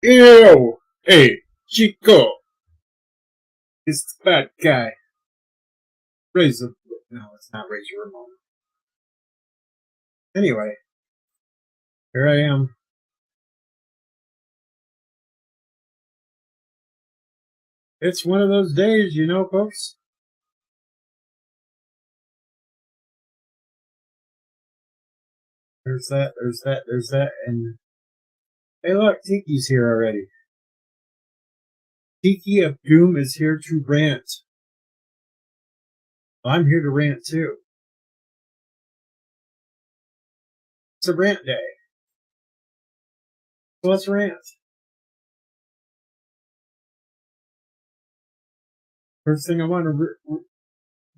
Ew! Hey, Chico! It's the fat guy. Razor. No, it's not Razor Ramon. Anyway, here I am. It's one of those days, you know, folks. There's that, and hey, look, Tiki's here already. Tiki of Doom is here to rant. Well, I'm here to rant too. It's a rant day. So let's rant. First thing I want to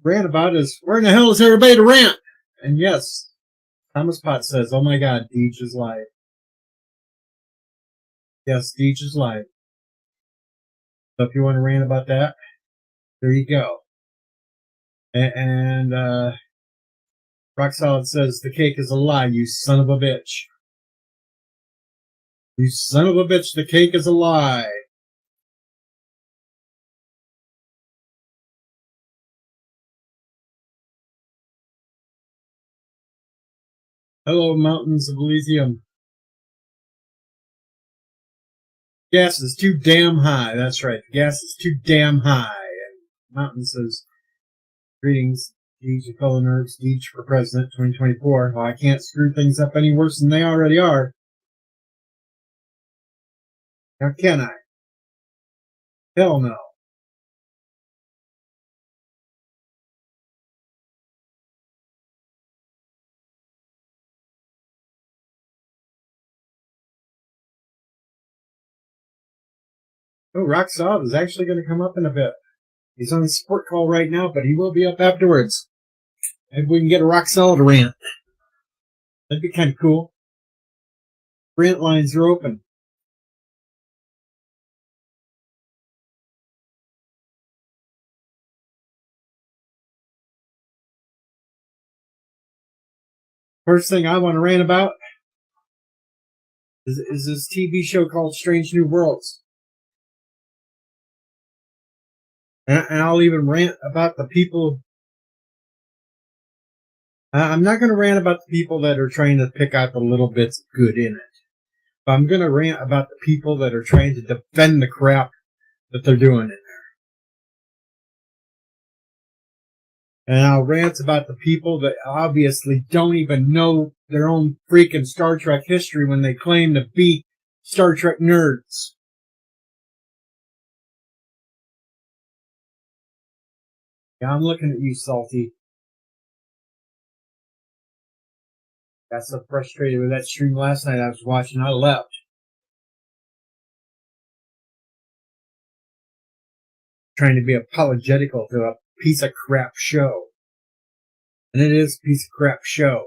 rant about is where in the hell is everybody to rant? And yes, Thomas Potts says, "Oh my God, Deej is live." Yes, Deej is live. So if you want to rant about that, there you go. And Rock Solid says the cake is a lie, you son of a bitch. You son of a bitch, the cake is a lie. Hello, mountains of Elysium. Gas is too damn high. That's right. The gas is too damn high. And Mountain says, greetings, Deej, your fellow nerds. Deej for president 2024. Well, I can't screw things up any worse than they already are. Now can I? Hell no. Oh, Rock Solid is actually going to come up in a bit. He's on the support call right now, but he will be up afterwards. Maybe we can get a Rock Solid rant. That'd be kind of cool. Rant lines are open. First thing I want to rant about is this TV show called Strange New Worlds. And I'll even rant about the people. I'm not going to rant about the people that are trying to pick out the little bits of good in it. But I'm going to rant about the people that are trying to defend the crap that they're doing in there. And I'll rant about the people that obviously don't even know their own freaking Star Trek history when they claim to be Star Trek nerds. Yeah, I'm looking at you, Salty. Got so frustrated with that stream last night I was watching, I left. Trying to be apologetical to a piece of crap show. And it is a piece of crap show.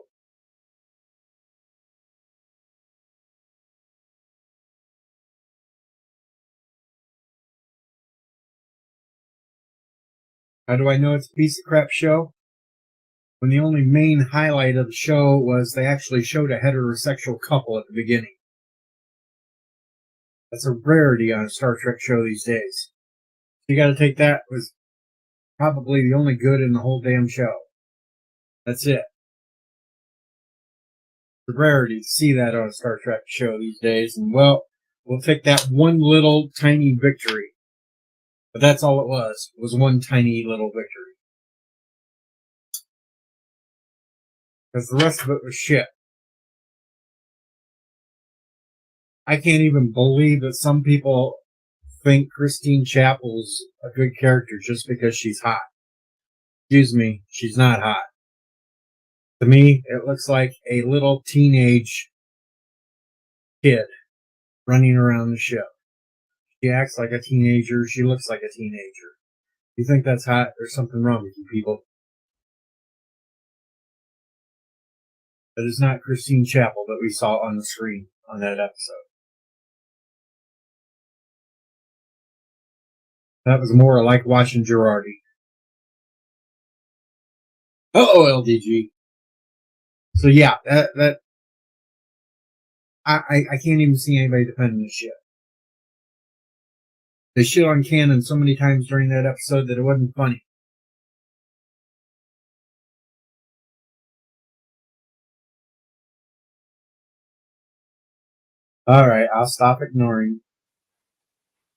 How do I know it's a piece of crap show? When the only main highlight of the show was they actually showed a heterosexual couple at the beginning. That's a rarity on a Star Trek show these days. You gotta take that was probably the only good in the whole damn show. That's it. It's a rarity to see that on a Star Trek show these days, and well, we'll take that one little tiny victory. But that's all it was one tiny little victory. Because the rest of it was shit. I can't even believe that some people think Christine Chapel's a good character just because she's hot. Excuse me, she's not hot. To me, it looks like a little teenage kid running around the show. She acts like a teenager. She looks like a teenager. You think that's hot? There's something wrong with you people. That is not Christine Chapel that we saw on the screen on that episode. That was more like watching Girardi. Uh-oh, LDG. So yeah, that I can't even see anybody defending this shit. They shit on canon so many times during that episode that it wasn't funny. All right, I'll stop ignoring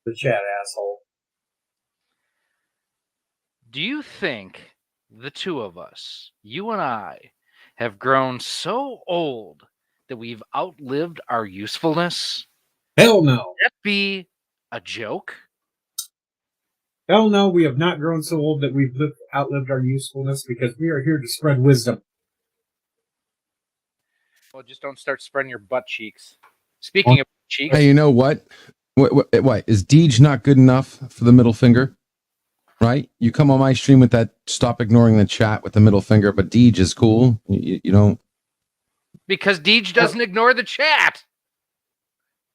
the chat, asshole. Do you think the two of us, you and I, have grown so old that we've outlived our usefulness? Hell no. Would that be a joke? Hell no, we have not grown so old that we've outlived our usefulness because we are here to spread wisdom. Well, just don't start spreading your butt cheeks. Speaking of cheeks. Hey, you know what? What? Is Deej not good enough for the middle finger? Right? You come on my stream with that, stop ignoring the chat with the middle finger, but Deej is cool. You don't. Because Deej doesn't ignore the chat.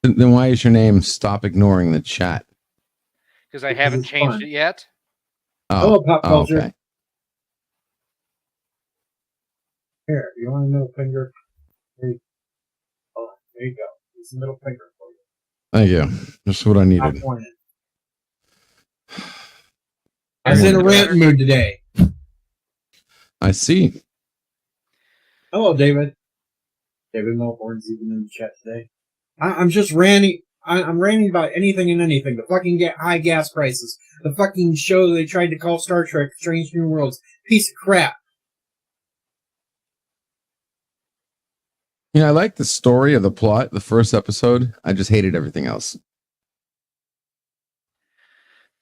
Then why is your name Stop Ignoring the Chat? Because I haven't changed it yet. Oh, pop culture. Okay. Here, you want a middle finger? There you go. It's a middle finger for you. Thank you. That's what I needed. I was in a rant mood today. I see. Hello, David. David Melbourne's even in the chat today. I'm just ranting. I'm ranting about anything and anything. The fucking high gas prices. The fucking show they tried to call Star Trek Strange New Worlds. Piece of crap. You know, I like the story of the plot, the first episode. I just hated everything else.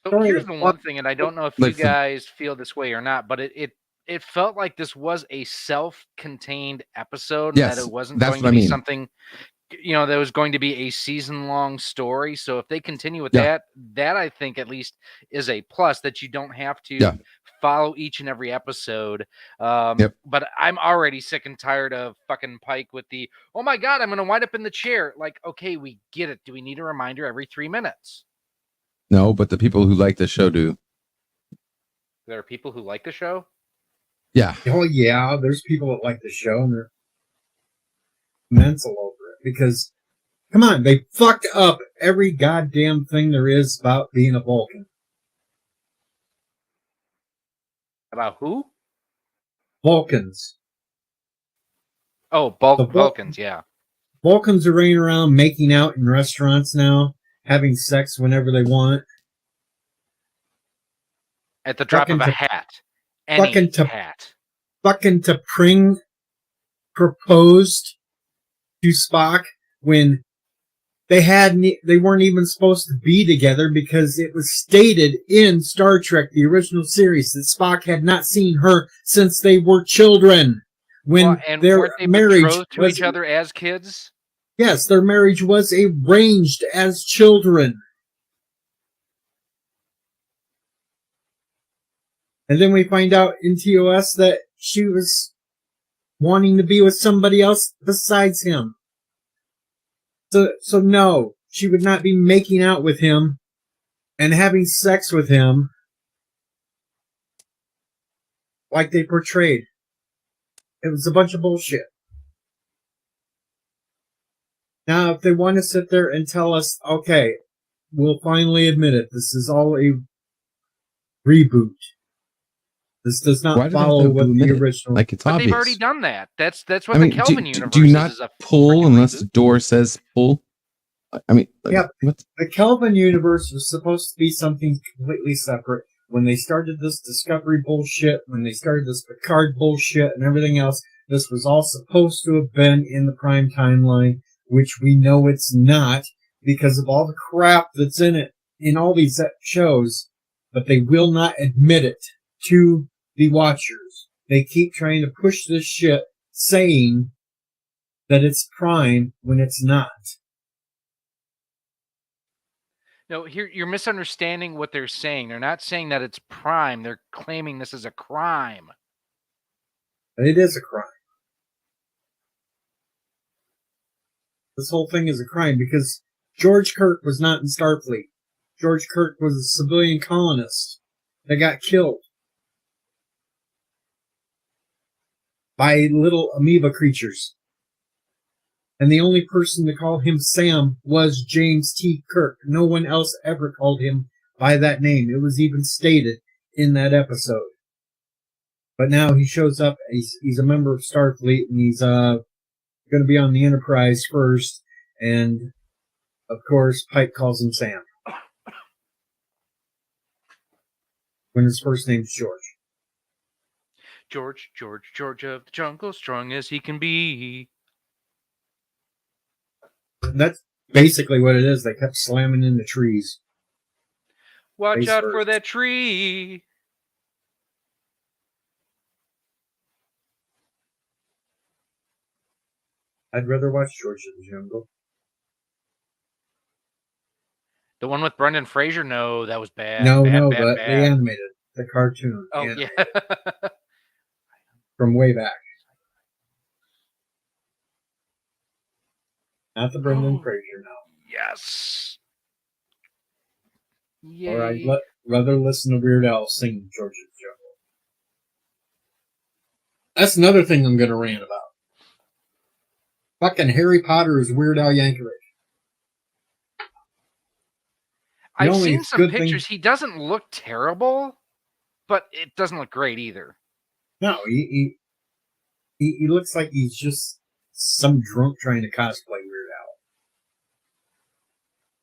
So here's the one thing, and I don't know if you guys feel this way or not, but it felt like this was a self-contained episode. Yes, that it wasn't that's going what to I be mean. something, that was going to be a season-long story. So if they continue with that I think at least is a plus, that you don't have to follow each and every episode. But I'm already sick and tired of fucking Pike with the, oh my God, I'm going to wind up in the chair. Like, okay, we get it. Do we need a reminder every 3 minutes? No, but the people who like the show do. There are people who like the show? Yeah. Oh, yeah. There's people that like the show, and they're mental over it. Because, come on, they fucked up every goddamn thing there is about being a Vulcan. About who? Vulcans. Oh, Vulcans, yeah. Vulcans are running around making out in restaurants now, having sex whenever they want. At the drop of a hat. Any hat. Fucking T'Pring proposed to Spock when they weren't even supposed to be together, because it was stated in Star Trek, the original series, that Spock had not seen her since they were children. When their marriage to each other as kids? Yes, their marriage was arranged as children. And then we find out in TOS that she was wanting to be with somebody else besides him. So no, she would not be making out with him and having sex with him like they portrayed. It was a bunch of bullshit. Now, if they want to sit there and tell us, okay, we'll finally admit it, this is all a reboot. This does not follow what the original. Like, it's but obvious. They've already done that. That's what the Kelvin universe do you not is. pull unless the door says pull? I mean, the Kelvin universe was supposed to be something completely separate. When they started this Discovery bullshit, when they started this Picard bullshit and everything else, this was all supposed to have been in the prime timeline, which we know it's not because of all the crap that's in it, in all these shows, but they will not admit it to the watchers. They keep trying to push this shit, saying that it's prime when it's not. No, here you're misunderstanding what they're saying. They're not saying that it's prime. They're claiming this is a crime. It is a crime. This whole thing is a crime because George Kirk was not in Starfleet. George Kirk was a civilian colonist that got killed by little amoeba creatures. And the only person to call him Sam was James T. Kirk. No one else ever called him by that name. It was even stated in that episode. But now he shows up. He's a member of Starfleet, and he's going to be on the Enterprise first. And of course, Pike calls him Sam. When his first name's George. George of the jungle, strong as he can be. That's basically what it is. They kept slamming into trees. Watch out for that tree. I'd rather watch George of the Jungle. The one with Brendan Fraser? No, that was bad. No, bad, but bad. the animated, the cartoon. Oh, animated. Yeah. From way back. Not the Brendan Fraser, no. Yes. Yay. Or I'd rather listen to Weird Al sing George of the Jungle. That's another thing I'm going to rant about. Fucking Harry Potter is Weird Al Yankovic. I've seen some pictures. He doesn't look terrible, but it doesn't look great either. No, he looks like he's just some drunk trying to cosplay Weird Al.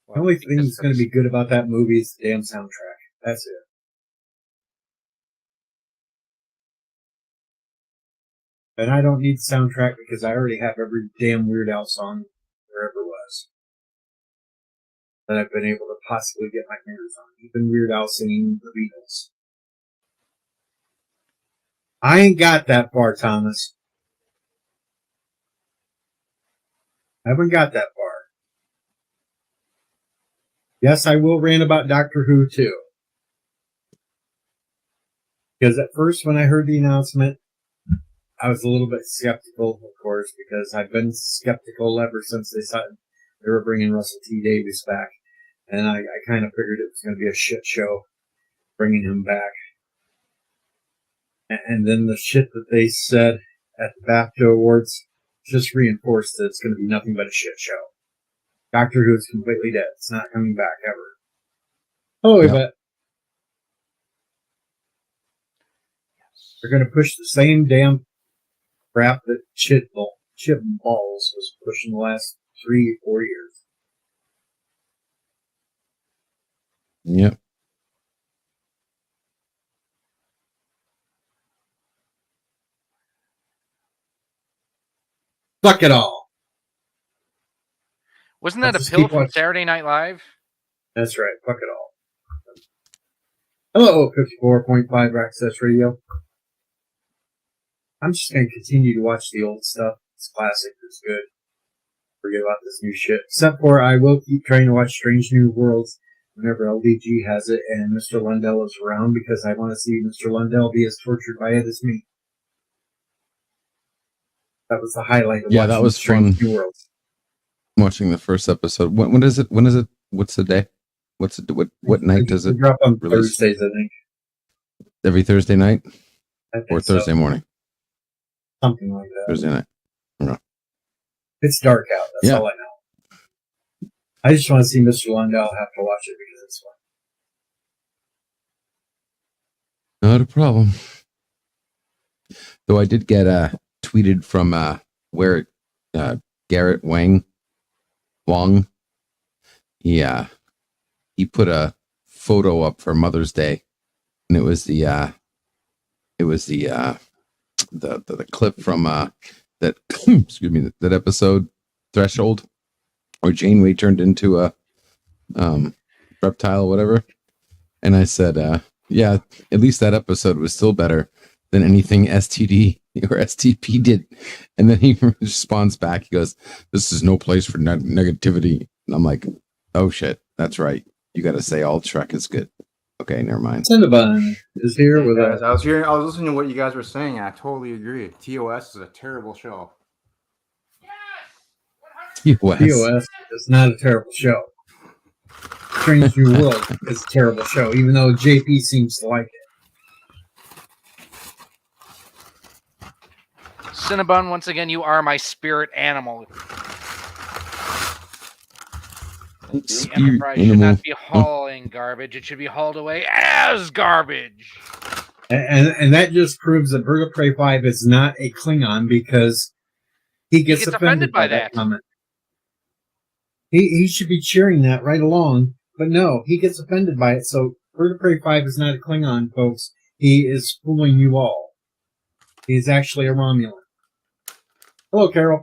Well, the only thing that's going to be good about that movie is the damn soundtrack. That's it. And I don't need the soundtrack because I already have every damn Weird Al song there ever was that I've been able to possibly get my fingers on. Even Weird Al singing the Beatles. I ain't got that far, Thomas. I haven't got that far. Yes, I will rant about Doctor Who, too. Because at first, when I heard the announcement, I was a little bit skeptical, of course, because I've been skeptical ever since they were bringing Russell T. Davies back. And I kind of figured it was going to be a shit show bringing him back. And then the shit that they said at the BAFTA Awards just reinforced that it's going to be nothing but a shit show. Doctor Who is completely dead. It's not coming back ever. Oh, I bet. They're going to push the same damn crap that Chip Balls was pushing the last 3-4 years. Yep. Fuck it all. Wasn't that a pill from Saturday Night Live? That's right. Fuck it all. Hello, 54.5 Access Radio. I'm just going to continue to watch the old stuff. It's classic. It's good. Forget about this new shit. Except for I will keep trying to watch Strange New Worlds whenever LDG has it and Mr. Lundell is around because I want to see Mr. Lundell be as tortured by it as me. That was the highlight of watching that was Strange fun. New Worlds. Watching the first episode. When is it? When is it? What's the day? What night does it drop on release? Thursdays, I think. Every Thursday night? I think or Thursday morning? Something like that. Thursday night. Okay. It's dark out. That's all I know. I just want to see Mr. Lundell have to watch it because it's fun. Not a problem. Though I did get tweeted from Garrett Wang. He put a photo up for Mother's Day, and it was the clip from that excuse me, that episode Threshold, where Janeway turned into a reptile or whatever. And I said, at least that episode was still better than anything STD or STP did. And then he responds back. He goes, "This is no place for negativity." And I'm like, "Oh shit, that's right. You got to say all Trek is good." Okay, never mind. Cinnabon is here with us. I was listening to what you guys were saying, and I totally agree. TOS is a terrible show. TOS is not a terrible show. Strange New World is a terrible show, even though JP seems to like it. Cinnabon, once again, you are my spirit animal. The Enterprise should not be hauling garbage. It should be hauled away as garbage. And that just proves that Bird of Prey 5 is not a Klingon because he gets offended by that comment. He should be cheering that right along, but no, he gets offended by it. So Bird of Prey 5 is not a Klingon, folks. He is fooling you all. He's actually a Romulan. Hello, Carol.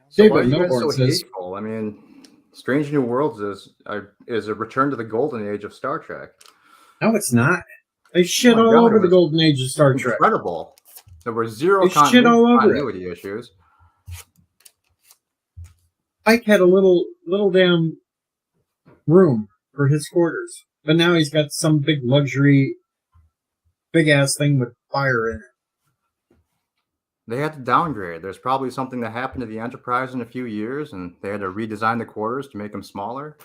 So why are you guys so hateful? I mean, Strange New Worlds is a return to the golden age of Star Trek. No, it's not. They shit all over the golden age of Star Trek. Incredible. There were zero continuity issues. Pike had a little damn room for his quarters, but now he's got some big luxury, big ass thing with fire in it. They had to downgrade. There's probably something that happened to the Enterprise in a few years, and they had to redesign the quarters to make them smaller.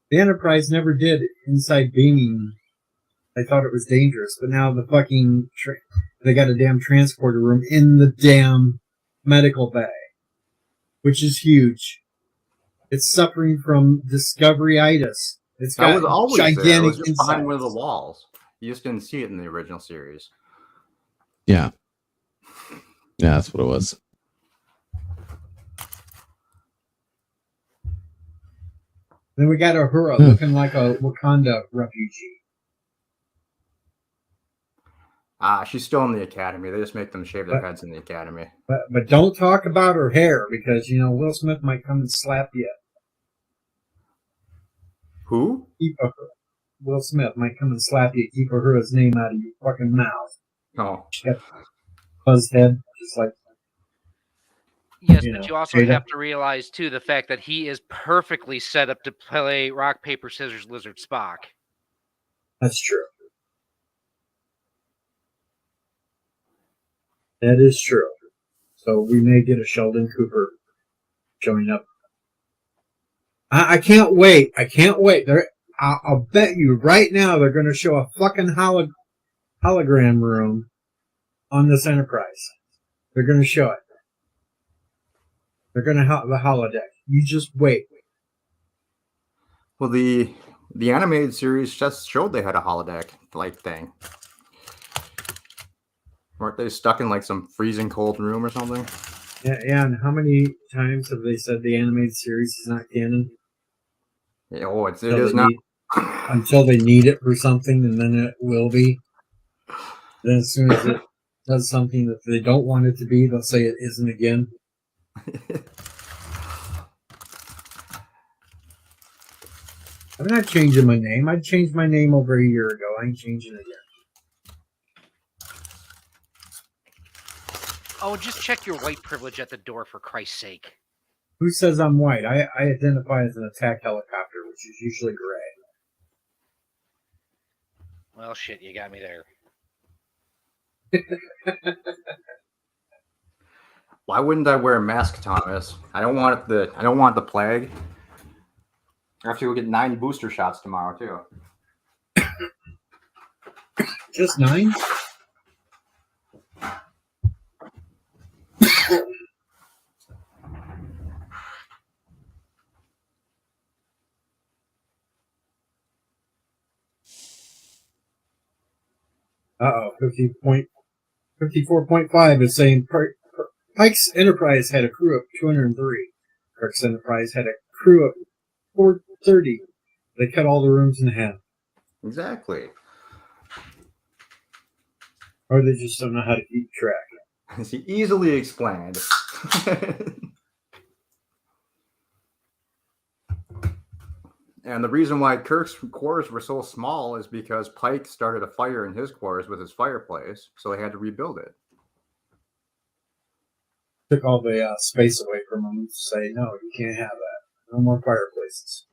The Enterprise never did inside beaming. I thought it was dangerous, but now the fucking they got a damn transporter room in the damn medical bay, which is huge. It's suffering from discovery-itis. It's got gigantic there. It was just behind one of the walls. You just didn't see it in the original series. Yeah. Yeah, that's what it was. Then we got Uhura looking like a Wakanda refugee. She's still in the academy. They just make them shave their heads in the academy. But don't talk about her hair because, you know, Will Smith might come and slap you. Who? Will Smith might come and slap you. Keep Uhura's name out of your fucking mouth. Oh. She got buzzed head, just like. Yes, but you also have to realize, too, the fact that he is perfectly set up to play rock, paper, scissors, lizard Spock. That's true. That is true. So we may get a Sheldon Cooper showing up. I can't wait. I can't wait. I'll bet you right now they're going to show a fucking hologram room on this Enterprise. They're going to show it. They're going to have the holodeck. You just wait. Well, the animated series just showed they had a holodeck-like thing. Weren't they stuck in like some freezing cold room or something? Yeah, and how many times have they said the animated series is not canon? Yeah, it is not. Until they need it for something, and then it will be. Then as soon as it does something that they don't want it to be, they'll say it isn't again. I'm not changing my name. I changed my name over a year ago. I ain't changing it yet. Oh, just check your white privilege at the door, for Christ's sake. Who says I'm white? I identify as an attack helicopter, which is usually gray. Well, shit, you got me there. Why wouldn't I wear a mask, Thomas? I don't want the plague. I have to go get 9 booster shots tomorrow too. Just 9? Uh-oh, 54.5 is saying Pike's Enterprise had a crew of 203. Kirk's Enterprise had a crew of 430. They cut all the rooms in half. Exactly. Or they just don't know how to keep track. It's easily explained. And the reason why Kirk's quarters were so small is because Pike started a fire in his quarters with his fireplace, so they had to rebuild it. Took all the space away from him to say, no, you can't have that. No more fireplaces.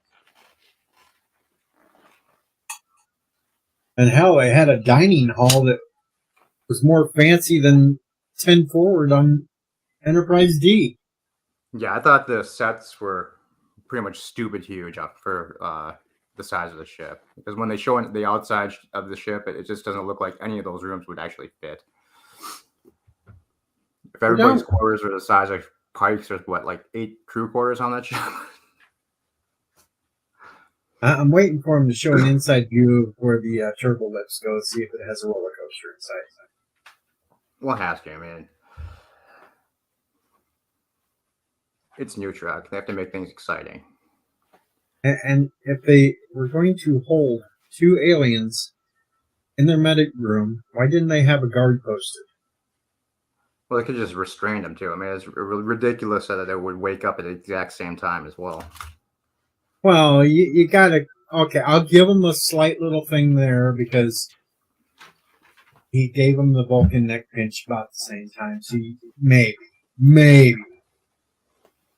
And hell, they had a dining hall that was more fancy than 10 Forward on Enterprise D. Yeah, I thought the sets were pretty much stupid huge up for the size of the ship, because when they show the outside of the ship, it just doesn't look like any of those rooms would actually fit. If everybody's quarters are the size of Pike's, there's what, like 8 crew quarters on that ship? I'm waiting for him to show an inside view of where the turbo lifts go, see if it has a roller coaster inside. Well, it has to, man. It's New Truck. They have to make things exciting. And if they were going to hold 2 aliens in their medic room, why didn't they have a guard posted? Well, they could just restrain them too. I mean, it's ridiculous that they would wake up at the exact same time as well. Well, you gotta... Okay, I'll give him a slight little thing there because he gave him the Vulcan neck pinch about the same time. So maybe.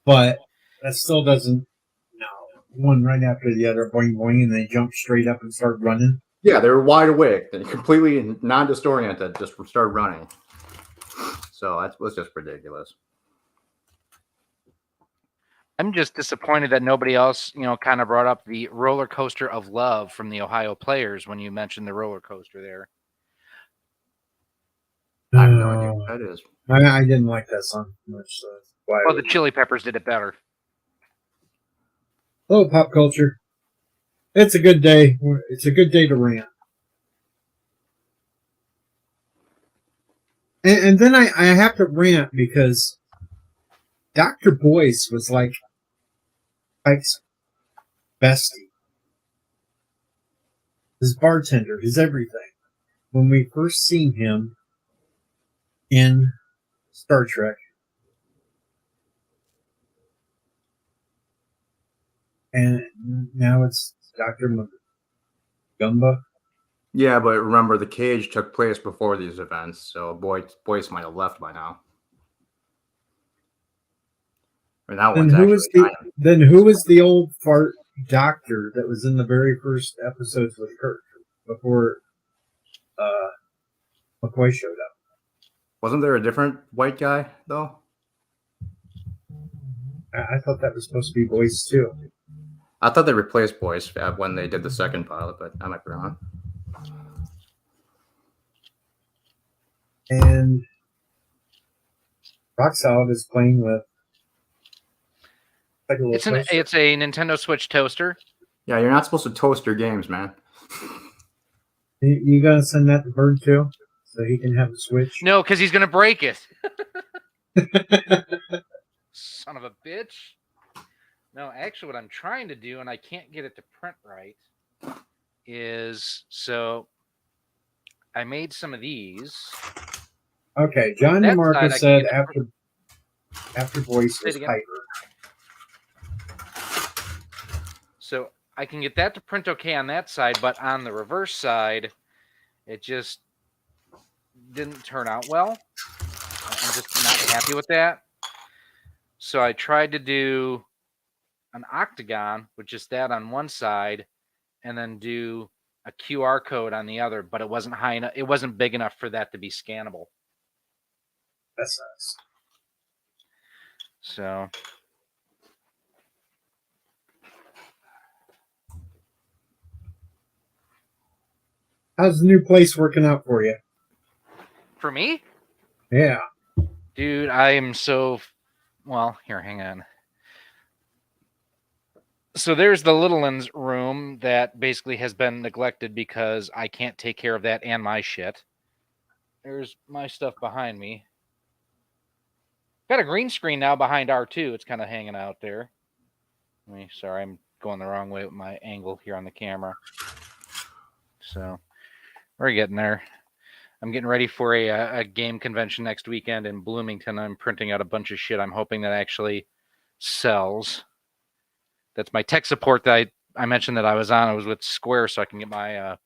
But that still doesn't... No. One right after the other, boing, boing, and they jump straight up and start running. Yeah, they were wide awake. They completely non-disoriented, just started running. So that was just ridiculous. I'm just disappointed that nobody else, kind of brought up the roller coaster of love from the Ohio players when you mentioned the roller coaster there. I have no idea what that is. I didn't like that song much. So well, the Chili Peppers did it better. Oh, pop culture. It's a good day. It's a good day to rant. And then I have to rant because Dr. Boyce was like Pike's bestie. His bartender, his everything. When we first seen him in Star Trek. And now it's Dr. Gumba. Yeah, but remember, the cage took place before these events, so Boyce might have left by now. And that one's then who was the old fart doctor that was in the very first episodes with Kirk before McCoy showed up? Wasn't there a different white guy though? I thought that was supposed to be Boyce too. I thought they replaced Boyce when they did the second pilot, but I might be wrong. And Rock Solid is playing with. It's a Nintendo Switch toaster. Yeah, you're not supposed to toast your games, man. You gotta send that to Bird too, so he can have the Switch. No, because he's gonna break it. Son of a bitch. No, actually, what I'm trying to do, and I can't get it to print right, is so I made some of these. Okay, John DeMarco said after Boyce was Piper. So I can get that to print okay on that side, but on the reverse side, it just didn't turn out well. I'm just not happy with that. So I tried to do an octagon with just that on one side and then do a QR code on the other, but it wasn't high enough. It wasn't big enough for that to be scannable. That's nice. So how's the new place working out for you? For me? Yeah. Dude, I am so... Well, here, hang on. So there's the Little One's room that basically has been neglected because I can't take care of that and my shit. There's my stuff behind me. Got a green screen now behind R2. It's kind of hanging out there. Sorry, I'm going the wrong way with my angle here on the camera. So we're getting there. I'm getting ready for a game convention next weekend in Bloomington. I'm printing out a bunch of shit I'm hoping that actually sells. That's my tech support that I mentioned that I was on. I was with Square so I can get my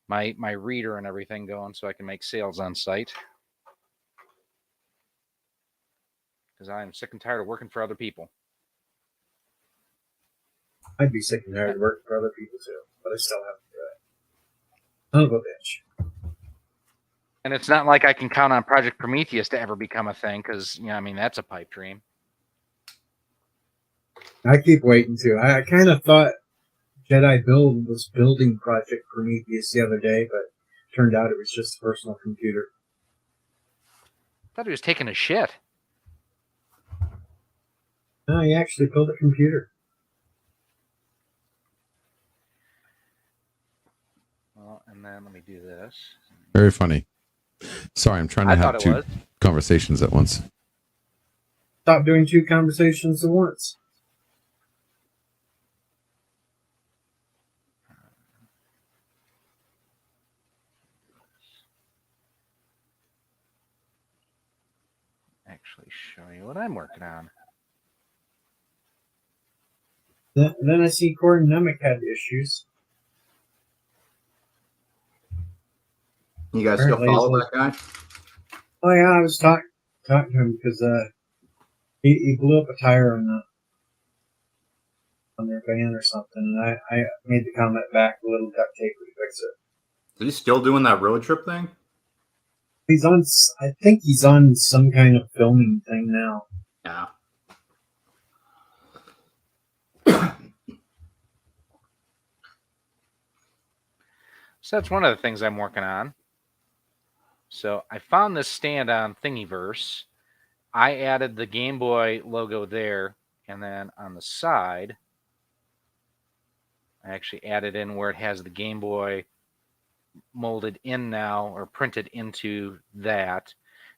my reader and everything going so I can make sales on site. Because I'm sick and tired of working for other people. I'd be sick and tired of working for other people too, but I still have to do it. Son of a bitch. And it's not like I can count on Project Prometheus to ever become a thing because, that's a pipe dream. I keep waiting too. I kind of thought Jedi Build was building Project Prometheus the other day, but turned out it was just a personal computer. I thought he was taking a shit. No, he actually built a computer. Well, and then let me do this. Very funny. Sorry, I'm trying to have two conversations at once. Stop doing two conversations at once. Actually show you what I'm working on. Then I see Gordon Nemec had issues. You guys still follow that guy? Oh yeah, I was talking to him because he blew up a tire on their van or something, and I made the comment back, a little duct tape would fix it. Is he still doing that road trip thing? He's on. I think he's on some kind of filming thing now. Yeah. So that's one of the things I'm working on. So I found this stand on Thingiverse. I added the Game Boy logo there, and then on the side, I actually added in where it has the Game Boy molded in now or printed into that.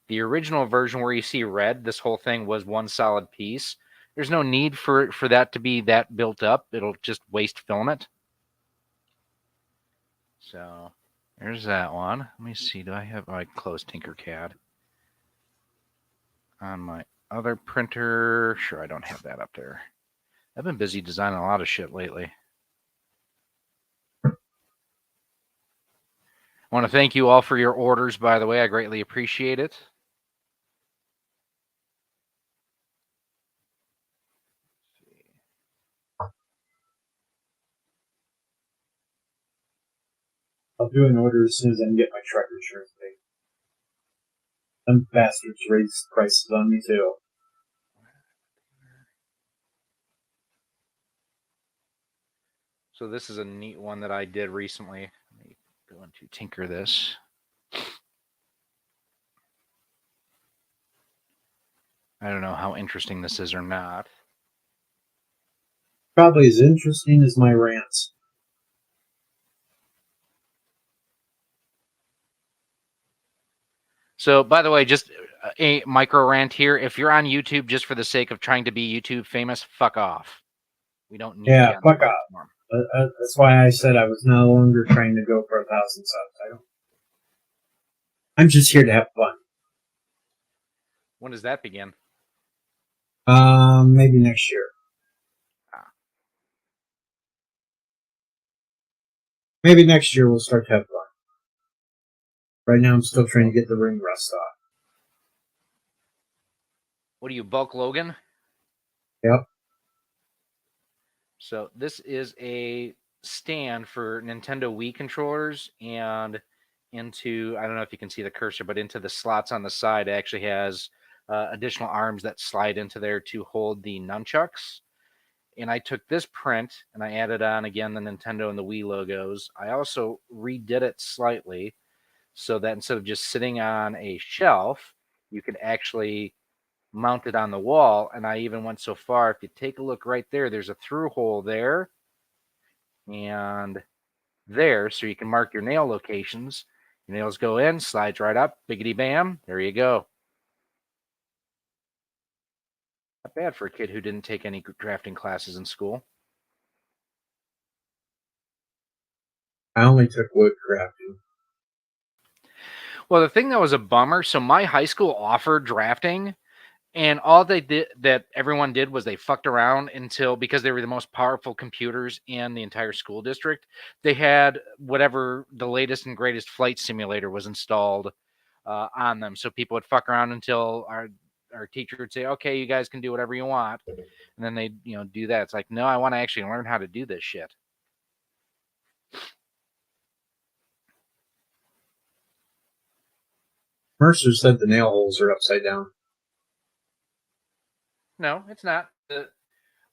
The original version where you see red, this whole thing was one solid piece. There's no need for that to be that built up. It'll just waste filament. So there's that one. Let me see. Do I have... Oh, I closed Tinkercad. On my other printer... Sure, I don't have that up there. I've been busy designing a lot of shit lately. I want to thank you all for your orders, by the way. I greatly appreciate it. I'll do an order as soon as I can get my truck insurance paid. Them bastards raised prices on me too. So this is a neat one that I did recently. Let me go into Tinker this. I don't know how interesting this is or not. Probably as interesting as my rants. So, by the way, just a micro rant here. If you're on YouTube just for the sake of trying to be YouTube famous, fuck off. We don't need Yeah, you on fuck the off. platform. That's why I said I was no longer trying to go for 1,000 subs. I'm just here to have fun. When does that begin? Maybe next year. Maybe next year we'll start to have fun. Right now I'm still trying to get the ring rust off. What are you, Bulk Logan? Yep. So this is a stand for Nintendo Wii controllers, and into, I don't know if you can see the cursor, but into the slots on the side, it actually has additional arms that slide into there to hold the nunchucks. And I took this print and I added on again the Nintendo and the Wii logos. I also redid it slightly so that instead of just sitting on a shelf, you could actually mount it on the wall. And I even went so far, if you take a look right there, there's a through hole there and there, so you can mark your nail locations. Your nails go in, slides right up, biggity bam, there you go. Not bad for a kid who didn't take any drafting classes in school. I only took wood crafting. Well, the thing that was a bummer, so my high school offered drafting, and all they did, that everyone did, was they fucked around until, because they were the most powerful computers in the entire school district, they had whatever the latest and greatest flight simulator was installed on them. So people would fuck around until our teacher would say, okay, you guys can do whatever you want. And then they'd, do that. It's like, no, I want to actually learn how to do this shit. Mercer said the nail holes are upside down. No, it's not.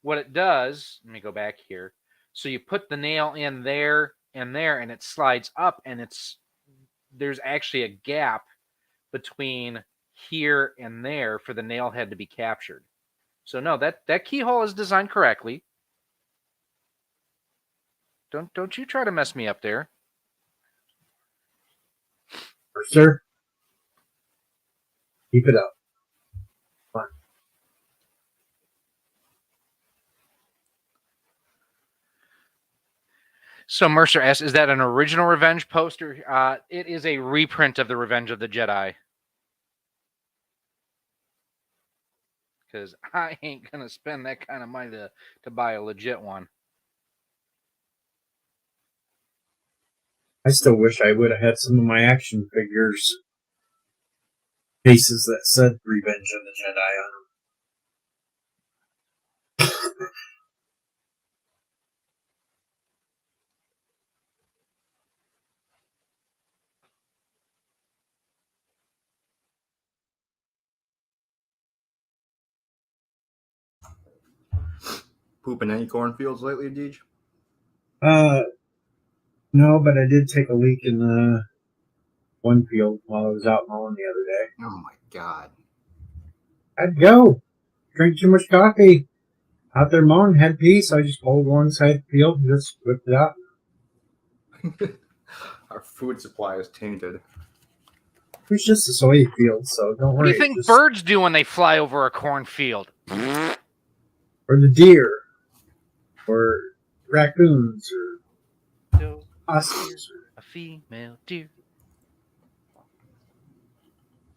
What it does, let me go back here. So you put the nail in there and there, and it slides up, and there's actually a gap between here and there for the nail head to be captured. So no, that keyhole is designed correctly. Don't you try to mess me up there. Sir, keep it up. Fun. So Mercer asks, is that an original Revenge poster? It is a reprint of the Revenge of the Jedi. Because I ain't going to spend that kind of money to buy a legit one. I still wish I would have had some of my action figures cases that said Revenge of the Jedi on them. Pooping any cornfields lately, Deej? No, but I did take a leak in the one field while I was out mowing the other day. Oh my god. I'd go. Drink too much coffee. Out there mowing, had pee, so I just pulled one side of the field and just whipped it out. Our food supply is tainted. It was just a soy field, so don't worry. What do you think birds do when they fly over a cornfield? Or the deer. Or raccoons. Or huskies. A female deer.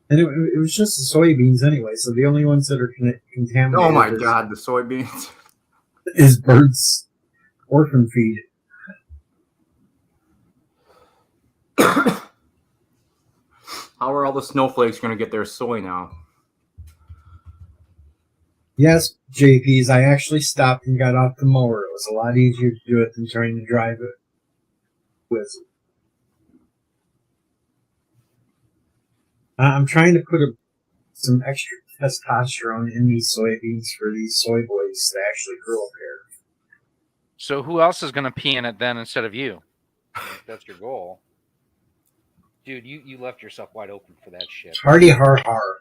And it was just the soybeans anyway, so the only ones that are contaminated Oh my god, the soybeans. is birds' orphan feed. How are all the snowflakes going to get their soy now? Yes, JPs, I actually stopped and got off the mower. It was a lot easier to do it than trying to drive it with. I'm trying to put some extra testosterone in these soybeans for these soy boys to actually grow a pair. So who else is going to pee in it then instead of you? If that's your goal. Dude, you left yourself wide open for that shit. Hardy har har.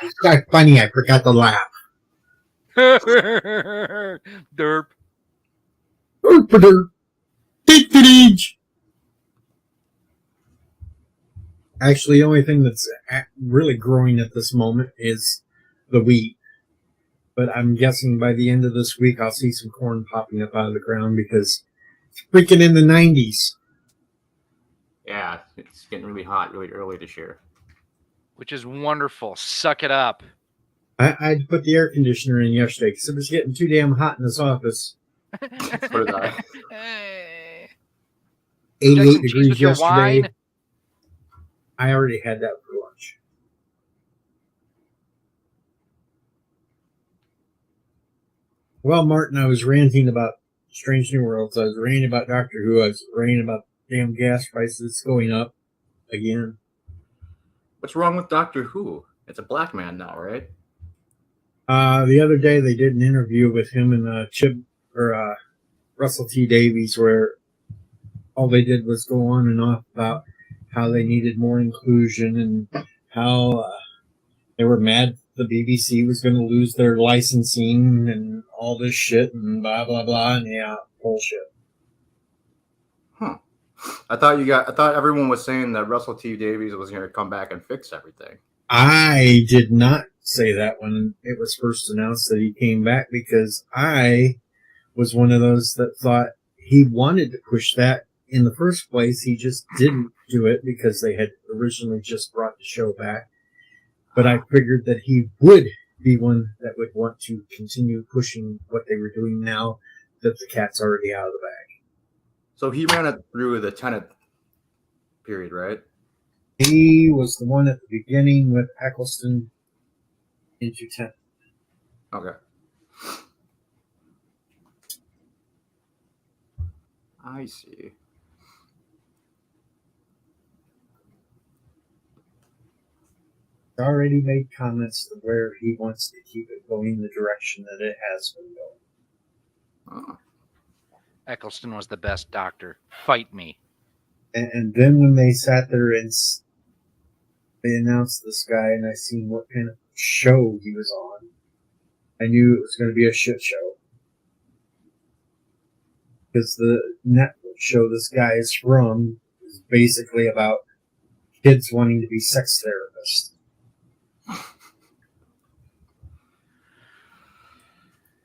It's got funny, I forgot to laugh. Derp. Actually, the only thing that's really growing at this moment is the wheat. But I'm guessing by the end of this week, I'll see some corn popping up out of the ground because it's freaking in the 90s. Yeah, it's getting really hot really early this year. Which is wonderful. Suck it up. I put the air conditioner in yesterday because it was getting too damn hot in this office. So did I. 88 degrees yesterday. Wine? I already had that for lunch. Well, Martin, I was ranting about Strange New Worlds. I was ranting about Doctor Who. I was ranting about damn gas prices going up again. What's wrong with Doctor Who? It's a black man now, right? The other day they did an interview with him and Russell T Davies where all they did was go on and off about how they needed more inclusion and how they were mad the BBC was going to lose their licensing and all this shit and blah blah blah and yeah, bullshit. Huh. I thought everyone was saying that Russell T Davies was going to come back and fix everything. I did not say that when it was first announced that he came back because I was one of those that thought he wanted to push that in the first place. He just didn't do it because they had originally just brought the show back. But I figured that he would be one that would want to continue pushing what they were doing now that the cat's already out of the bag. So he ran it through the Tenet period, right? He was the one at the beginning with Eccleston into Tenet. Okay. I see. already made comments to where he wants to keep it going the direction that it has been going. Eccleston was the best doctor. Fight me. And then when they sat there and they announced this guy, and I seen what kind of show he was on, I knew it was going to be a shit show. Because the Netflix show this guy is from is basically about kids wanting to be sex therapists.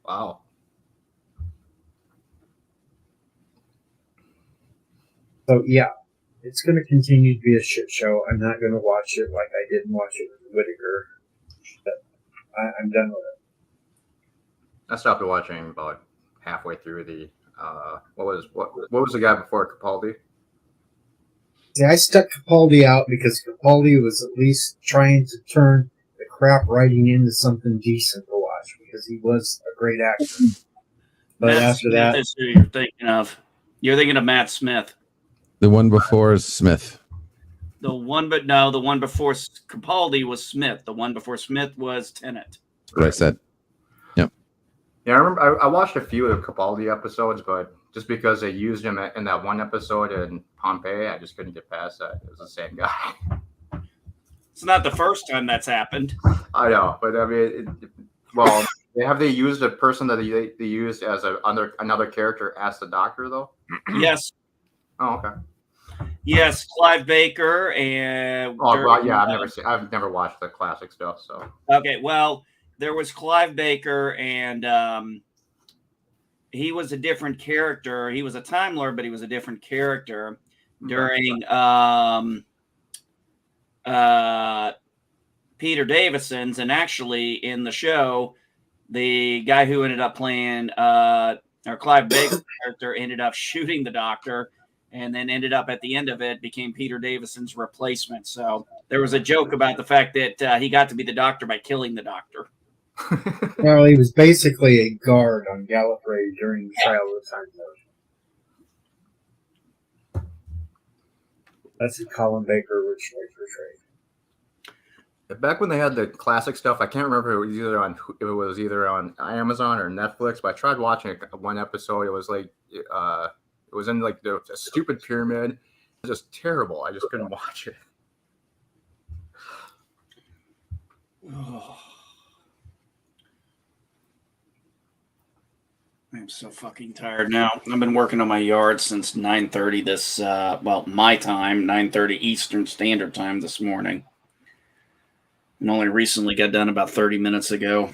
Wow. So yeah, it's going to continue to be a shit show. I'm not going to watch it like I didn't watch it with Whittaker. I'm done with it. I stopped watching about halfway through the what was the guy before Capaldi? See, I stuck Capaldi out because Capaldi was at least trying to turn the crap writing into something decent to watch because he was a great actor. But Matt after Smith that, is who you're thinking of. You're thinking of Matt Smith. The one before is Smith. The one before Capaldi was Smith. The one before Smith was Tennant. That's what I said. Yeah, I remember I watched a few of the Capaldi episodes, but just because they used him in that one episode in Pompeii, I just couldn't get past that. It was the same guy. It's not the first time that's happened. I know, but I mean, have they used a person that they used as another character as the doctor though? Yes. Oh, okay. Yes, Clive Baker and. Yeah, I've never watched the classic stuff. So okay, well, there was Clive Baker, and he was a different character. He was a Time Lord, but he was a different character during Peter Davison's, and actually in the show, the guy who ended up playing or Clive Baker's character ended up shooting the doctor, and then ended up at the end of it became Peter Davison's replacement. So there was a joke about the fact that he got to be the doctor by killing the doctor. well, he was basically a guard on Gallifrey during the trial of the Time Lord. That's who Colin Baker originally portrayed. Back when they had the classic stuff, I can't remember if it was either on Amazon or Netflix, but I tried watching one episode. It was like it was in like a stupid pyramid. It was just terrible. I just couldn't watch it. Oh. I'm so fucking tired now. I've been working on my yard since 9:30 this my time, 9:30 Eastern Standard Time this morning. And only recently got done about 30 minutes ago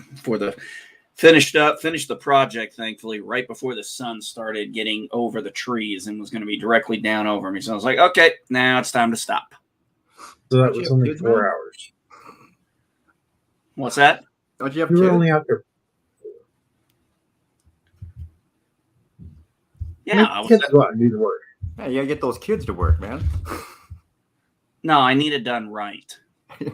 finished the project, thankfully, right before the sun started getting over the trees and was going to be directly down over me. So I was like, okay, now it's time to stop. So that was only 4 hours. What's that? Don't you have You were kids? only out there. Yeah, I was. Kids go out and do the work. Yeah, you gotta get those kids to work, man. No, I need it done right. You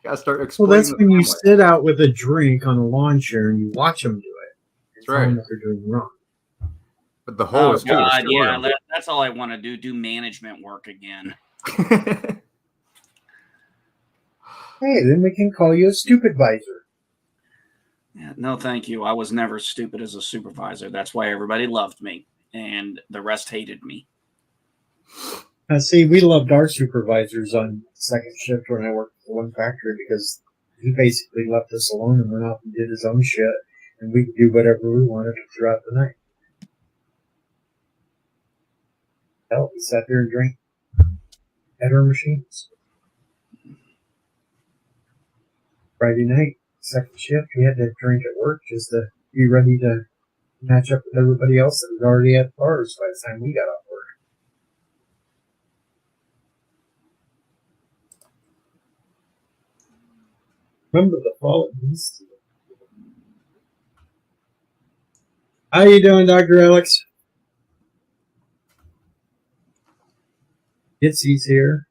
gotta start Well, exploiting. that's when you sit out with a drink on a lawn chair and you watch them do it. That's right. What they're doing wrong. But the whole is God, yeah, that's all I want to do management work again. Hey, then we can call you a stupid visor. Yeah, no, thank you. I was never stupid as a supervisor. That's why everybody loved me, and the rest hated me. See, we loved our supervisors on second shift when I worked for one factory because he basically left us alone and went off and did his own shit, and we could do whatever we wanted throughout the night. Hell, we sat there and drank at our machines. Friday night, second shift, we had to drink at work just to be ready to match up with everybody else that was already at bars by the time we got off work. Remember the Fallen Beast? How you doing, Dr. Alex? Yitsy's here.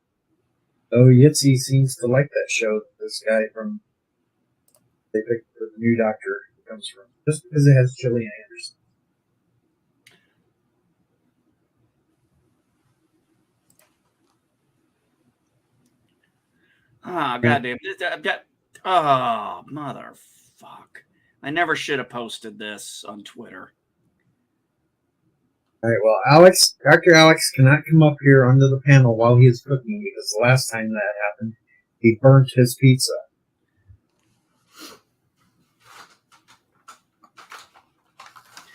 Oh, Yitsy seems to like that show that this guy from they picked the new doctor comes from. Just because it has Gillian Anderson. Oh, goddamn. Oh, motherfuck. I never should have posted this on Twitter. All right, well, Dr. Alex cannot come up here under the panel while he is cooking because the last time that happened, he burnt his pizza.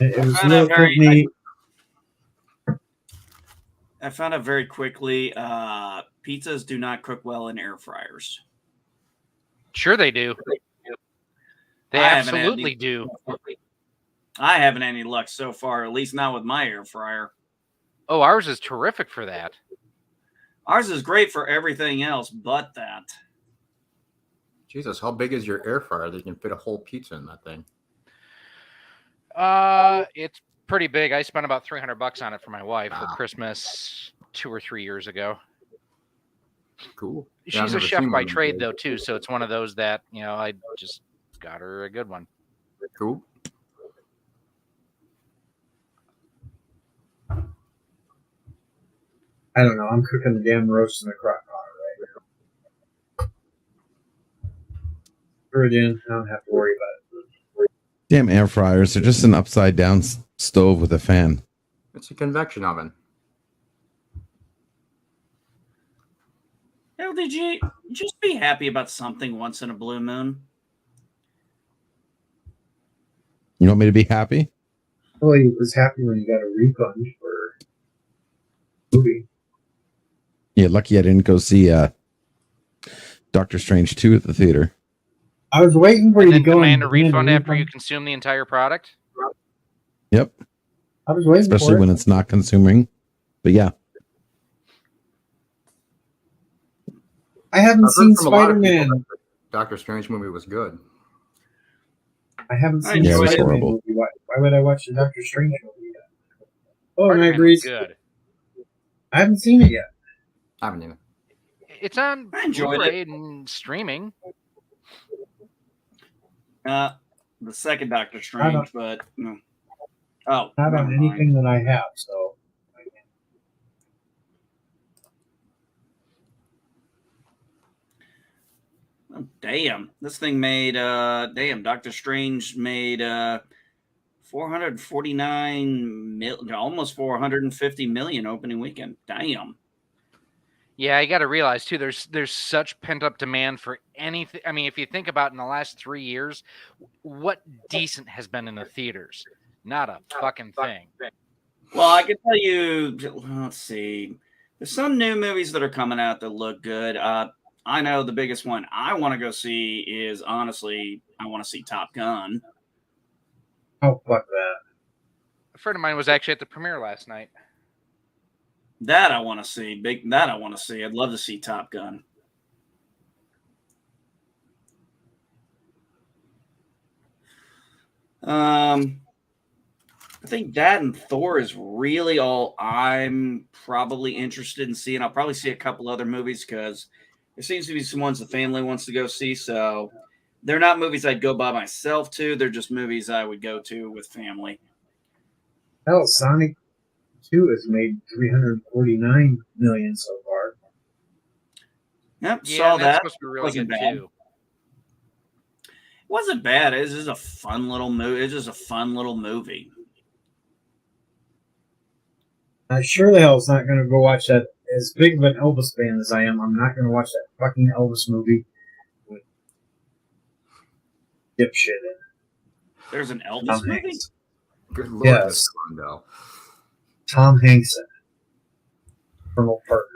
It was little company. I found out very quickly pizzas do not cook well in air fryers. Sure they do. They absolutely do. I haven't had any luck so far, at least not with my air fryer. Oh, ours is terrific for that. Ours is great for everything else but that. Jesus, how big is your air fryer that you can fit a whole pizza in that thing? It's pretty big. I spent about $300 on it for my wife for Christmas 2 or 3 years ago. Cool. She's a chef by trade, though, too. So it's one of those that, I just got her a good one. Cool. I don't know. I'm cooking the damn roast in the crock pot right now. Throw it in. I don't have to worry about it. Damn air fryers. They're just an upside down stove with a fan. It's a convection oven. LDG, just be happy about something once in a blue moon. You want me to be happy? Well, he was happy when he got a refund for the movie. Yeah, lucky I didn't go see Doctor Strange 2 at the theater. I was waiting for you to go demand a refund after you consume the entire product? Yep. I was waiting especially for when it's not consuming. But yeah. I haven't seen Spider-Man. Doctor Strange movie was good. I haven't seen it was Spider-Man horrible. movie. Why would I watch the Doctor Strange movie yet? Oh, and I Spider-Man agree. was good. I haven't seen it yet. I haven't either. It's on Blu-ray and streaming. The second Doctor Strange, but no. Oh, Not on anything that I have, so. Oh, damn. This thing made Doctor Strange made 449 million, almost 450 million opening weekend. Damn. Yeah, you got to realize too. There's such pent up demand for anything. I mean, if you think about in the last 3 years, what decent has been in the theaters? Not a fucking thing. Well, I can tell you. Let's see. There's some new movies that are coming out that look good. I know the biggest one I want to go see is honestly, I want to see Top Gun. Oh, fuck that. A friend of mine was actually at the premiere last night. That I want to see. That I want to see. I'd love to see Top Gun. I think that and Thor is really all I'm probably interested in seeing. I'll probably see a couple other movies because there seems to be some ones the family wants to go see. So they're not movies I'd go by myself to. They're just movies I would go to with family. Hell, Sonic 2 has made 349 million so far. Yep, Yeah, saw that's that. supposed to be really good too. It wasn't bad. It's just a fun little movie. It's just a fun little movie. I sure the hell's not going to go watch that. As big of an Elvis fan as I am, I'm not going to watch that fucking Elvis movie with dipshit in it. There's an Elvis Tom movie? Hanks. Good lord, Yes. that's fun, though. Tom Hanks in it. Colonel Parker.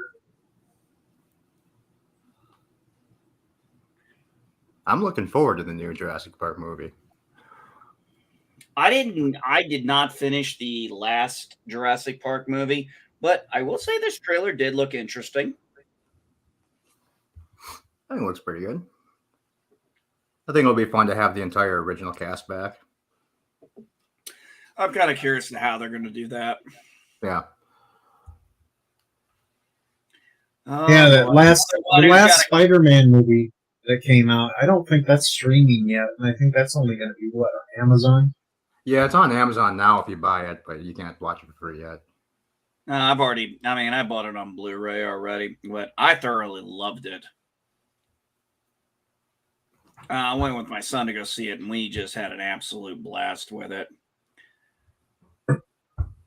I'm looking forward to the new Jurassic Park movie. I did not finish the last Jurassic Park movie, but I will say this trailer did look interesting. I think it looks pretty good. I think it'll be fun to have the entire original cast back. I'm kind of curious to how they're going to do that. Yeah. Yeah, the last gotta- Spider-Man movie that came out, I don't think that's streaming yet, and I think that's only going to be, what, on Amazon? Yeah, it's on Amazon now if you buy it, but you can't watch it for free yet. I bought it on Blu-ray already, but I thoroughly loved it. I went with my son to go see it, and we just had an absolute blast with it.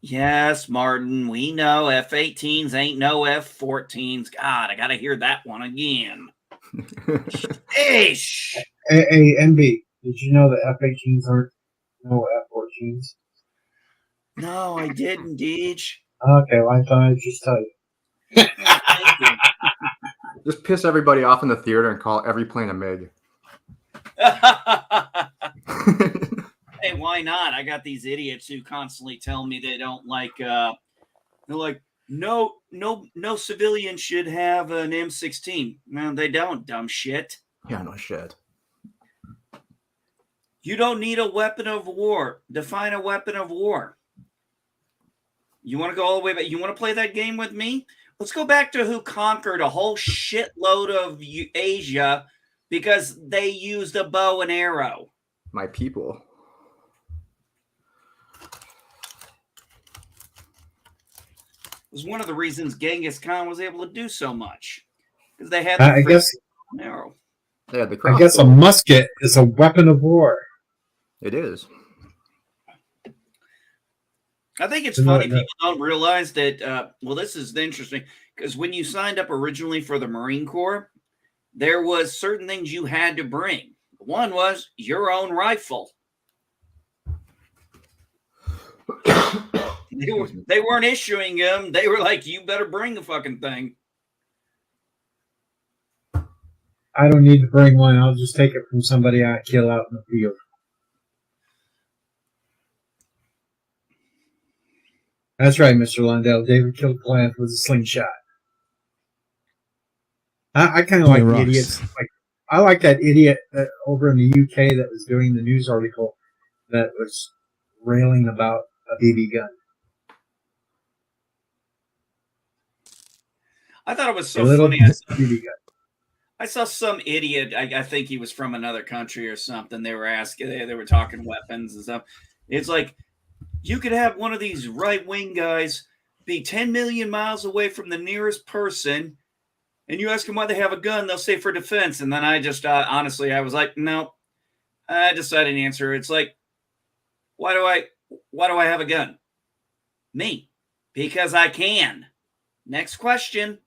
Yes, Martin, we know F-18s ain't no F-14s. God, I got to hear that one again. Ish. Hey, MB, did you know that F-18s aren't no F-14s? No, I didn't, Deej. Okay, well, I thought I'd just tell you. Thank you. Just piss everybody off in the theater and call every plane a MiG. Hey, why not? I got these idiots who constantly tell me they don't like. They're like, no civilian should have an M16. No, they don't. Dumb shit. Yeah, no shit. You don't need a weapon of war. Define a weapon of war. You want to go all the way back? You want to play that game with me? Let's go back to who conquered a whole shitload of Asia because they used a bow and arrow. My people. It was one of the reasons Genghis Khan was able to do so much because they had. I guess. Arrow. Yeah, the I guess a musket is a weapon of war. It is. I think it's funny people don't realize that. Well, this is interesting because when you signed up originally for the Marine Corps, there was certain things you had to bring. One was your own rifle. They weren't issuing them. They were like, you better bring the fucking thing. I don't need to bring one. I'll just take it from somebody I kill out in the field. That's right, Mr. Lundell. David killed Goliath with a slingshot. I kind of like the idiots. I like that idiot over in the UK that was doing the news article that was railing about a BB gun. I thought it was so funny. I saw some idiot. I think he was from another country or something. They were asking. They were talking weapons and stuff. It's like you could have one of these right-wing guys be 10 million miles away from the nearest person, and you ask them why they have a gun, they'll say for defense. And then I just honestly, I was like, no. I decided to answer. It's like, why do I have a gun? Me, because I can. Next question.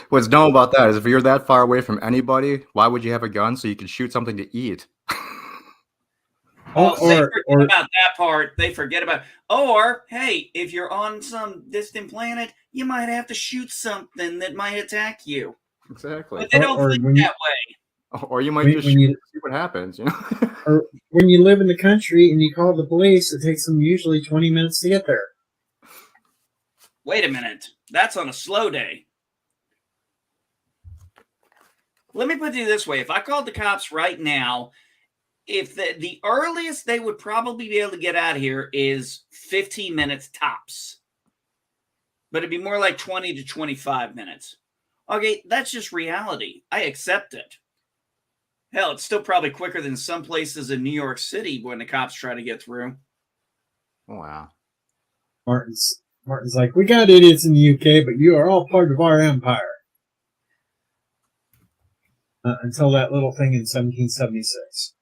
What's dumb about that is if you're that far away from anybody, why would you have a gun so you can shoot something to eat? They forget about that part. They forget about. Or hey, if you're on some distant planet, you might have to shoot something that might attack you. Exactly. But they don't think that way. Or you might just shoot see what happens. You know. Or when you live in the country and you call the police, it takes them usually 20 minutes to get there. Wait a minute. That's on a slow day. Let me put it this way. If I called the cops right now, if the earliest they would probably be able to get out of here is 15 minutes tops. But it'd be more like 20 to 25 minutes. Okay, that's just reality. I accept it. Hell, it's still probably quicker than some places in New York City when the cops try to get through. Wow. Martin's like, we got idiots in the UK, but you are all part of our empire. Until that little thing in 1776.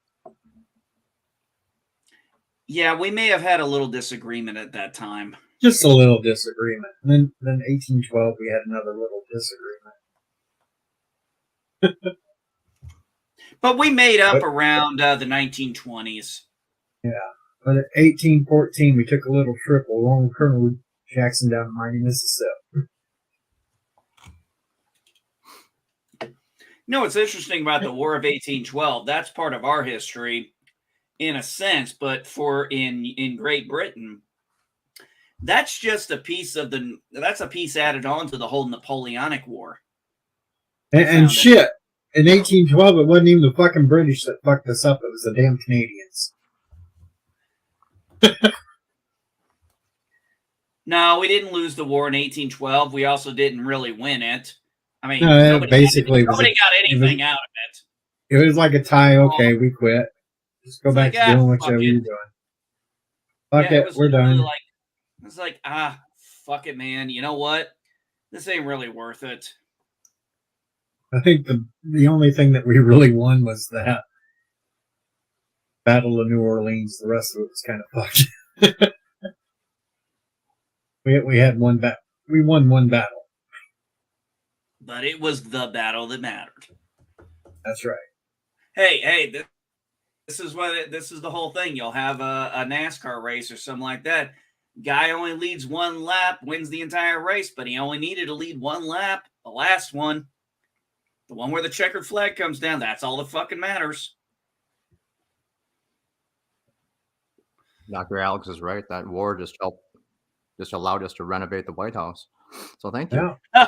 Yeah, we may have had a little disagreement at that time. Just a little disagreement. And then 1812, we had another little disagreement. But we made up around the 1920s. Yeah. But at 1814, we took a little trip along with Colonel Jackson down to Miami, Mississippi. No, what's interesting about the War of 1812, that's part of our history in a sense, but in Great Britain, that's just a piece of that's a piece added on to the whole Napoleonic War. And shit, in 1812, it wasn't even the fucking British that fucked us up, it was the damn Canadians. No, we didn't lose the war in 1812. We also didn't really win it. I mean, no, nobody got anything out of it. It was like a tie. Okay, we quit. Just go back to doing whatever you're doing. Fuck it, we're done. It's like, fuck it, man. You know what? This ain't really worth it. I think the only thing that we really won was that Battle of New Orleans. The rest of it was kind of fucked. we had one we won one battle. But it was the battle that mattered. That's right. Hey, this is the whole thing. You'll have a NASCAR race or something like that. Guy only leads one lap, wins the entire race, but he only needed to lead one lap. The last one, the one where the checkered flag comes down, that's all that fucking matters. Dr. Alex is right. That war just allowed us to renovate the White House. So thank you. Yeah.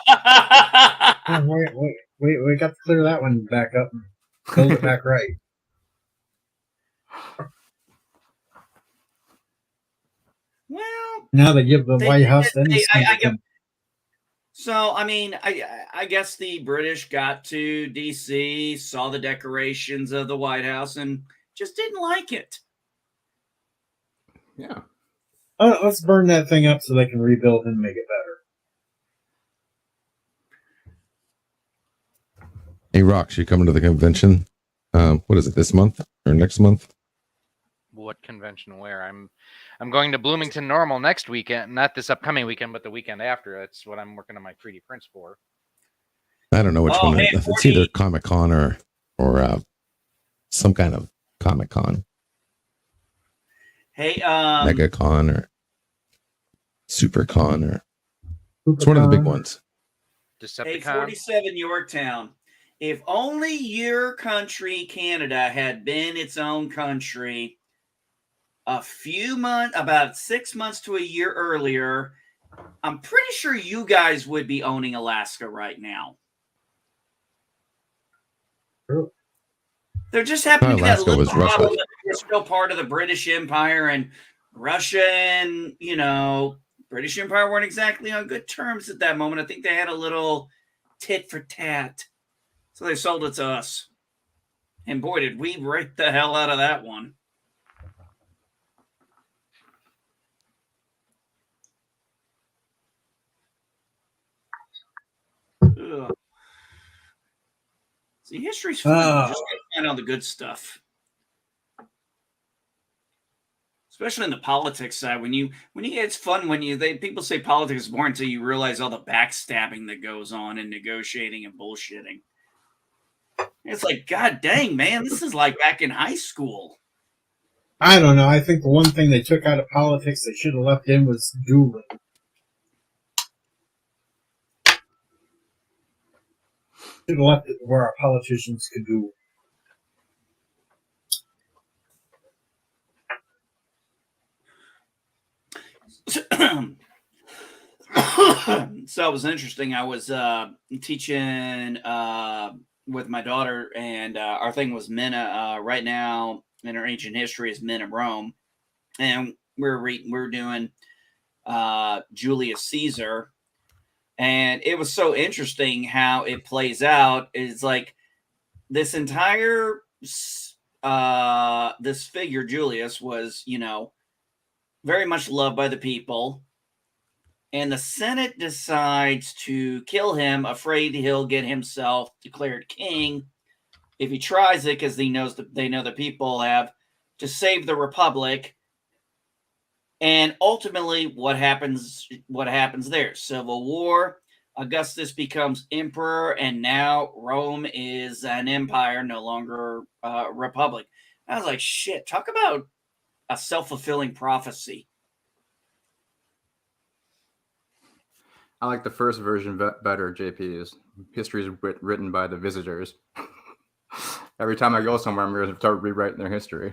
We got to clear that one back up and build it back right. Well, now they give the White House. So, I mean, I guess the British got to D.C., saw the decorations of the White House, and just didn't like it. Yeah. Let's burn that thing up so they can rebuild and make it better. Hey, Rox, you coming to the convention? What is it, this month or next month? What convention? Where? I'm going to Bloomington Normal next weekend, not this upcoming weekend, but the weekend after. That's what I'm working on my 3D prints for. I don't know which one. It's either Comic-Con or some kind of Comic-Con. Hey, Mega-Con or Super-Con or it's one of the big ones. Hey, 47 Yorktown. If only your country, Canada, had been its own country about 6 months to a year earlier, I'm pretty sure you guys would be owning Alaska right now. True. There just happened to be that little problem that we're still part of the British Empire, and Russia and, British Empire weren't exactly on good terms at that moment. I think they had a little tit for tat. So they sold it to us. And boy, did we break the hell out of that one. Ugh. See, history's fun. You just gotta find out the good stuff. Especially in the politics side. It's fun when people say politics is boring until you realize all the backstabbing that goes on and negotiating and bullshitting. It's like, God dang, man, this is like back in high school. I don't know. I think the one thing they took out of politics they should have left in was dueling. Should have left it where our politicians could duel. So it was interesting. I was teaching with my daughter, and our thing was men. Right now, in our ancient history, is men of Rome, and we're doing Julius Caesar, and it was so interesting how it plays out. It's like this entire this figure Julius was, very much loved by the people. And the Senate decides to kill him, afraid he'll get himself declared king if he tries it, because they know the people have to save the Republic. And ultimately, what happens there? Civil War. Augustus becomes emperor, and now Rome is an empire, no longer a republic. I was like, shit, talk about a self-fulfilling prophecy. I like the first version better, JP. History is written by the visitors. Every time I go somewhere, I'm going to start rewriting their history.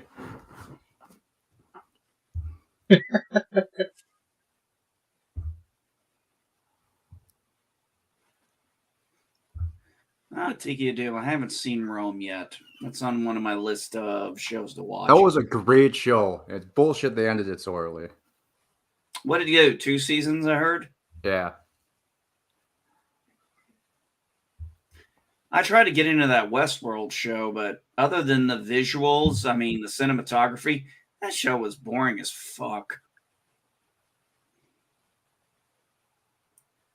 I'll take you to. I haven't seen Rome yet. That's on one of my list of shows to watch. That was a great show. It's bullshit they ended it so early. What did you do? 2 seasons, I heard? Yeah. I tried to get into that Westworld show, but other than the visuals, I mean, the cinematography, that show was boring as fuck.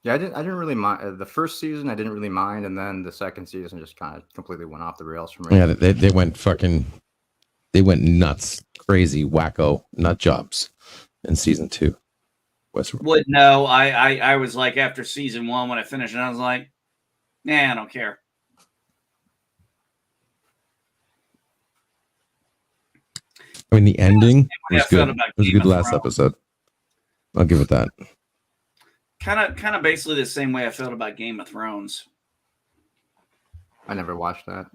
Yeah, I didn't really mind the first season. I didn't really mind, and then the second season just kind of completely went off the rails for me. Yeah, they went nuts, crazy, wacko nut jobs in season 2. Westworld. Would no, I was like after season 1 when I finished it, I was like, nah, I don't care. I mean, the ending was good. It was a good Game of last Thrones. episode. I'll give it that. Kind of basically the same way I felt about Game of Thrones. I never watched that.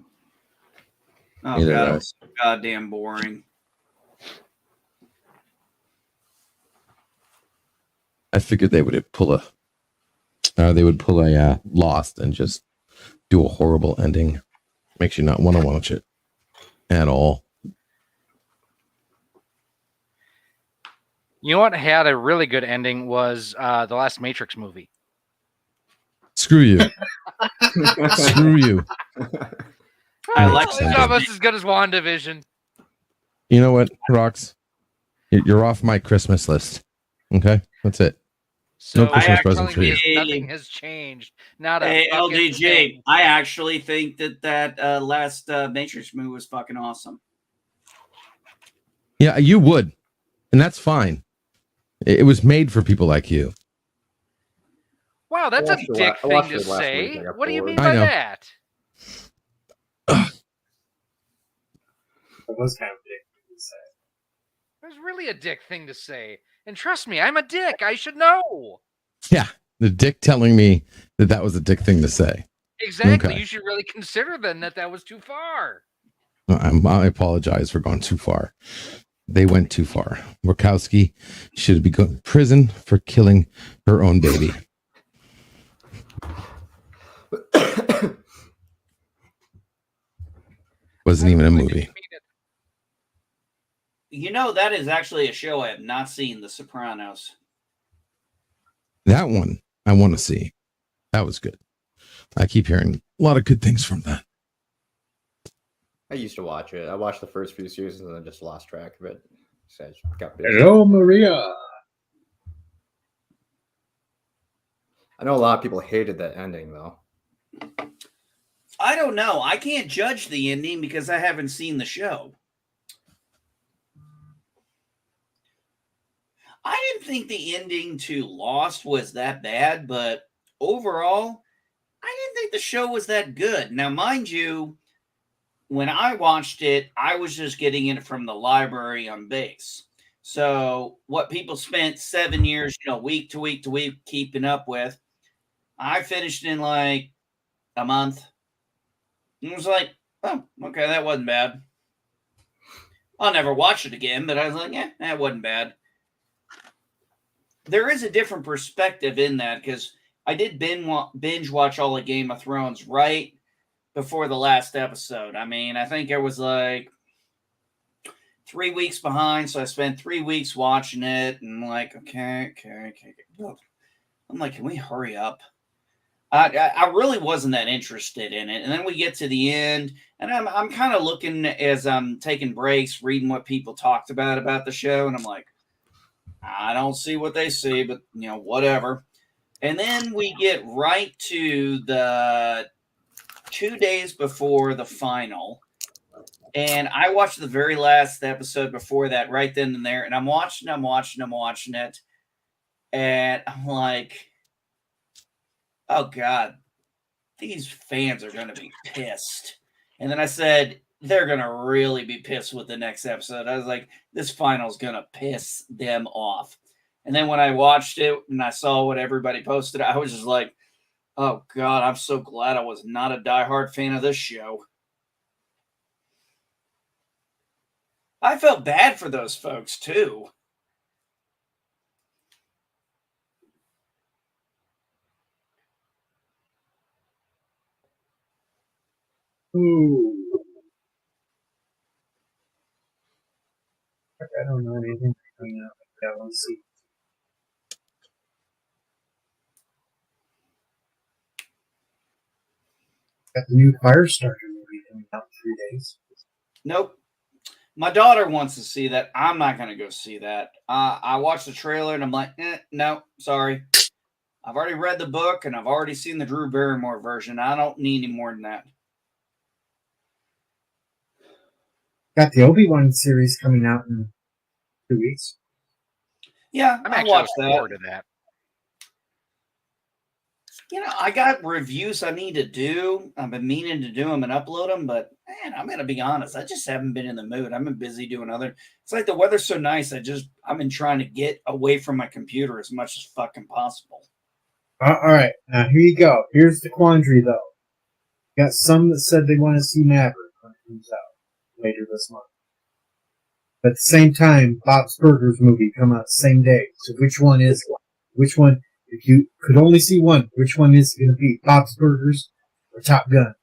Oh Neither god, did I. it was so goddamn boring. I figured they would pull a Lost and just do a horrible ending. Makes you not want to watch it at all. You know what had a really good ending was the last Matrix movie. Screw you. Screw you. I like It's that. almost as good as WandaVision. You know what, Rox? You're off my Christmas list. Okay? That's it. So No Christmas you're presents telling for me you. nothing has changed. Not a Hey, fucking LDJ, thing. I actually think that last Matrix movie was fucking awesome. Yeah, you would. And that's fine. It was made for people like you. Wow, that's a watched it dick I thing watched to it last say. week. I got What do you bored. mean I by know. that? That was kind of a dick thing to say. That's really a dick thing to say. And trust me, I'm a dick. I should know. Yeah, the dick telling me that was a dick thing to say. Exactly. Okay. You should really consider then that was too far. I apologize for going too far. They went too far. Wachowski should be going to prison for killing her own baby. Wasn't even a movie. You know, that is actually a show I have not seen, The Sopranos. That one I want to see. That was good. I keep hearing a lot of good things from that. I used to watch it. I watched the first few seasons and then just lost track of it. So I just got busy. Hello, Maria. I know a lot of people hated that ending, though. I don't know. I can't judge the ending because I haven't seen the show. I didn't think the ending to Lost was that bad, but overall, I didn't think the show was that good. Now, mind you, when I watched it, I was just getting it from the library on base. So what people spent 7 years, week to week to week keeping up with, I finished in like a month. It was like, oh, okay, that wasn't bad. I'll never watch it again, but I was like, yeah, that wasn't bad. There is a different perspective in that because I did binge watch all of Game of Thrones right before the last episode. I mean, I think I was like 3 weeks behind, so I spent 3 weeks watching it, and like, okay. I'm like, can we hurry up? I really wasn't that interested in it, and then we get to the end, and I'm kind of looking as I'm taking breaks, reading what people talked about the show, and I'm like, I don't see what they see, but whatever. And then we get right to the 2 days before the final. And I watched the very last episode before that, right then and there. And I'm watching it. And I'm like, oh, God, these fans are going to be pissed. And then I said, they're going to really be pissed with the next episode. I was like, this final's going to piss them off. And then when I watched it and I saw what everybody posted, I was just like, oh, God, I'm so glad I was not a diehard fan of this show. I felt bad for those folks, too. Ooh. I don't know anything coming out like that. Let's see. Got the new Firestarter movie coming out in 3 days. Nope. My daughter wants to see that. I'm not going to go see that. I watched the trailer and I'm like, no, sorry. I've already read the book and I've already seen the Drew Barrymore version. I don't need any more than that. Got the Obi-Wan series coming out in 2 weeks. Yeah, I'm I actually watched looking that. forward to that. I got reviews I need to do. I've been meaning to do them and upload them, but man, I'm gonna be honest. I just haven't been in the mood. I've been busy doing other. It's like the weather's so nice. I've been trying to get away from my computer as much as fucking possible. All right, now here you go. Here's the quandary, though. Got some that said they want to see Maverick when it comes out later this month. But at the same time, Bob's Burgers movie come out the same day. So which one is it? Which one? If you could only see one, which one is it going to be? Bob's Burgers or Top Gun?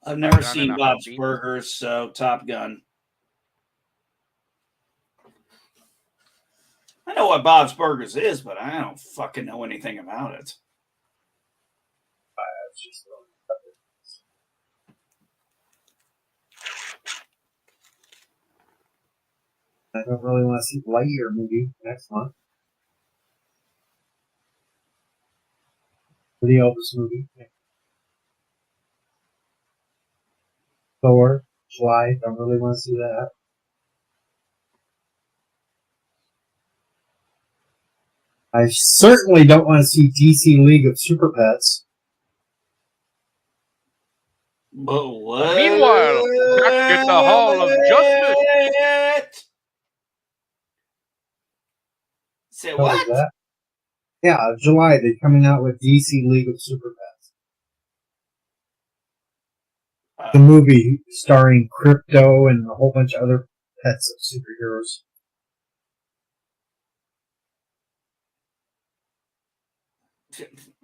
I've never Done in seen a Bob's heartbeat. Burgers, so Top Gun. I know what Bob's Burgers is, but I don't fucking know anything about it. I don't really want to see the Lightyear movie next month. Or the Elvis movie. Thor, July, don't really want to see that. I certainly don't want to see DC League of Super Pets. But what? Meanwhile, back at the Hall of Justice. Say What what? is that? Yeah, July, they're coming out with DC League of Super Pets. The movie starring Crypto and a whole bunch of other pets of superheroes.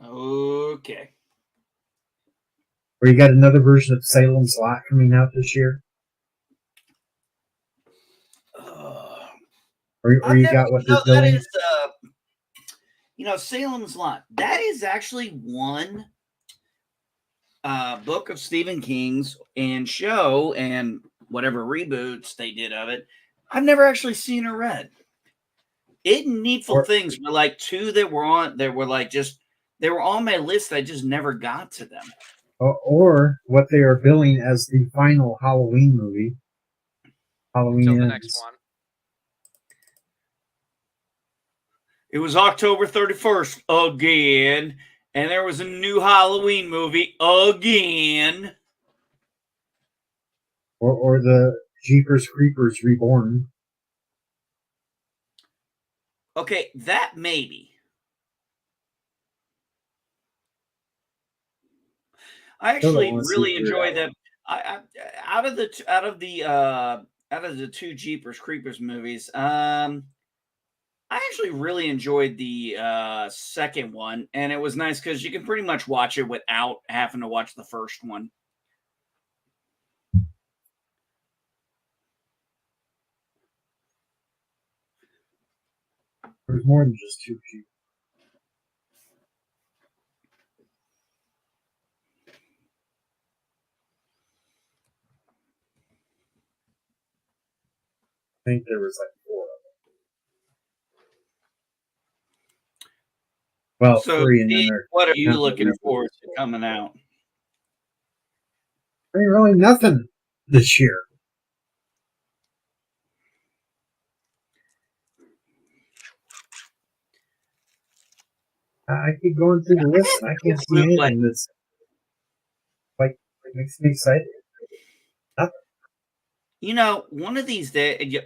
Okay. Or you got another version of Salem's Lot coming out this year. Or you got what they're that doing. is, Salem's Lot. That is actually one book of Stephen King's and show and whatever reboots they did of it. I've never actually seen or read. It and Needful Things were like two that were on. They were like they were on my list. I just never got to them. Or what they are billing as the final Halloween movie. Halloween Until the Ends. next one. It was October 31st again, and there was a new Halloween movie again. Or the Jeepers Creepers Reborn. Okay, that maybe. I actually really enjoy that. Out of the two Jeepers Creepers movies, I actually really enjoyed the second one, and it was nice because you can pretty much watch it without having to watch the first one. There's more than just two Jeepers. I think there was like 4 of them. Well, So, 3 and then there. what are you looking forward to coming out? I mean, really nothing this year. I keep going through the list and I can't see anything that's like makes me excited. Nothing. One of these days,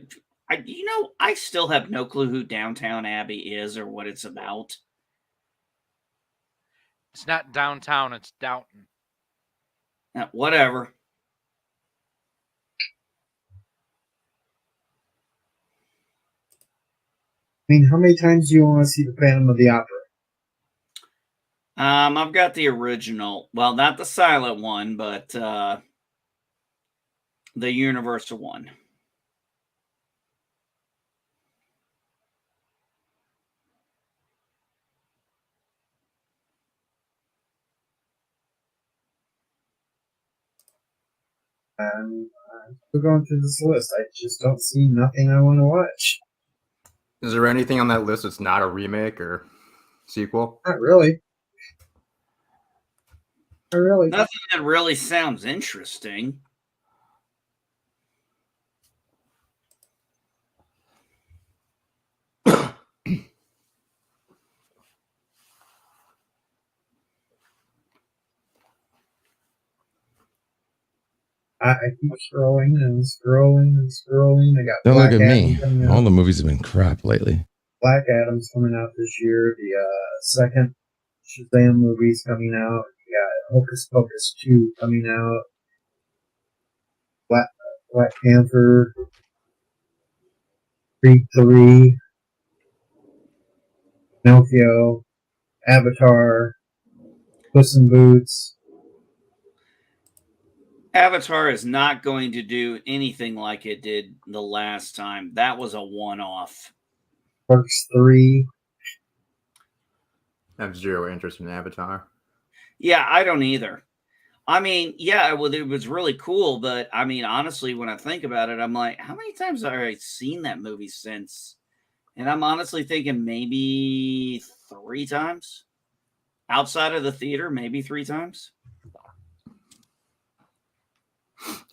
I still have no clue who Downtown Abbey is or what it's about. It's not downtown, it's Downton. Whatever. I mean, how many times do you want to see the Phantom of the Opera? I've got the original. Well, not the silent one, but the Universal one. I'm still going through this list. I just don't see nothing I want to watch. Is there anything on that list that's not a remake or? sequel? Not really. Not really. Nothing that really sounds interesting. I keep scrolling and scrolling and scrolling. I got Don't Black look at me. Adam coming All out. the movies have been crap lately. Black Adam's coming out this year. The second Shazam movie's coming out. You got Hocus Pocus 2 coming out. Black Panther. Creed 3. Pinocchio. Avatar. Puss in Boots. Avatar is not going to do anything like it did the last time. That was a one-off. Clerks 3. I have zero interest in Avatar. Yeah, I don't either. I mean, yeah, well, it was really cool, but I mean, honestly, when I think about it, I'm like, how many times have I seen that movie since? And I'm honestly thinking maybe 3 times. Outside of the theater, maybe 3 times.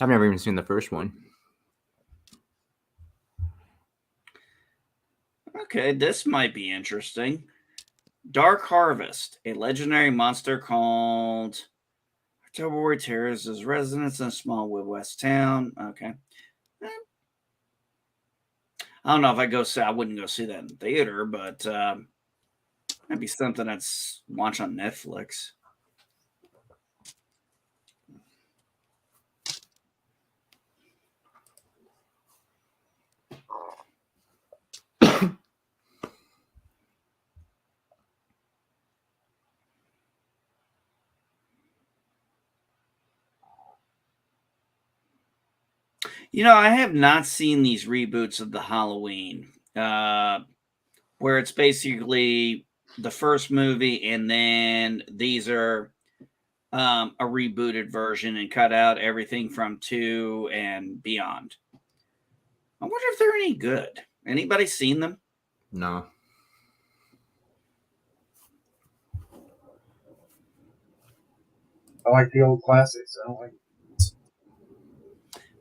I've never even seen the first one. Okay, this might be interesting. Dark Harvest, a legendary monster called October War terrorizes residents in a small Midwest town. Okay. I don't know if I wouldn't go see that in theater, but that'd be something I'd watch on Netflix. You know, I have not seen these reboots of the Halloween, where it's basically the first movie and then these are a rebooted version and cut out everything from 2 and beyond. I wonder if they're any good. Anybody seen them? No. I like the old classics. I don't like.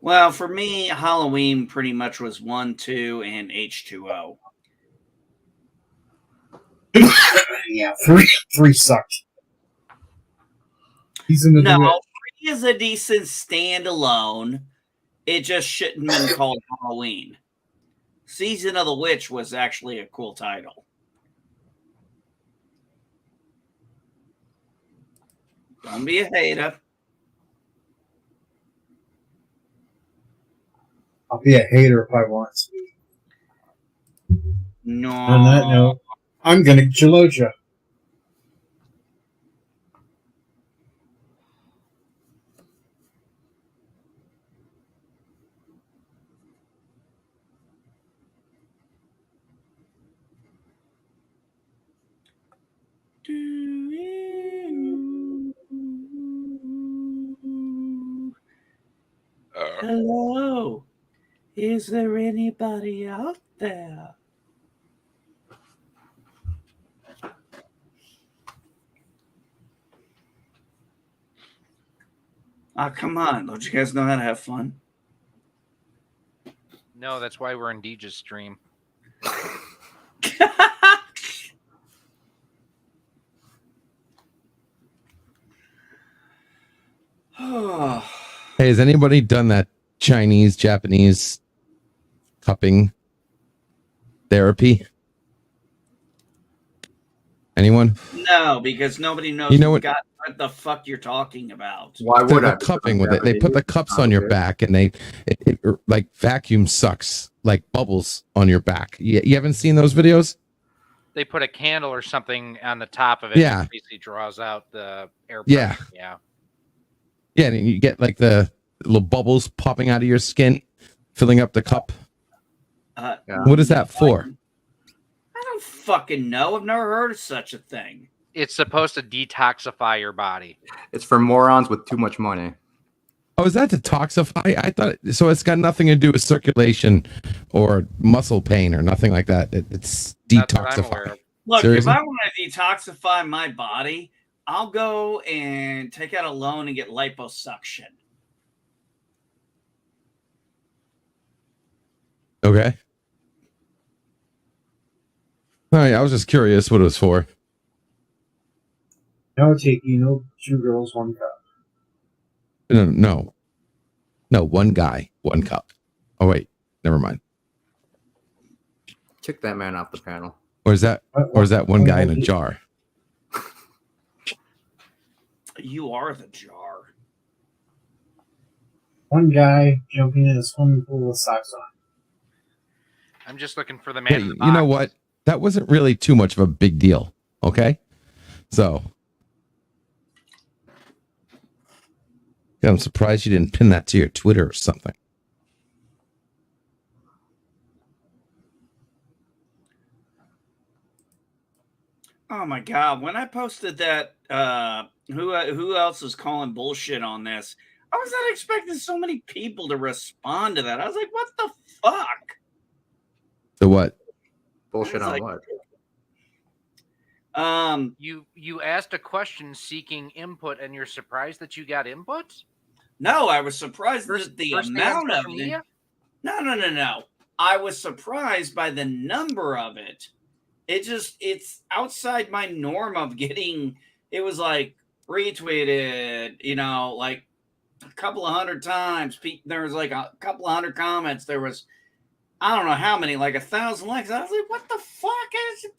Well, for me, Halloween pretty much was 1, 2, and H2O. Yeah, three sucked. No, 3 is a decent standalone. It just shouldn't have been called Halloween. Season of the Witch was actually a cool title. Don't be a hater. I'll be a hater if I want to. No. On that note, I'm gonna Geloja. Hello. Is there anybody out there? Oh, come on. Don't you guys know how to have fun? No, that's why we're in Deej's stream. Hey, has anybody done that Chinese, Japanese cupping therapy? Anyone? No, because nobody knows what the fuck you're talking about. Why would I? Cupping with it. They put the cups on your back and it like vacuum sucks like bubbles on your back. You haven't seen those videos? They put a candle or something on the top of it. Yeah. That basically draws out the air. Yeah. Yeah. Yeah, and you get like the little bubbles popping out of your skin, filling up the cup. What is that for? I don't fucking know. I've never heard of such a thing. It's supposed to detoxify your body. It's for morons with too much money. Oh, is that detoxify? I thought so. It's got nothing to do with circulation or muscle pain or nothing like that. It's That's what I'm aware detoxify. of. Look, Seriously? if I want to detoxify my body, I'll go and take out a loan and get liposuction. Okay. All right. I was just curious what it was for. No, Tiki, no 2 girls, 1 cup. No. One guy, 1 cup. Oh wait, never mind. Kick that man off the panel. Or is that one guy in a jar? You are the jar. 1 guy jumping in a swimming pool with socks on. I'm just looking for the man. Hey, in the you box. know what? That wasn't really too much of a big deal. Okay, so yeah, I'm surprised you didn't pin that to your Twitter or something. Oh my god! When I posted that, who else is calling bullshit on this? I was not expecting so many people to respond to that. I was like, what the fuck? So what? Bullshit on like- what? You asked a question seeking input, and you're surprised that you got input. No, I was surprised First that the thing on amount of social it. media? No. I was surprised by the number of it. It's outside my norm of getting. It was like retweeted, like a couple of 100 times. There was like a couple of 100 comments. There was, I don't know how many, like 1,000 likes. I was like, what the fuck is it?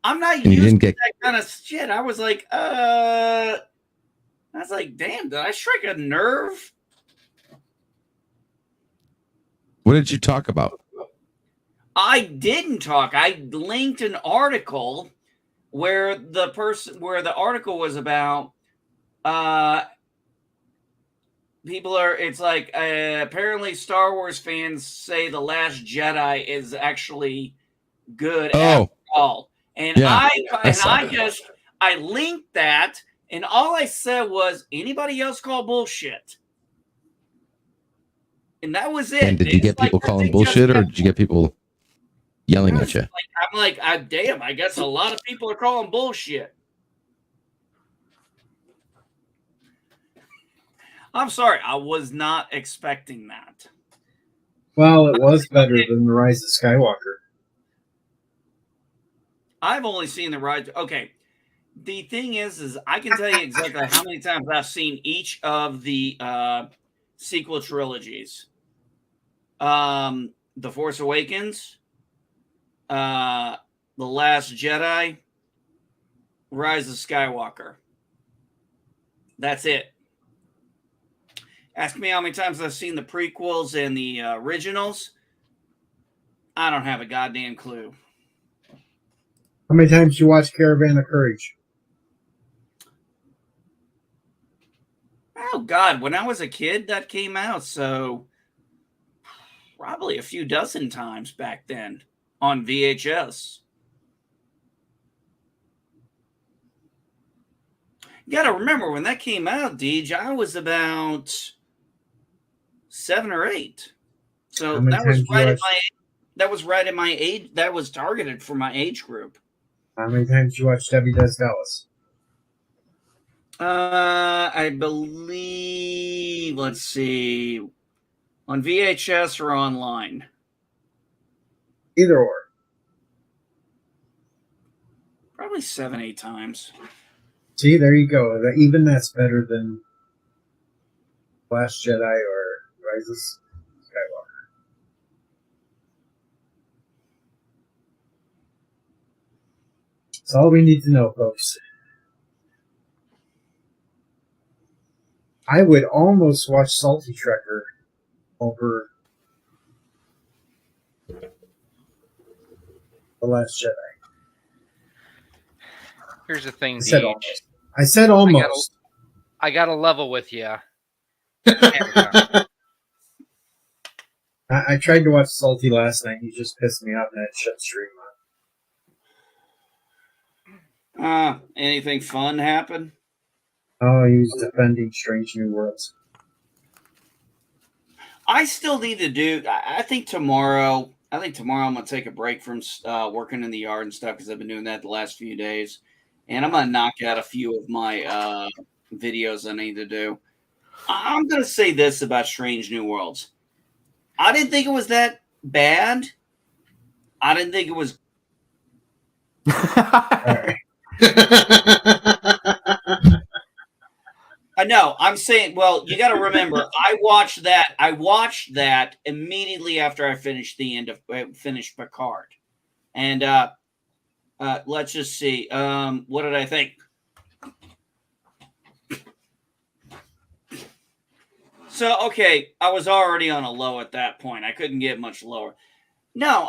I'm not And you used didn't to get that kind of shit. I was like, damn, did I strike a nerve? what did you talk about? I didn't talk. I linked an article where the article was about it's like apparently Star Wars fans say The Last Jedi is actually good after all. And Yeah, I linked that, and all I said was, anybody else call bullshit? And that was it. And did you get people calling bullshit, or did you get people yelling at you? I'm like, damn, I guess a lot of people are calling bullshit. I'm sorry, I was not expecting that. Well, it was better than The Rise of Skywalker. I've only seen the Rise. Okay. The thing is I can tell you exactly how many times I've seen each of the sequel trilogies. The Force Awakens, The Last Jedi, Rise of Skywalker. That's it. Ask me how many times I've seen the prequels and the originals. I don't have a goddamn clue. How many times did you watch Caravan of Courage? Oh, God. When I was a kid, that came out. So probably a few dozen times back then on VHS. You got to remember, when that came out, Deej, I was about 7 or 8. So that was right at my age. That was right at my age. That was targeted for my age group. How many times did you watch Debbie Does Dallas? I believe, let's see, on VHS or online. Either or. Probably 7, 8 times. See, there you go. Even that's better than Last Jedi or Rise of Skywalker. That's all we need to know, folks. I would almost watch Salty Trekker over The Last Jedi. Here's the thing, I said Deej. almost. I said almost. I got to level with you. I tried to watch Salty last night. He just pissed me off and I shut stream on. Anything fun happen? Oh, he was defending Strange New Worlds. I still need to do. I think tomorrow I think tomorrow I'm gonna take a break from working in the yard and stuff because I've been doing that the last few days, and I'm gonna knock out a few of my videos I need to do. I'm gonna say this about Strange New Worlds. I didn't think it was that bad. I didn't think it was. I know. I'm saying, well, you got to remember, I watched that immediately after I finished finished Picard, and let's just see. What did I think? So, okay, I was already on a low at that point. I couldn't get much lower. No,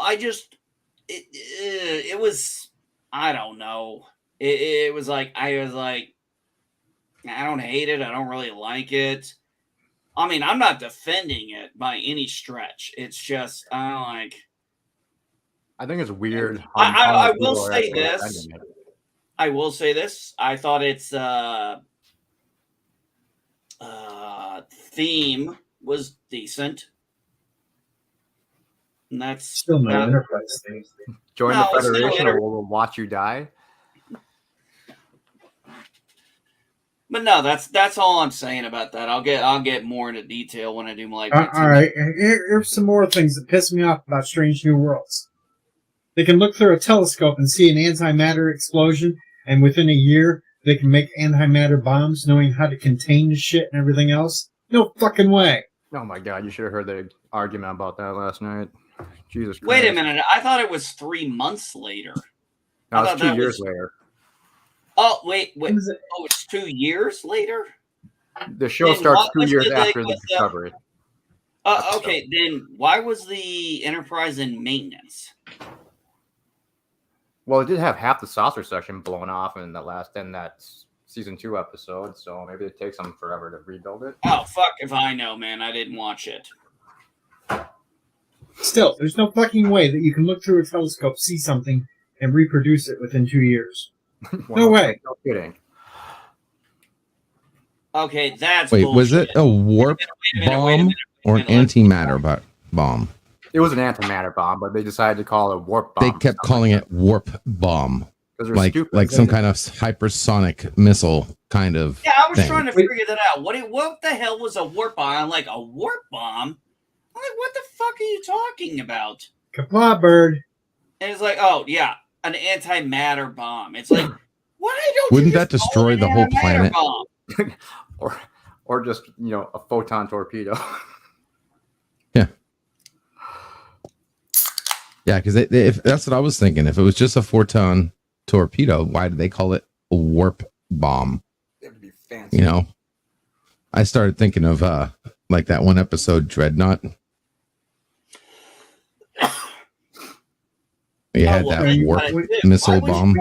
it was, I don't know. It was like, I don't hate it. I don't really like it. I mean, I'm not defending it by any stretch. It's just, I don't like. I think it's weird. I will say this. I will say this. I thought its theme was decent. And that's still no Enterprise thing. Join the Federation or we'll watch you die. But no, that's all I'm saying about that. I'll get more into detail when I do my. All right, here's some more things that piss me off about Strange New Worlds. They can look through a telescope and see an antimatter explosion, and within a year they can make antimatter bombs, knowing how to contain the shit and everything else. No fucking way. Oh my god, you should have heard the argument about that last night. Jesus Christ. Wait a minute, I thought it was 3 months later. No, it's 2 years later. Oh, wait. Oh, it's 2 years later? The show starts 2 years after the discovery. Okay, then why was the Enterprise in maintenance? Well, it did have half the saucer section blown off in that season 2 episode, so maybe it takes them forever to rebuild it. Oh, fuck if I know, man. I didn't watch it. Still, there's no fucking way that you can look through a telescope, see something, and reproduce it within 2 years. No way. No kidding. Okay, that's Wait, bullshit. was it a warp bomb or an antimatter bomb? It was an antimatter bomb, but they decided to call it a warp bomb. They kept calling it warp bomb. Like some kind of hypersonic missile kind of. Yeah, I was thing. trying to figure that out. What the hell was a warp bomb? I'm like, a warp bomb? I'm like, what the fuck are you talking about? Kapla bird. And it's like, oh yeah, an antimatter bomb. It's like, why don't Wouldn't you that just destroy call it the an whole antimatter planet? Bomb? or just a photon torpedo. Yeah, because if that's what I was thinking. If it was just a photon torpedo, why did they call it a warp bomb? It'd be fancy. I started thinking of like that one episode, Dreadnought. You had that warp missile bomb.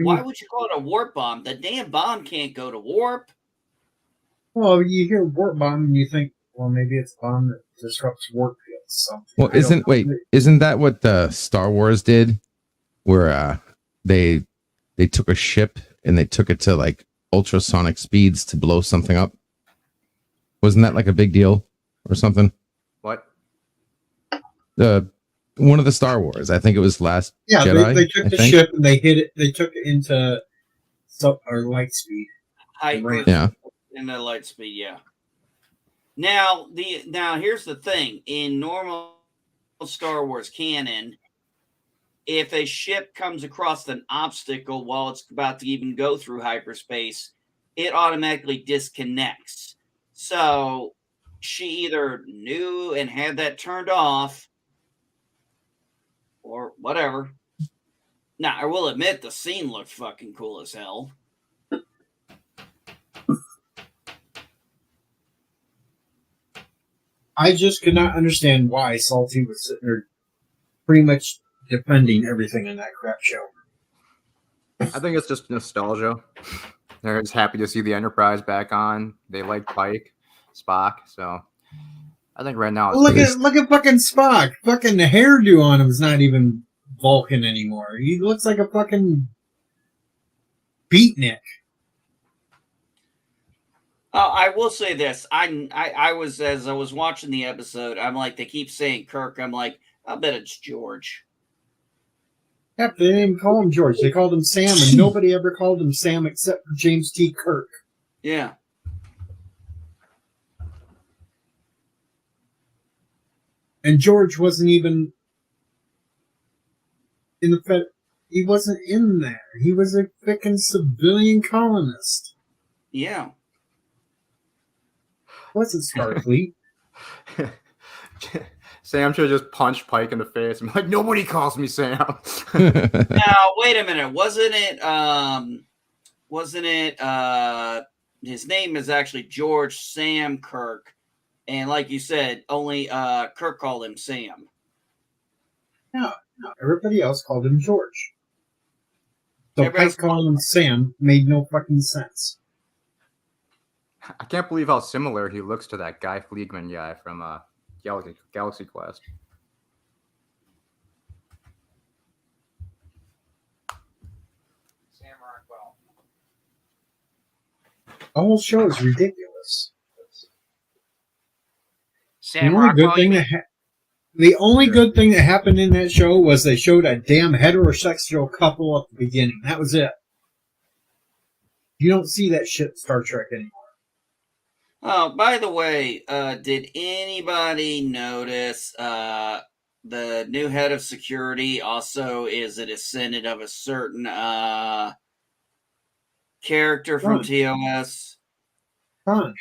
Why would you call it a warp bomb? The damn bomb can't go to warp. Well, you hear warp bomb and you think, well, maybe it's a bomb that disrupts warp fields. So Well, isn't that what the Star Wars did? Where they took a ship and they took it to like ultrasonic speeds to blow something up? Wasn't that like a big deal or something? What? One of the Star Wars. I think it was Last Jedi. They took the ship and they hit it. They took it into light speed. Yeah. Into light speed, yeah. Now here's the thing. In normal Star Wars canon, if a ship comes across an obstacle while it's about to even go through hyperspace, it automatically disconnects. So she either knew and had that turned off or whatever. Now, I will admit the scene looked fucking cool as hell. I just could not understand why Salty was sitting there pretty much defending everything in that crap show. I think it's just nostalgia. They're just happy to see the Enterprise back on. They like Pike, Spock, so I think right now look at fucking Spock. Fucking the hairdo on him is not even Vulcan anymore. He looks like a fucking beatnik. I will say this. I was, as I was watching the episode, I'm like, they keep saying Kirk. I'm like, I bet it's George. Yeah, they didn't even call him George. They called him Sam, and nobody ever called him Sam except for James T. Kirk. Yeah. And George wasn't even in the Fed. He wasn't in there. He was a freaking civilian colonist. Yeah. Wasn't Starfleet. Sam should have just punched Pike in the face. I'm like, nobody calls me Sam. Now, wait a minute. Wasn't it his name is actually George Sam Kirk, and like you said, only Kirk called him Sam. No, everybody else called him George. So Everybody else Pike calling him Sam made no fucking sense. I can't believe how similar he looks to that Guy Fleegman guy from Galaxy Quest. Sam Rockwell. The whole show is ridiculous. Sam The only Rockwell. good thing the only good thing that happened in that show was they showed a damn heterosexual couple at the beginning. That was it. You don't see that shit in Star Trek anymore. Oh, by the way, did anybody notice the new head of security also is a descendant of a certain character from TOS? Fun.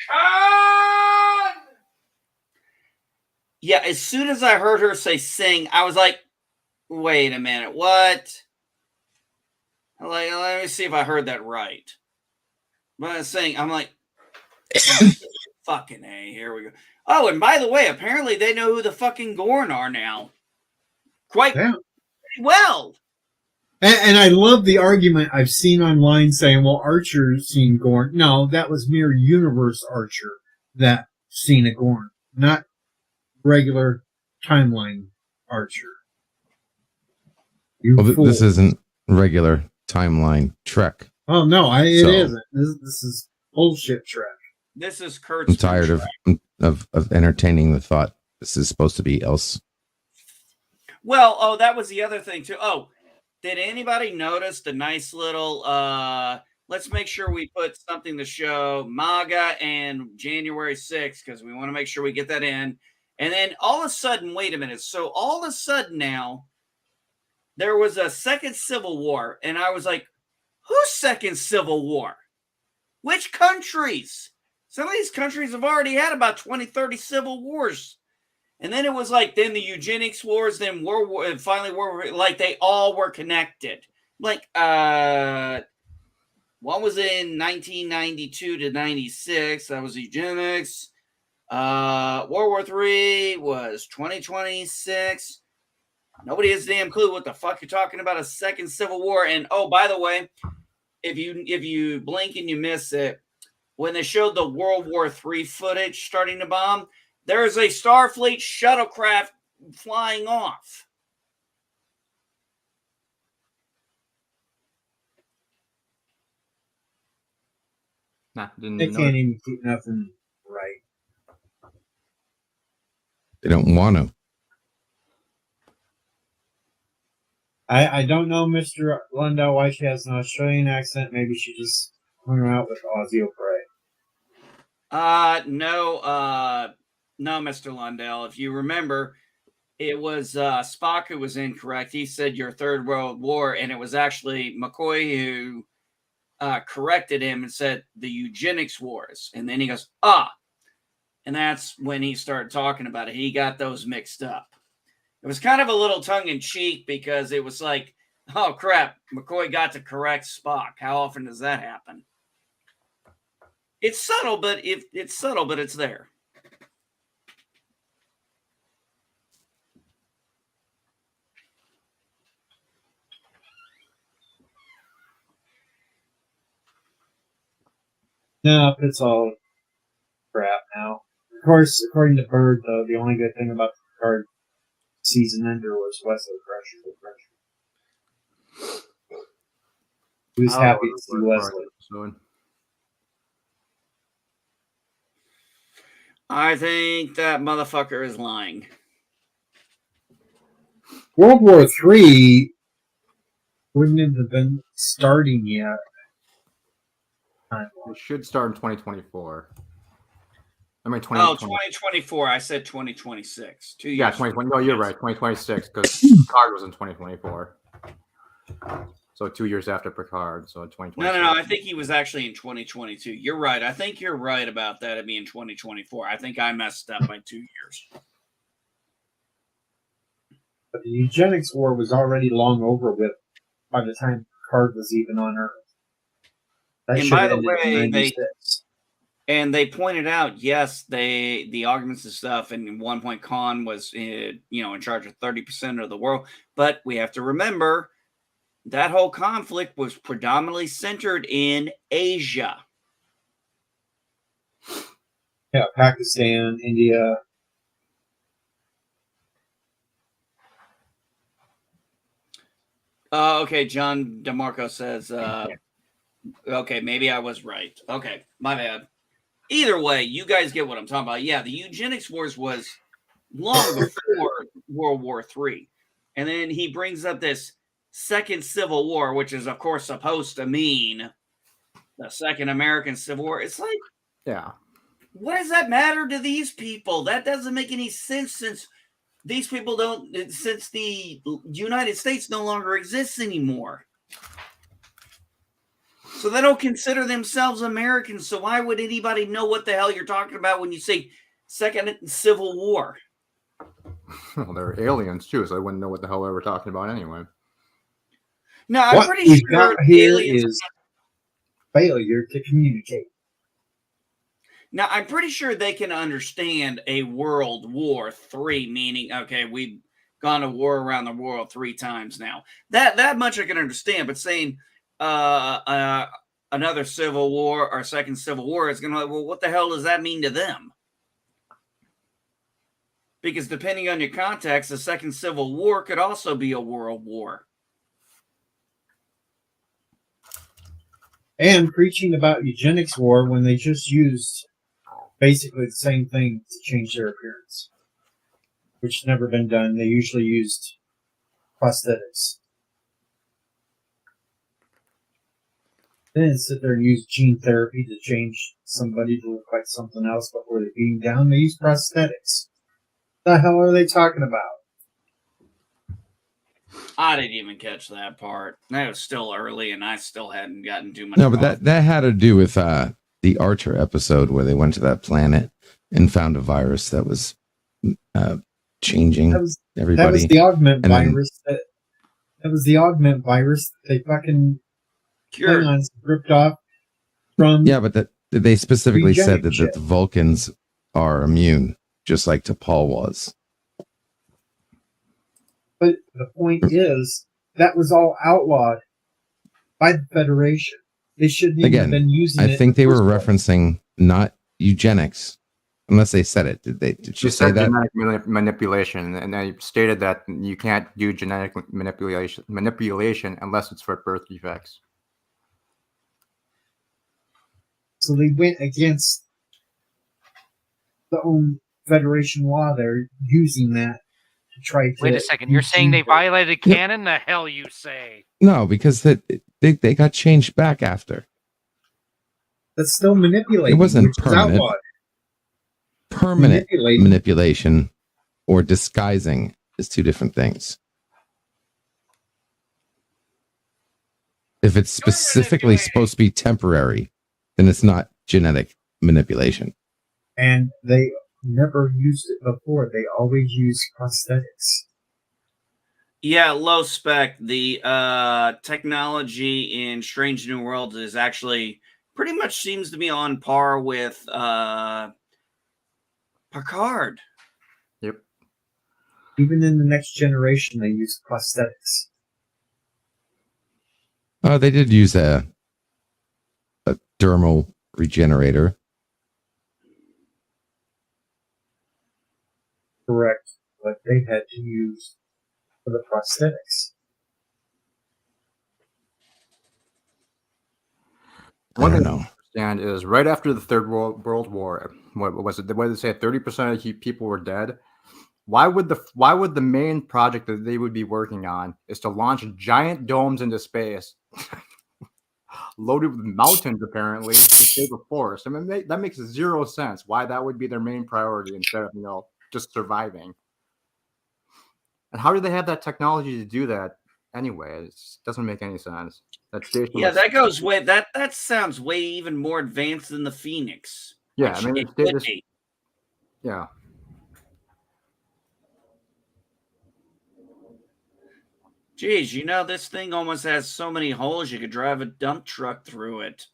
Yeah, as soon as I heard her say sing, I was like, wait a minute, what? Like, let me see if I heard that right. But I was saying, I'm like, oh, fucking A, here we go. Oh, and by the way, apparently they know who the fucking Gorn are now. Quite well. And I love the argument I've seen online saying, well, Archer's seen Gorn. No, that was Mirror Universe Archer that seen a Gorn, not regular timeline Archer. Well, this isn't regular timeline Trek. Oh, no, it isn't. This is bullshit Trek. This is Kurt's. I'm tired of entertaining the thought this is supposed to be else. Well, oh, that was the other thing too. Oh, did anybody notice the nice little let's make sure we put something to show MAGA and January 6th because we want to make sure we get that in. And then all of a sudden, wait a minute. So all of a sudden now there was a second civil war, and I was like, whose second civil war? Which countries? Some of these countries have already had about 20, 30 civil wars. And then it was like, then the eugenics wars, then World War, and finally World War, like they all were connected. Like, one was in 1992 to 96. That was eugenics. World War III was 2026. Nobody has a damn clue what the fuck you're talking about, a second civil war. And oh, by the way, if you blink and you miss it, when they showed the World War III footage starting to bomb, there's a Starfleet shuttlecraft flying off. Nah, They can't even keep nothing right. They don't want to. I don't know, Mr. Lundell, why she has an Australian accent. Maybe she just hung out with Ozzy O'Prey. No, Mr. Lundell. If you remember, it was Spock who was incorrect. He said your Third World War, and it was actually McCoy who corrected him and said the eugenics wars. And then he goes, and that's when he started talking about it. He got those mixed up. It was kind of a little tongue-in-cheek because it was like, oh, crap, McCoy got to correct Spock. How often does that happen? It's subtle, but it's there. No, it's all crap now. Of course, according to Bird, though, the only good thing about the card season ender was Wesley Crusher. He was happy to see Wesley. I think that motherfucker is lying. World War III wouldn't have been starting yet. It should start in 2024. I mean, 2024. I said 2026. 2 years. Yeah, 2020. No, you're right. 2026 because Picard was in 2024. So 2 years after Picard. So 2026. No. I think he was actually in 2022. You're right. I think you're right about that. It being 2024. I think I messed up by 2 years. But the eugenics war was already long over with by the time Picard was even on Earth. That And should by have the ended in way, 96. they pointed out, yes, the arguments and stuff, and at one point Khan was in charge of 30% of the world, but we have to remember that whole conflict was predominantly centered in Asia. Yeah, Pakistan, India. Okay, John DeMarco says, okay, maybe I was right. Okay, my bad. Either way, you guys get what I'm talking about. Yeah, the eugenics wars was long before World War III. And then he brings up this Second Civil War, which is, of course, supposed to mean the Second American Civil War. It's like, Yeah. what does that matter to these people? That doesn't make any sense since these people since the United States no longer exists anymore. So they don't consider themselves Americans. So why would anybody know what the hell you're talking about when you say Second Civil War? Well, they're aliens too, so they wouldn't know what the hell they were talking about anyway. No, I'm What pretty we've sure got here aliens. is failure to communicate. Now, I'm pretty sure they can understand a World War III, meaning, okay, we've gone to war around the world 3 times now. That much I can understand, but saying another Civil War or Second Civil War is going to, well, what the hell does that mean to them? Because depending on your context, the Second Civil War could also be a world war. And preaching about eugenics war when they just used basically the same thing to change their appearance, which has never been done. They usually used prosthetics. They didn't sit there and use gene therapy to change somebody to look like something else before they beat them down. They used prosthetics. What the hell are they talking about? I didn't even catch that part. That was still early, and I still hadn't gotten too much. No, but that had to do with the Archer episode where they went to that planet and found a virus that was changing everybody. That was the augment virus. That was the augment virus that they fucking Klingons ripped off from. Yeah, but they specifically said that the Vulcans are immune, just like T'Pol was. But the point is, that was all outlawed by the Federation. They shouldn't even have been using it. I think they were referencing not eugenics, unless they said it. Did she say that? Genetic manipulation, and they stated that you can't do genetic manipulation unless it's for birth defects. So they went against the own Federation law. They're using that to try to. Wait a second. You're saying they violated canon? The hell you say? No, because they got changed back after. That's still manipulating. It wasn't permanent. Permanent manipulation or disguising is 2 different things. If it's specifically supposed to be temporary, then it's not genetic manipulation. And they never used it before. They always used prosthetics. Yeah, low spec. The technology in Strange New Worlds is actually pretty much seems to be on par with Picard. Yep. Even in the Next Generation, they use prosthetics. They did use a dermal regenerator. Correct. But they had to use for the prosthetics. One thing I don't understand is right after the Third World War, what was it? What did they say? 30% of people were dead. Why would the main project that they would be working on is to launch giant domes into space, loaded with mountains apparently, to save a forest? I mean, that makes zero sense. Why that would be their main priority instead of just surviving? And how do they have that technology to do that anyway? It doesn't make any sense. That station. Yeah, that goes way. That sounds way even more advanced than the Phoenix. Yeah, I mean, yeah. Geez, this thing almost has so many holes you could drive a dump truck through it.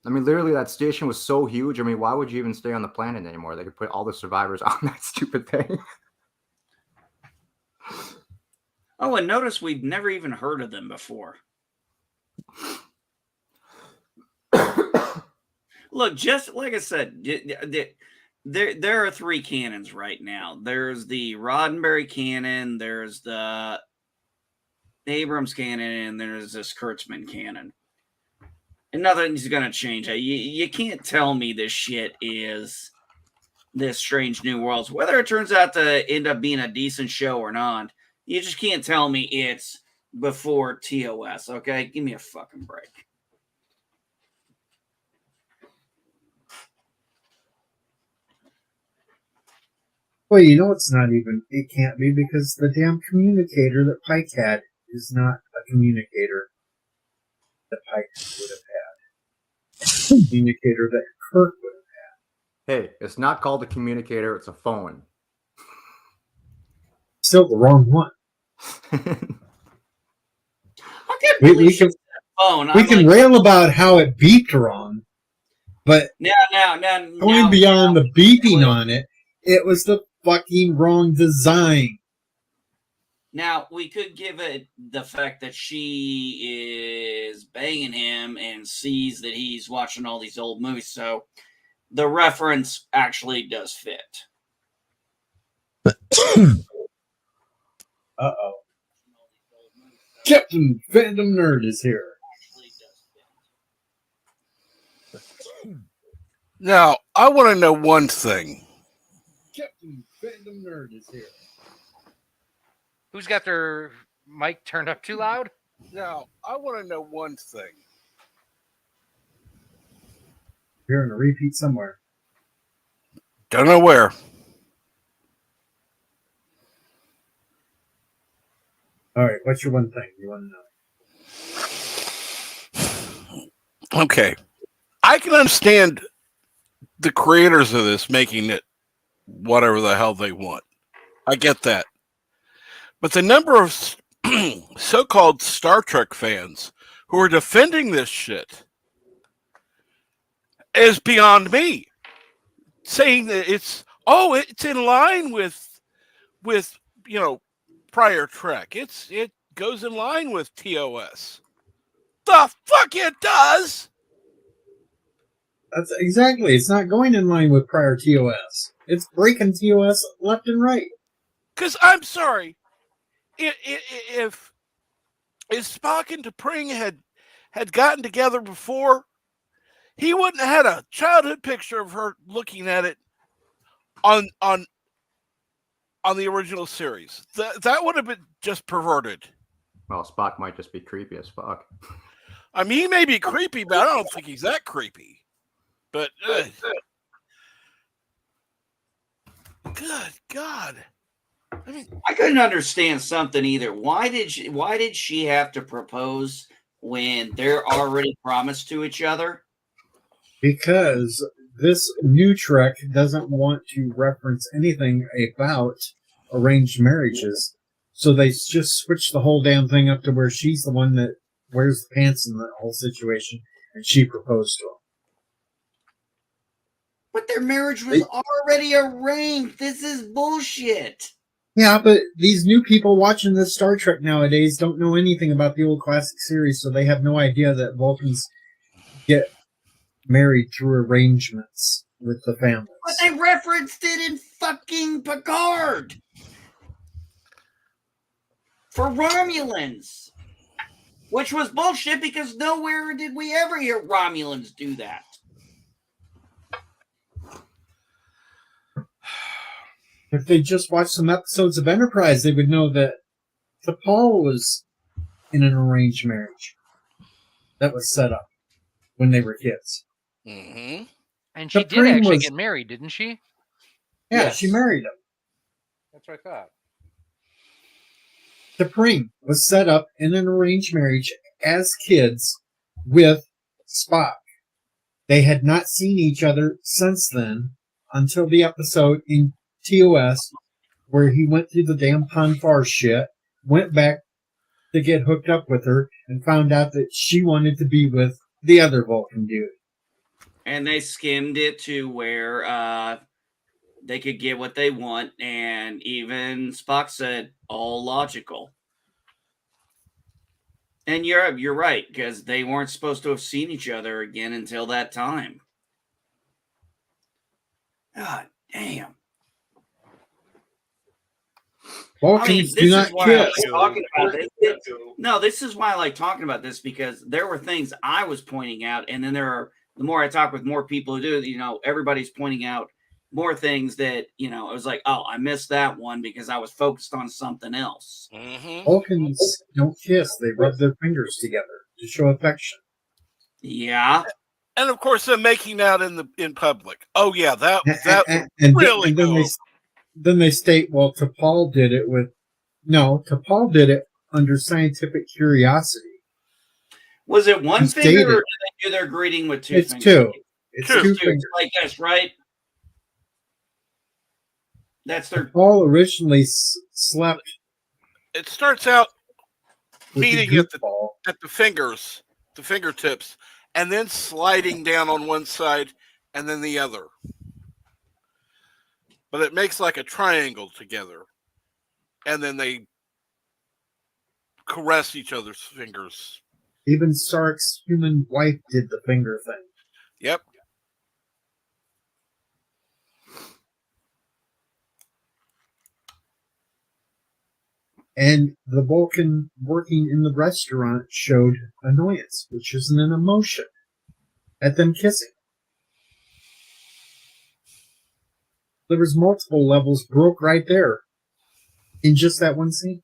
I mean, literally, that station was so huge. I mean, why would you even stay on the planet anymore? They could put all the survivors on that stupid thing. Oh, and notice we've never even heard of them before. Look, just like I said, there are 3 cannons right now. There's the Roddenberry cannon, there's the Abrams cannon, and there's this Kurtzman cannon. And nothing's going to change. You can't tell me this shit is this Strange New Worlds. Whether it turns out to end up being a decent show or not, you just can't tell me it's before TOS, okay? Give me a fucking break. Well, it's not even, it can't be because the damn communicator that Pike had is not a communicator that Pike would have had. It's a communicator that Kirk would have had. Hey, it's not called a communicator, it's a phone. Still the wrong one. I can't believe she said phone. We can rail about how it beeped wrong, but now, going beyond the beeping on it, it was the fucking wrong design. Now, we could give it the fact that she is banging him and sees that he's watching all these old movies, so the reference actually does fit. Uh-oh. Captain Phantom Nerd is here. Now, I want to know one thing. Captain Phantom Nerd is here. Who's got their mic turned up too loud? Now, I want to know one thing. Hearing a repeat somewhere. Don't know where. All right, what's your one thing you want to know? Okay. I can understand the creators of this making it whatever the hell they want. I get that. But the number of so-called Star Trek fans who are defending this shit is beyond me. Saying that it's in line with prior Trek. It goes in line with TOS. The fuck it does. That's exactly. It's not going in line with prior TOS. It's breaking TOS left and right. Because I'm sorry, if Spock and T'Pring had gotten together before, he wouldn't have had a childhood picture of her looking at it on the original series. That would have been just perverted. Well, Spock might just be creepy as fuck. I mean, he may be creepy, but I don't think he's that creepy. But good God. I mean, I couldn't understand something either. Why did she have to propose when they're already promised to each other? Because this new Trek doesn't want to reference anything about arranged marriages. So they just switch the whole damn thing up to where she's the one that wears the pants in the whole situation, and she proposed to him. But their marriage was already arranged. This is bullshit. Yeah, but these new people watching this Star Trek nowadays don't know anything about the old classic series, so they have no idea that Vulcans get married through arrangements with the families. But they referenced it in fucking Picard. For Romulans. Which was bullshit because nowhere did we ever hear Romulans do that. If they just watched some episodes of Enterprise, they would know that T'Pol was in an arranged marriage that was set up when they were kids. Mm-hmm. And she did Supreme actually was- get married, didn't she? Yeah, Yes. she married him. That's what I thought. Supreme was set up in an arranged marriage as kids with Spock. They had not seen each other since then until the episode in TOS where he went through the damn Ponfar shit, went back to get hooked up with her, and found out that she wanted to be with the other Vulcan dude. And they skimmed it to where they could get what they want, and even Spock said, all logical. And you're right, because they weren't supposed to have seen each other again until that time. God damn. Vulcans do This not is why I like kiss. talking about this. No, this is why I like talking about this, because there were things I was pointing out, and then the more I talk with more people who do, everybody's pointing out more things that, it was like, oh, I missed that one because I was focused on something else. Mm-hmm. Vulcans don't kiss. They rub their fingers together to show affection. Yeah. And of course, they're making out in public. Oh yeah, that And really then then they state, well, T'Pol did it T'Pol did it under scientific curiosity. Was it one It's finger, dated. or did they do their greeting with two It's fingers? two. It's Two. two Two, fingers. like this, right? That's their. Paul originally slept it starts out with meeting the at goofball. the fingertips, and then sliding down on one side and then the other. But it makes like a triangle together, and then they caress each other's fingers. Even Sark's human wife did the finger thing. Yep. And the Vulcan working in the restaurant showed annoyance, which isn't an emotion, at them kissing. There was multiple levels broke right there in just that one scene.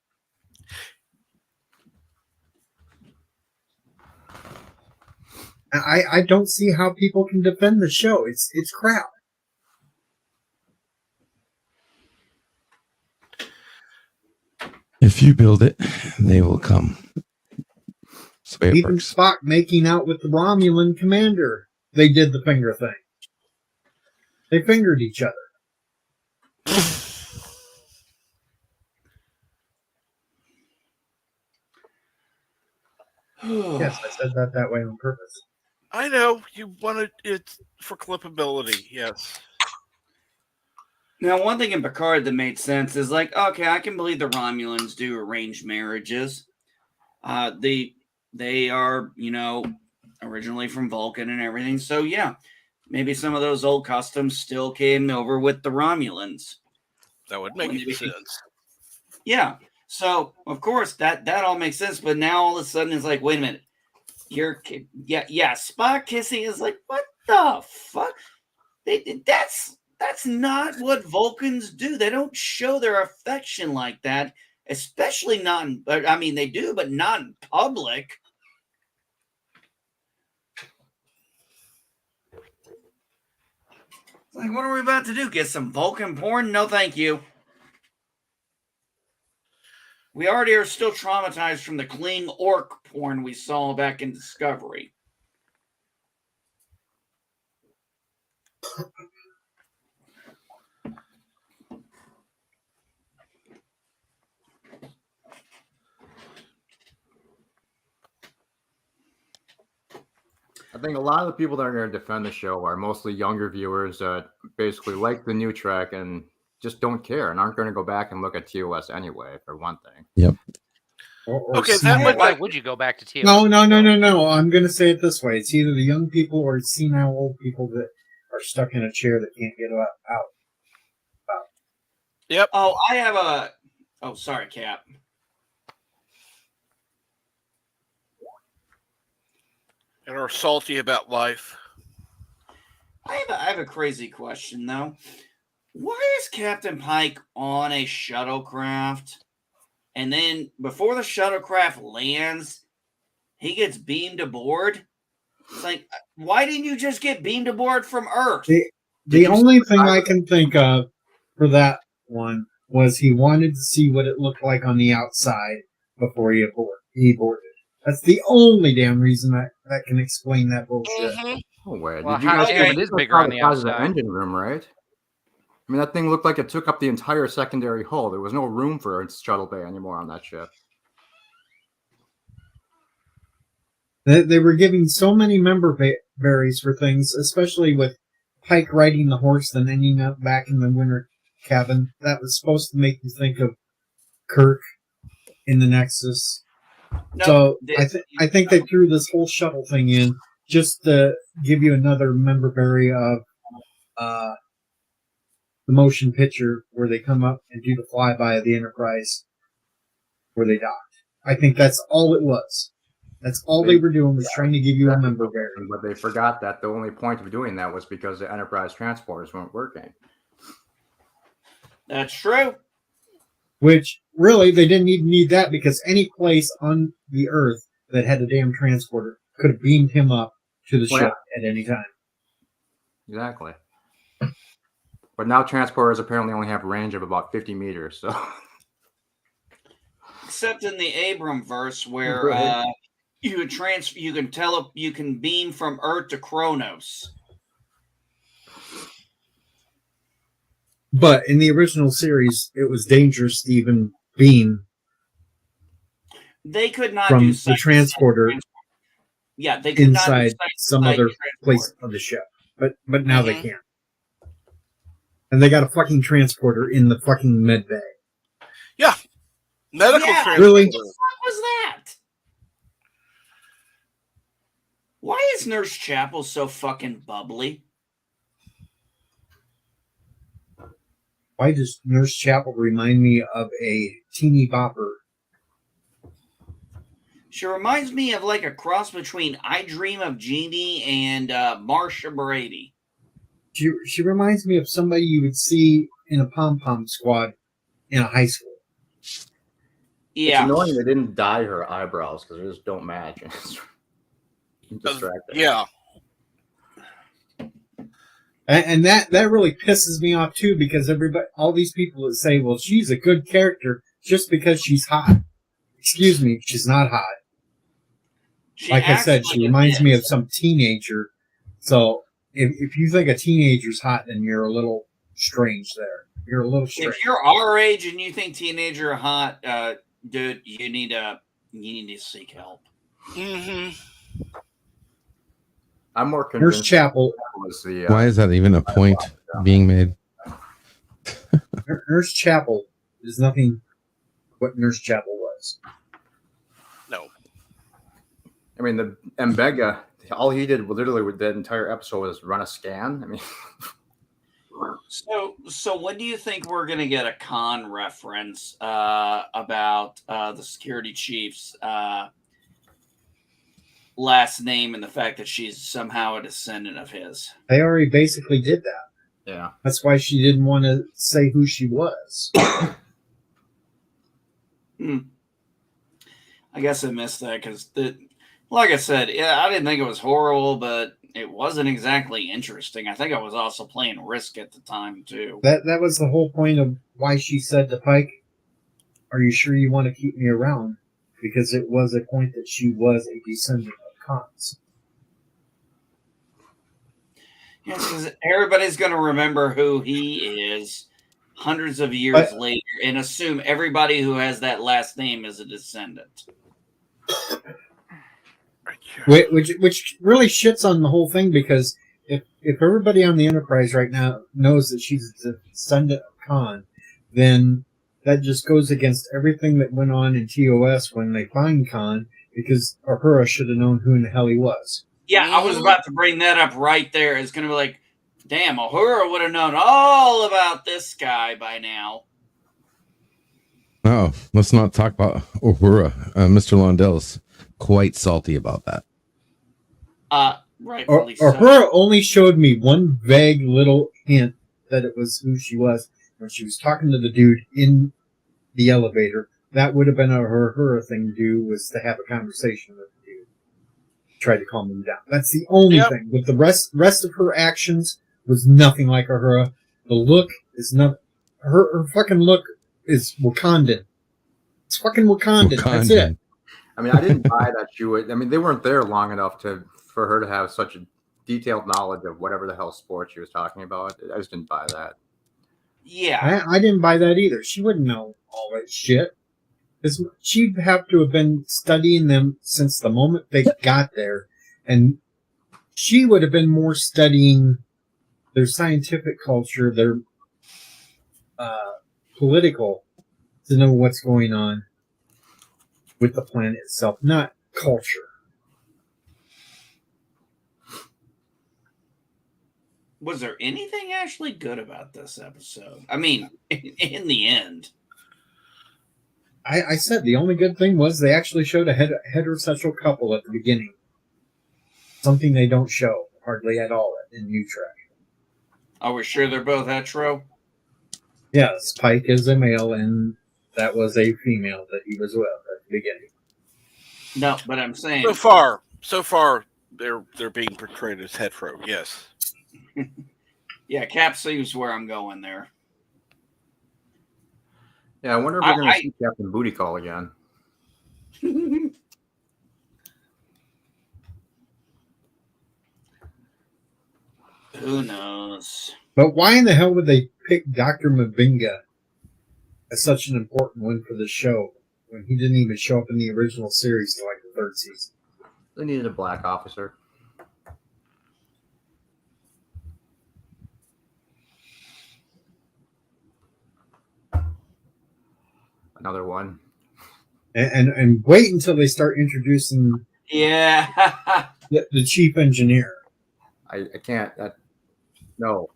I don't see how people can defend the show. It's crap. If you build it, they will come. That's the way it Even works. Spock making out with the Romulan commander, they did the finger thing. They fingered each other. Yes, I said that way on purpose. I know you wanted it for clippability. Yes. Now, one thing in Picard that made sense is like, okay, I can believe the Romulans do arranged marriages. They are, originally from Vulcan and everything. So yeah, maybe some of those old customs still came over with the Romulans. That would make sense. Yeah. So of course that all makes sense. But now all of a sudden it's like, wait a minute, Spock kissing is like, what the fuck? That's not what Vulcans do. They don't show their affection like that, especially not they do, but not in public. Like, what are we about to do? Get some Vulcan porn? No, thank you. We already are still traumatized from the Kling orc porn we saw back in Discovery. I think a lot of the people that are going to defend the show are mostly younger viewers that basically like the new track and just don't care and aren't going to go back and look at TOS anyway, for one thing. Yep. Okay, that much. Why would you go back to TOS? No. I'm going to say it this way. It's either the young people or senile old people that are stuck in a chair that can't get out. Yep. Oh, I have a... Oh, sorry, Cap. And are salty about life. I have a crazy question, though. Why is Captain Pike on a shuttlecraft? And then before the shuttlecraft lands, he gets beamed aboard. It's like, why didn't you just get beamed aboard from Earth? The only thing I can think of for that one was he wanted to see what it looked like on the outside before he boarded. That's the only damn reason that can explain that bullshit. Mhm. No way. Well, Did you guys it is bigger on the size of the outside. engine room, right? I mean, that thing looked like it took up the entire secondary hull. There was no room for a shuttle bay anymore on that ship. They were giving so many member berries for things, especially with Pike riding the horse, then ending up back in the winter cabin. That was supposed to make you think of Kirk in the Nexus. So I think they threw this whole shuttle thing in just to give you another member berry of the motion picture where they come up and do the flyby of the Enterprise where they docked. I think that's all it was. That's all they were doing was trying to give you a member berry. But they forgot that the only point of doing that was because the Enterprise transporters weren't working. That's true. Which, really, they didn't even need that because any place on the Earth that had a damn transporter could have beamed him up to the ship at any time. Exactly. But now transporters apparently only have range of about 50 meters. So, except in the Abram verse where you can beam from Earth to Kronos. But in the original series, it was dangerous to even beam. They could not from do the transporter. Yeah, they could inside not do some other place of the ship. But now they can. And they got a fucking transporter in the fucking med bay. Yeah. Medical transporter. Really? What the fuck was that? Why is Nurse Chapel so fucking bubbly? Why does Nurse Chapel remind me of a teeny bopper? She reminds me of like a cross between I Dream of Jeannie and Marsha Brady. She reminds me of somebody you would see in a pom-pom squad in a high school. Yeah. It's annoying they didn't dye her eyebrows because they just don't match. It's distracting. Yeah. And that really pisses me off too, because all these people that say, well, she's a good character just because she's hot. Excuse me, she's not hot. Like I said, she reminds me of some teenager. So if you think a teenager's hot, then you're a little strange there. You're a little strange. If you're our age and you think teenager hot, dude, you need to seek help. Mm-hmm. I'm more convinced. Nurse Chapel. Why is that even a point being made? Nurse Chapel is nothing what Nurse Chapel was. No. I mean, the Mbega, all he did literally with that entire episode was run a scan. I mean, so when do you think we're gonna get a Khan reference about the security chief's last name and the fact that she's somehow a descendant of his? They already basically did that. yeah. That's why she didn't want to say who she was. I guess I missed that because, like I said, yeah, I didn't think it was horrible, but it wasn't exactly interesting. I think I was also playing Risk at the time too. That was the whole point of why she said to Pike, "Are you sure you want to keep me around?" Because it was a point that she was a descendant of Khans. Yes, because everybody's going to remember who he is hundreds of years later and assume everybody who has that last name is a descendant. Which really shits on the whole thing, because if everybody on the Enterprise right now knows that she's a descendant of Khan, then that just goes against everything that went on in TOS when they find Khan, because Uhura should have known who in the hell he was. Yeah, I was about to bring that up right there. It's going to be like, damn, Uhura would have known all about this guy by now. Oh, let's not talk about Uhura. Mr. Londell's quite salty about that. Rightfully so. Uhura only showed me one vague little hint that it was who she was. When she was talking to the dude in the elevator, that would have been her thing to do, was to have a conversation with the dude. Try to calm him down. That's the only thing. But the rest of her actions was nothing like Uhura. The look is not... Her fucking look is Wakandan. It's fucking Wakandan. That's it. I mean, I didn't buy that she would... I mean, they weren't there long enough for her to have such a detailed knowledge of whatever the hell sport she was talking about. I just didn't buy that. Yeah. I didn't buy that either. She wouldn't know all that shit. She'd have to have been studying them since the moment they got there. And she would have been more studying their scientific culture, their political, to know what's going on with the planet itself, not culture. Was there anything actually good about this episode? I mean, in the end. I said the only good thing was they actually showed a heterosexual couple at the beginning. Something they don't show hardly at all in Utrecht. Are we sure they're both hetero? Yes, Pike is a male, and that was a female that he was with at the beginning. No, but I'm saying so far, they're being portrayed as hetero. Yes. Yeah, Cap sees where I'm going there. Yeah, I wonder if we're going to see Captain Booty Call again. Who knows? But why in the hell would they pick Dr. Mabinga as such an important one for the show when he didn't even show up in the original series till like the 3rd season? They needed a black officer. Another one. And wait until they start introducing the chief engineer. I can't. No.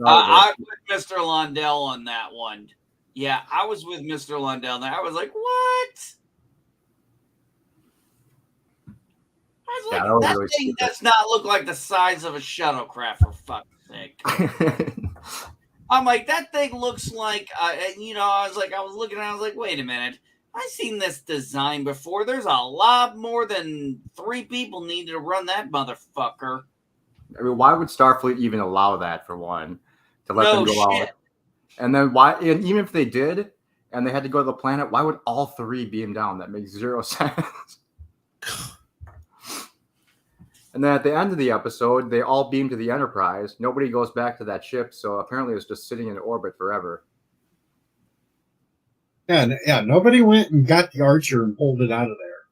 I'm with Mr. Lundell on that one. Yeah, I was with Mr. Lundell there. I was like, what? I was like, that really thing stupid. does not look like the size of a shuttlecraft, for fuck's sake. I'm like, that thing looks like, I was looking at it, I was like, wait a minute. I've seen this design before. There's a lot more than 3 people needed to run that motherfucker. I mean, why would Starfleet even allow that, for one? To let them go out? And then why, and even if they did, and they had to go to the planet, why would all 3 beam down? That makes 0 sense. And then at the end of the episode, they all beam to the Enterprise. Nobody goes back to that ship, so apparently it's just sitting in orbit forever. Yeah, nobody went and got the Archer and pulled it out of there.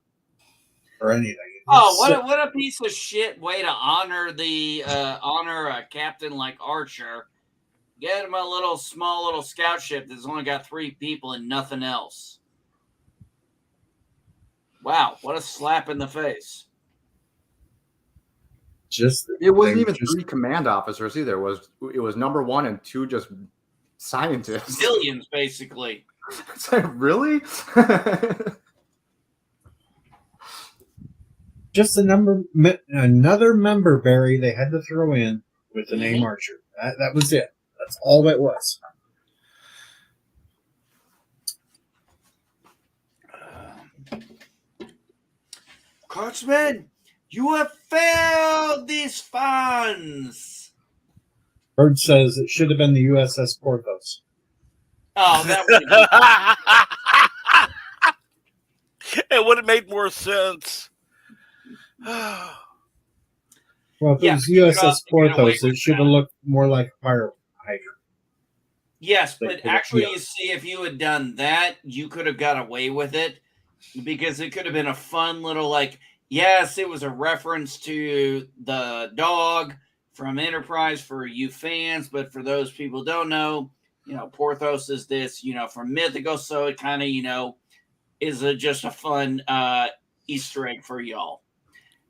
Or anything. Oh, what a piece of shit way to honor a captain like Archer. Get him a small little scout ship that's only got 3 people and nothing else. Wow, what a slap in the face. It wasn't even 3 command officers either. It was number 1 and 2 just scientists. Billions, basically. It's like, really? Just another member, Barry, they had to throw in with the name Archer. That was it. That's all that was. Kurtzman, you have failed these funds. Bird says it should have been the USS Porthos. Oh, that would it would have made more sense. Well, if it was USS Porthos, it should have looked more like a fire hydrant. Yes, but actually, you see, if you had done that, you could have got away with it because it could have been a fun little, yes, it was a reference to the dog from Enterprise for you fans, but for those people who don't know, Porthos is this, from Mythical, so it kind of, is just a fun Easter egg for y'all.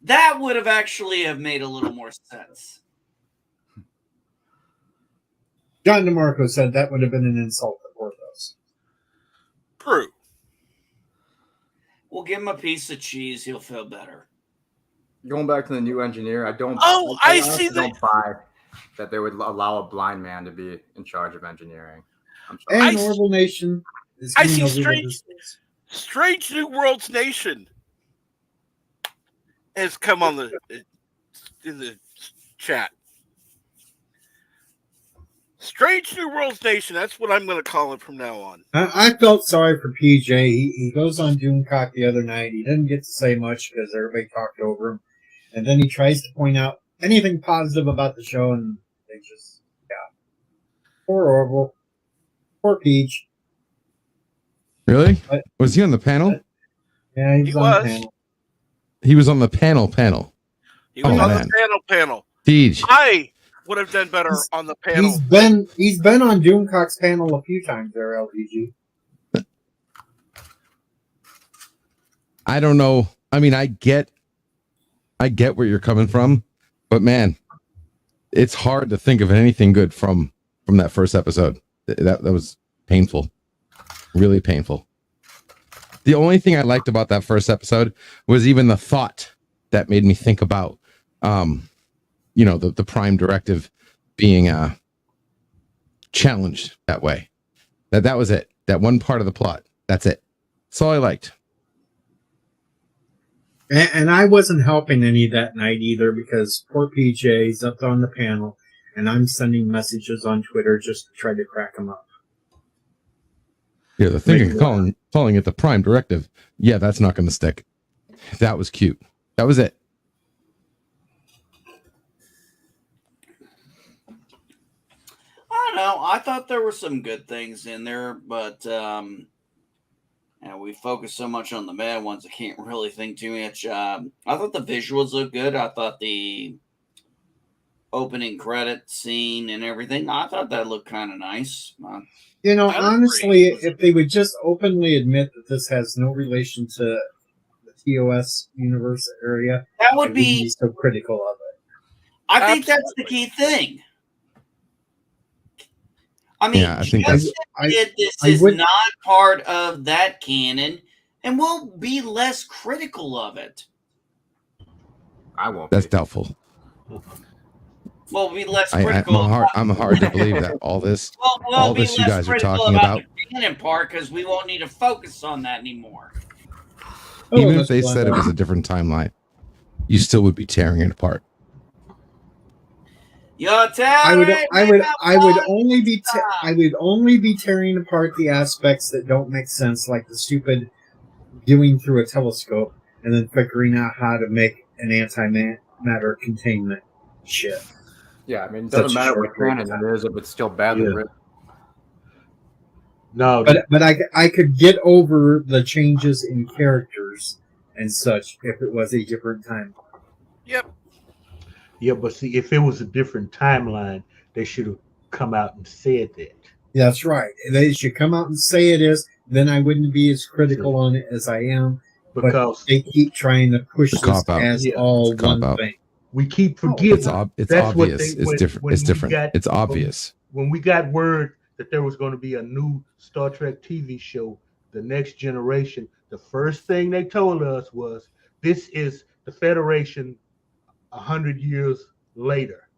That would have actually have made a little more sense. John DeMarco said that would have been an insult to Porthos. True. We'll give him a piece of cheese. He'll feel better. Going back to the new engineer, I don't. Oh, I see don't buy that they would allow a blind man to be in charge of engineering. I'm sorry. And Orville Nation is I getting see over the distance. Strange New Worlds Nation has come on in the chat. Strange New Worlds Nation. That's what I'm going to call it from now on. I felt sorry for PJ. He goes on Doomcock the other night. He didn't get to say much because everybody talked over him. And then he tries to point out anything positive about the show, and they just, Poor Orville. Poor Peach. Really? But, was he on the panel? Yeah, he was on the panel. He was on the panel. He was on the panel. Peach. I would have done better on the panel. He's been on Doomcock's panel a few times there, LPG. I don't know. I mean, I get where you're coming from, but man, it's hard to think of anything good from that first episode. That was painful. Really painful. The only thing I liked about that first episode was even the thought that made me think about the Prime Directive being challenged that way. That was it. That one part of the plot. That's it. That's all I liked. And I wasn't helping any that night either because poor PJ's up on the panel and I'm sending messages on Twitter just to try to crack him up. Yeah, the thing of calling it the Prime Directive. Yeah, that's not going to stick. That was cute. That was it. I don't know. I thought there were some good things in there, but we focus so much on the bad ones, I can't really think too much. I thought the visuals looked good. I thought the opening credit scene and everything, I thought that looked kind of nice. Honestly, if they would just openly admit that this has no relation to the TOS universe area, that would be so critical of it. I think that's the key thing. I mean, I think this is not part of that canon, and we'll be less critical of it. I won't. That's doubtful. We'll be less critical. I'm hard to believe that all this, all this you guys are talking about the canon part, because we won't need to focus on that anymore. Even if they said it was a different timeline, you still would be tearing it apart. I would only be tearing apart the aspects that don't make sense, like the stupid viewing through a telescope and then figuring out how to make an antimatter containment shit. Yeah, I mean, it doesn't matter what canon it is if it's still badly written. No, but I could get over the changes in characters and such if it was a different time. Yep. Yeah, but see, if it was a different timeline, they should have come out and said that. That's right. They should come out and say it is. Then I wouldn't be as critical on it as I am. Because they keep trying to push this as all one thing. We keep forgetting. It's obvious. It's different. It's different. It's obvious. When we got word that there was going to be a new Star Trek TV show, The Next Generation, the first thing they told us was, this is the Federation 100 years later.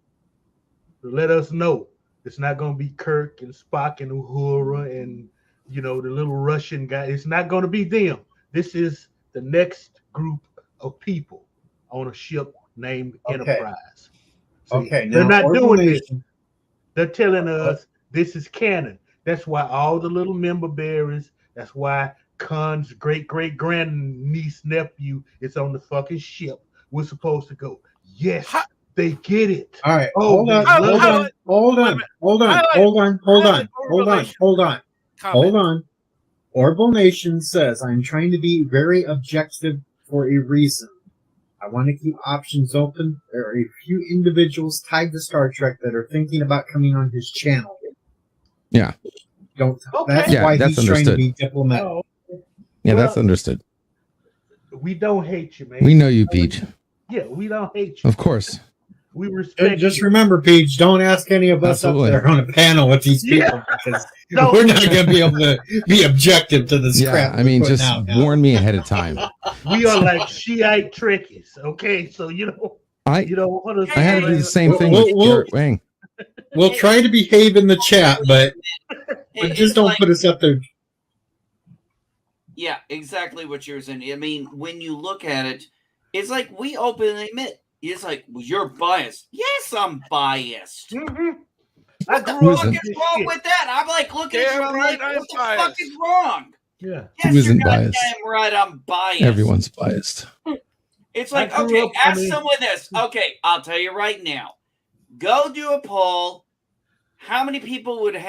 To let us know it's not going to be Kirk and Spock and Uhura and, the little Russian guy. It's not going to be them. This is the next group of people on a ship named Enterprise. See, they're not doing this. They're telling us this is canon. That's why all the little member bearers, that's why Khan's great-great-grandniece nephew is on the fucking ship. We're supposed to go. Yes, they get it. All right. Hold on. Orville Nation says, I'm trying to be very objective for a reason. I want to keep options open. There are a few individuals tied to Star Trek that are thinking about coming on his channel. Yeah. That's why he's trying to be diplomatic. That's understood. We don't hate you, man. We know you, Peach. Yeah, we don't hate you. Of course. We respect Just you. Remember, Peach, don't ask any of us up there on a panel with these people because we're not going to be able to be objective to this crap. I mean, just warn me ahead of time. We are like Shiite Trekkies, okay? So, I had to do the same thing with Garrett Wang. We'll try to behave in the chat, but just don't put us up there. Yeah, exactly what you're saying. I mean, when you look at it, it's like we openly admit, it's like, well, you're biased. Yes, I'm biased. Mm-hmm. What the fuck is wrong with that? I'm like looking at you, I'm like, what the fuck is wrong? Yeah. Yes, Who isn't you're biased? goddamn right, I'm biased. Everyone's biased. It's like, okay, ask someone this. Okay, I'll tell you right now. Go do a poll. How many people would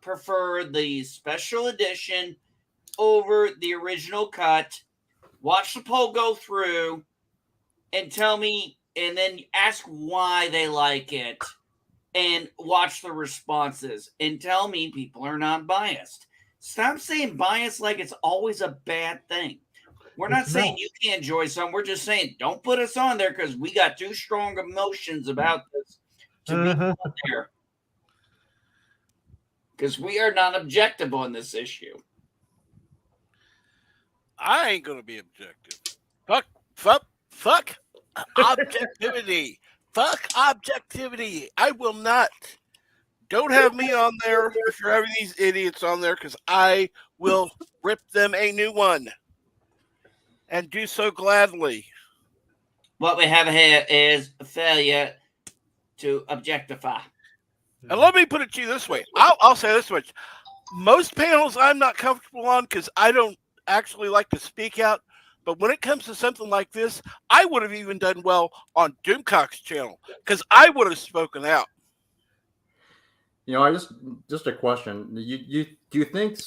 prefer the special edition over the original cut? Watch the poll go through and tell me, and then ask why they like it, and watch the responses and tell me people are not biased. Stop saying bias like it's always a bad thing. We're not saying you can't enjoy something. We're just saying don't put us on there because we got too strong emotions about this to be on there. Because we are not objective on this issue. I ain't gonna be objective. Fuck objectivity. Fuck objectivity. I will not. Don't have me on there if you're having these idiots on there, because I will rip them a new one. And do so gladly. What we have here is a failure to objectify. And let me put it to you this way. I'll say this much. Most panels I'm not comfortable on because I don't actually like to speak out. But when it comes to something like this, I would have even done well on Doomcock's channel because I would have spoken out. You know, I just a question. Do you think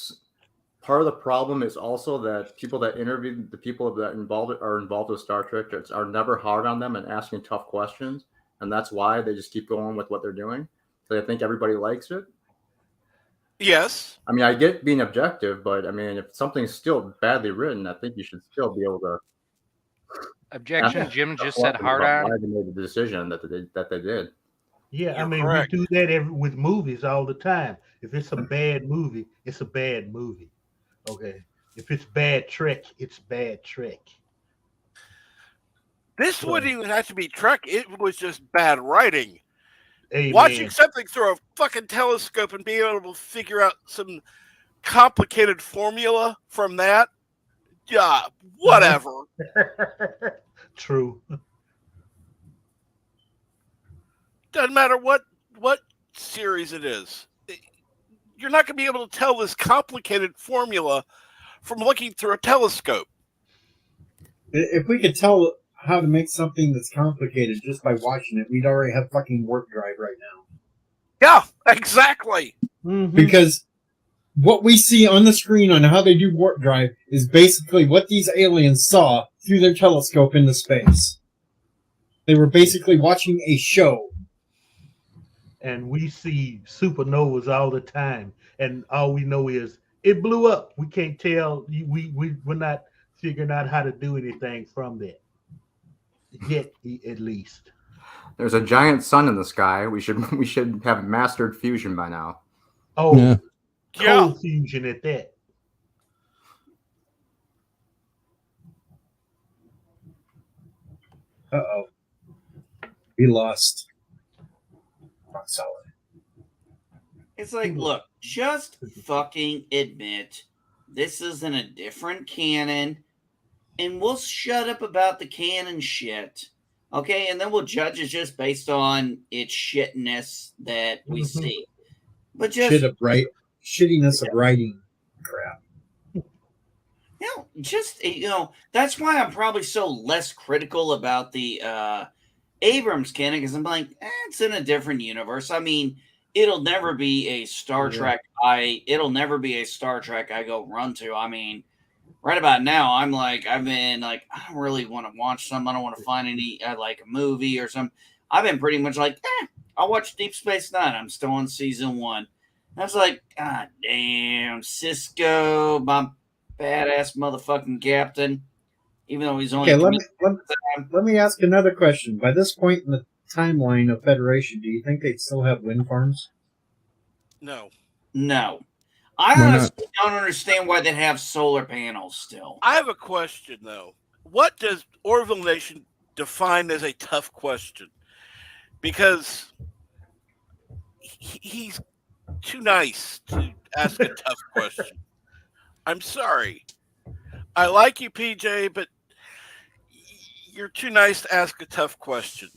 part of the problem is also that people that interview the people that are involved with Star Trek are never hard on them and asking tough questions, and that's why they just keep going with what they're doing? So they think everybody likes it. Yes. I mean, I get being objective, but I mean, if something's still badly written, I think you should still be able to. Objection. Jim just said hard on. Why they made the decision that they did. Yeah, You're I mean, correct. we do that with movies all the time. If it's a bad movie, it's a bad movie. Okay. If it's bad Trek, it's bad Trek. This wouldn't even have to be Trek. It was just bad writing. Amen. Watching something through a fucking telescope and being able to figure out some complicated formula from that, yeah, whatever. True. Doesn't matter what series it is. You're not going to be able to tell this complicated formula from looking through a telescope. If we could tell how to make something that's complicated just by watching it, we'd already have fucking warp drive right now. Yeah, exactly. Mm-hmm. Because what we see on the screen on how they do warp drive is basically what these aliens saw through their telescope into space. They were basically watching a show. And we see supernovas all the time, and all we know is it blew up. We can't tell. We're not figuring out how to do anything from that yet, at least. There's a giant sun in the sky. We should have mastered fusion by now. Oh, Yeah. cold fusion at that. Uh-oh. We lost. Rock solid. It's like, look, just fucking admit this is in a different canon, and we'll shut up about the canon shit, okay? And then we'll judge it just based on its shitness that we see. But just shittiness of writing crap. That's why I'm probably so less critical about the Abrams canon, because I'm like, it's in a different universe. I mean, it'll never be a Star Trek. It'll never be a Star Trek I go run to. I mean, right about now, I've been like, I don't really want to watch something. I don't want to find any like a movie or something. I've been pretty much like, I'll watch Deep Space Nine. I'm still on season 1. I was like, God damn, Cisco, my badass motherfucking captain. Even though he's only let me ask another question. By this point in the timeline of Federation, do you think they'd still have wind farms? No. I honestly don't understand why they have solar panels still. I have a question, though. What does Orville Nation define as a tough question? Because he's too nice to ask a tough question. I'm sorry. I like you, PJ, but you're too nice to ask a tough question.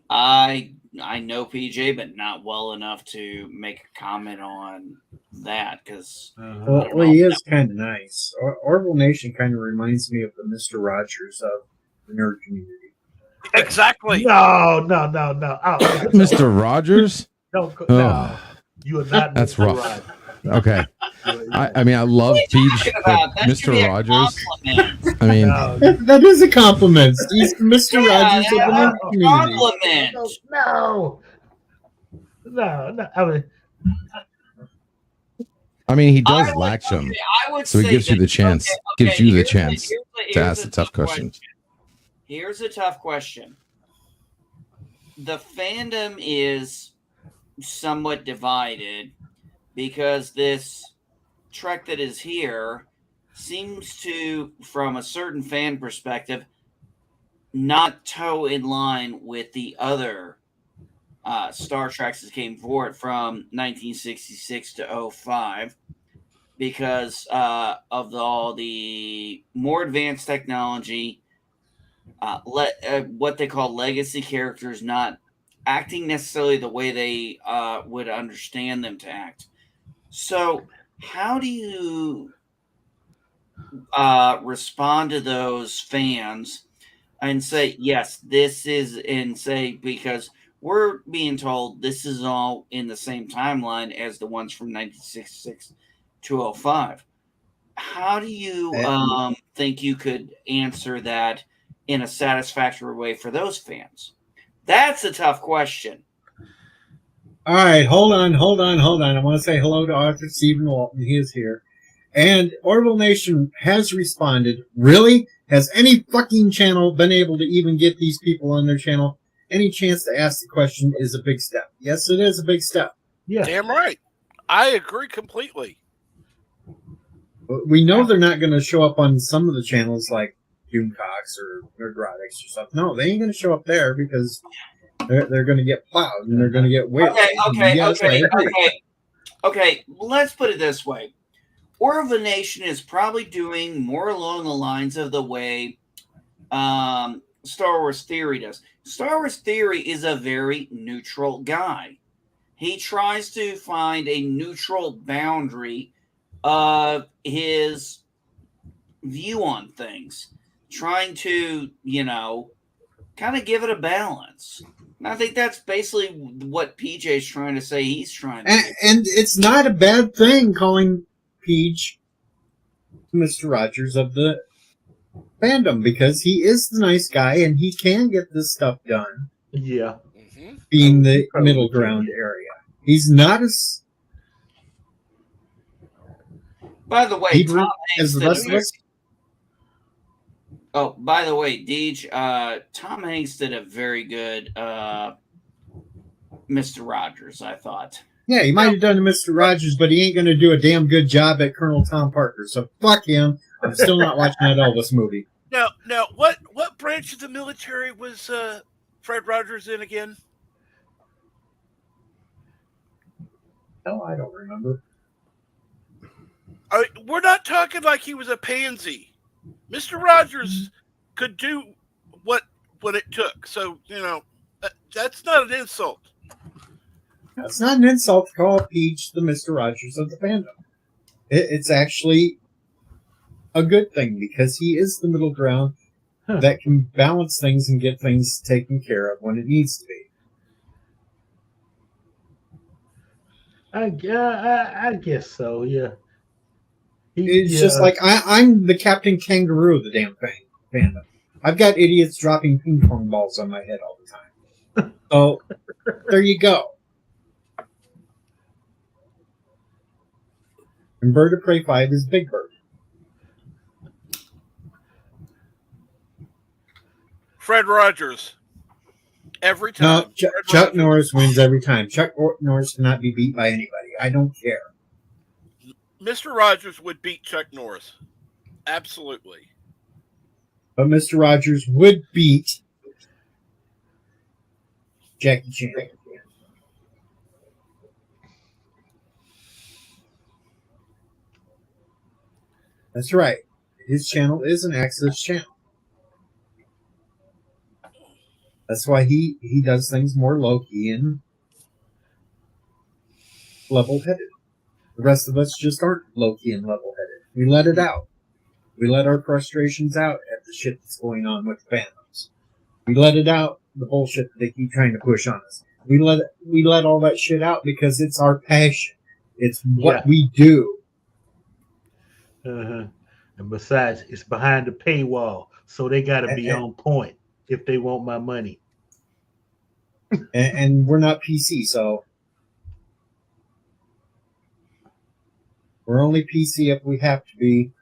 I know PJ, but not well enough to make a comment on that because well, he is kind of nice. Orville Nation kind of reminds me of the Mr. Rogers of the nerd community. Exactly. No. Mr. Rogers? No. You are not. That's Mr. rough. Rogers. Okay. I mean, I love Peach, but Mr. Rogers. I mean, that is a compliment. He's Mr. Rogers of the nerd community. Compliment. No. I mean, he does Latchum, so he gives you the chance. Gives you the chance to ask the tough questions. Here's a tough question. The fandom is somewhat divided because this Trek that is here seems to, from a certain fan perspective, not toe in line with the other Star Treks that came forward from 1966 to 05 because of all the more advanced technology, what they call legacy characters not acting necessarily the way they would understand them to act. So how do you respond to those fans and say, yes, this is, and say, because we're being told this is all in the same timeline as the ones from 1966 to 05. How do you think you could answer that in a satisfactory way for those fans? That's a tough question. All right, hold on. I want to say hello to Arthur Stephen Walton. He is here. And Orville Nation has responded. Really? Has any fucking channel been able to even get these people on their channel? Any chance to ask the question is a big step. Yes, it is a big step. Yeah. Damn right. I agree completely. But we know they're not going to show up on some of the channels like Doomcox or Nerdrotics or something. No, they ain't going to show up there because they're going to get plowed and they're going to get whipped. Okay, let's put it this way. Orville Nation is probably doing more along the lines of the way Star Wars Theory does. Star Wars Theory is a very neutral guy. He tries to find a neutral boundary of his view on things, trying to, kind of give it a balance. And I think that's basically what PJ's trying to say he's trying to do. And it's not a bad thing calling Peach Mr. Rogers of the fandom because he is the nice guy and he can get this stuff done. Yeah. Being the middle ground area. He's not as... By the way, Tom as the rest of us. Oh, by the way, Deej, Tom Hanks did a very good Mr. Rogers, I thought. Yeah, he might have done Mr. Rogers, but he ain't going to do a damn good job at Colonel Tom Parker. So fuck him. I'm still not watching that Elvis movie. Now, what branch of the military was Fred Rogers in again? No, I don't remember. We're not talking like he was a pansy. Mr. Rogers could do what it took. So, that's not an insult. It's not an insult to call Peach the Mr. Rogers of the fandom. It's actually a good thing because he is the middle ground that can balance things and get things taken care of when it needs to be. I guess so, yeah. It's just like I'm the Captain Kangaroo of the damn fandom. I've got idiots dropping ping pong balls on my head all the time. So there you go. And Bird of Prey 5 is Big Bird. Fred Rogers. Every time. No, Chuck Norris wins every time. Chuck Norris cannot be beat by anybody. I don't care. Mr. Rogers would beat Chuck Norris. Absolutely. But Mr. Rogers would beat Jackie Chan. That's right. His channel is an access channel. That's why he does things more low-key and level-headed. The rest of us just aren't low-key and level-headed. We let it out. We let our frustrations out at the shit that's going on with fandoms. We let it out, the bullshit that they keep trying to push on us. We let all that shit out because it's our passion. It's what we do. And besides, it's behind the paywall, so they got to be on point if they want my money. And we're not PC, so we're only PC if we have to be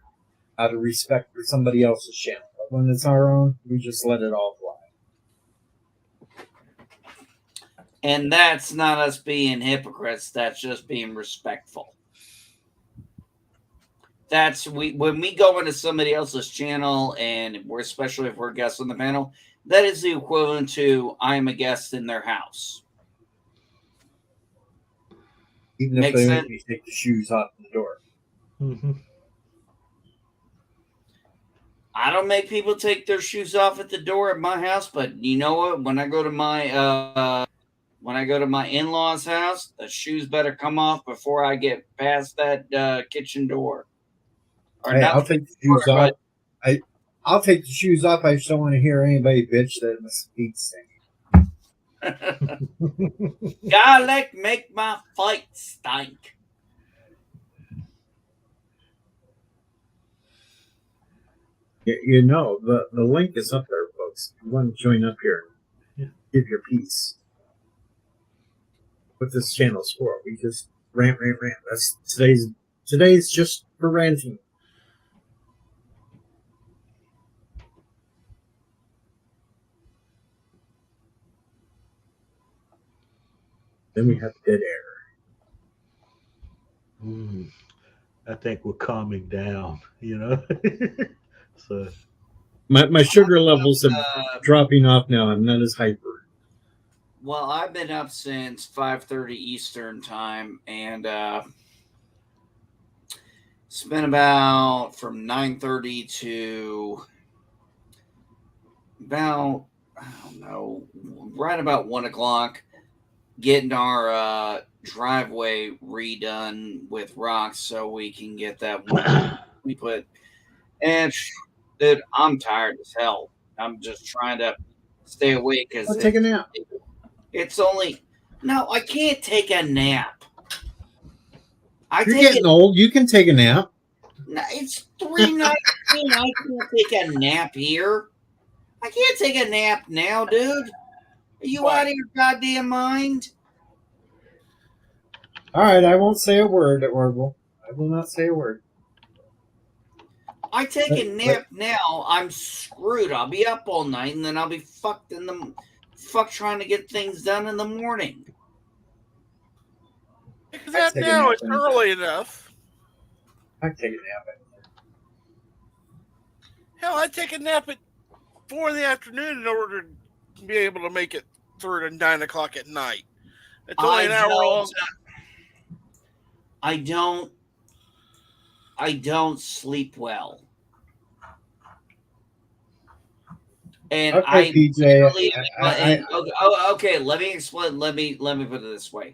out of respect for somebody else's channel. But when it's our own, we just let it all fly. And that's not us being hypocrites. That's just being respectful. That's when we go into somebody else's channel, and we're, especially if we're guests on the panel, that is the equivalent to I am a guest in their house. Even if they make me take the shoes off the door. Mm-hmm. I don't make people take their shoes off at the door at my house, but you know what? When I go to my in-laws' house, the shoes better come off before I get past that kitchen door. Hey, I'll take the shoes off. I'll take the shoes off. I just don't want to hear anybody bitch that my feet stink. Garlic make my feet stink. You know, the link is up there, folks. If you want to join up here, give your piece. What this channel's for. We just rant. That's today's just for ranting. Then we have dead air. I think we're calming down, you know. So my sugar levels are dropping off now. I'm not as hyper. Well, I've been up since 5:30 Eastern time, and it's been about from 9:30 to about, I don't know, right about 1 o'clock, getting our driveway redone with rocks so we can get that one we put. And dude, I'm tired as hell. I'm just trying to stay awake because take a nap. It's only no, I can't take a nap. You're getting old. You can take a nap. No, it's 3:19. I can't take a nap here. I can't take a nap now, dude. Are you out of your goddamn mind? All right, I won't say a word, Orville. I will not say a word. I take a nap now, I'm screwed. I'll be up all night, and then I'll be fucked trying to get things done in the morning. Take that now. It's early enough. I take a nap. Hell, I take a nap at 4 in the afternoon in order to be able to make it through to 9 o'clock at night. It's only an hour long. I don't sleep well. And okay, PJ. Okay, let me explain. Let me put it this way.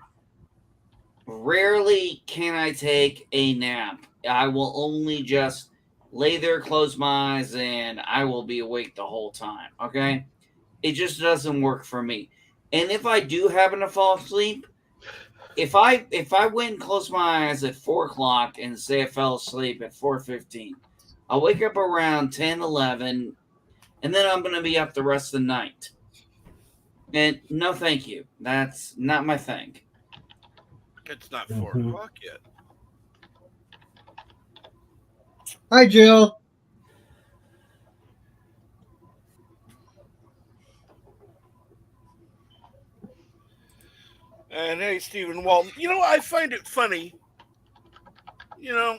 Rarely can I take a nap. I will only just lay there, close my eyes, and I will be awake the whole time. Okay? It just doesn't work for me. And if I do happen to fall asleep, if I went and closed my eyes at 4 o'clock and say I fell asleep at 4:15, I'll wake up around 10, 11, and then I'm going to be up the rest of the night. And no, thank you. That's not my thing. It's not 4 o'clock yet. Hi, Jill. And hey, Stephen Walton. You know, I find it funny. You know,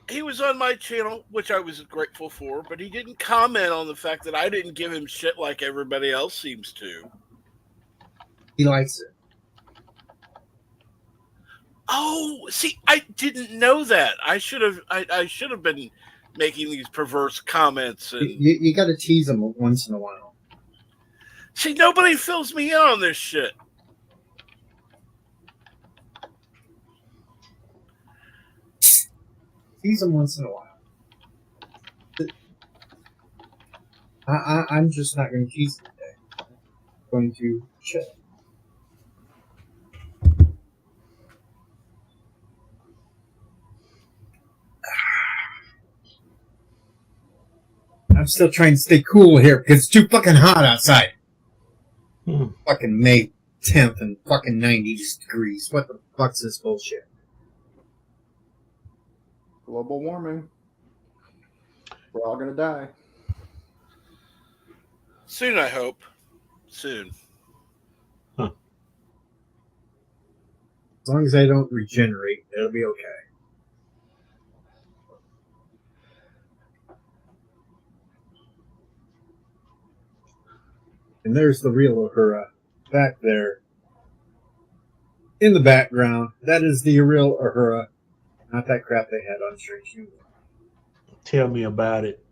he was on my channel, which I was grateful for, but he didn't comment on the fact that I didn't give him shit like everybody else seems to. He likes it. Oh, see, I didn't know that. I should have been making these perverse comments. And you got to tease them once in a while. See, nobody fills me in on this shit. Tease them once in a while. I'm just not going to tease them today. I'm going to chill. I'm still trying to stay cool here because it's too fucking hot outside. Fucking May 10th and fucking 90 degrees. What the fuck's this bullshit? Global warming. We're all gonna die. Soon, I hope. Soon. As long as I don't regenerate, it'll be okay. And there's the real Uhura back there in the background. That is the real Uhura, not that crap they had on Strange New Worlds. Tell me about it.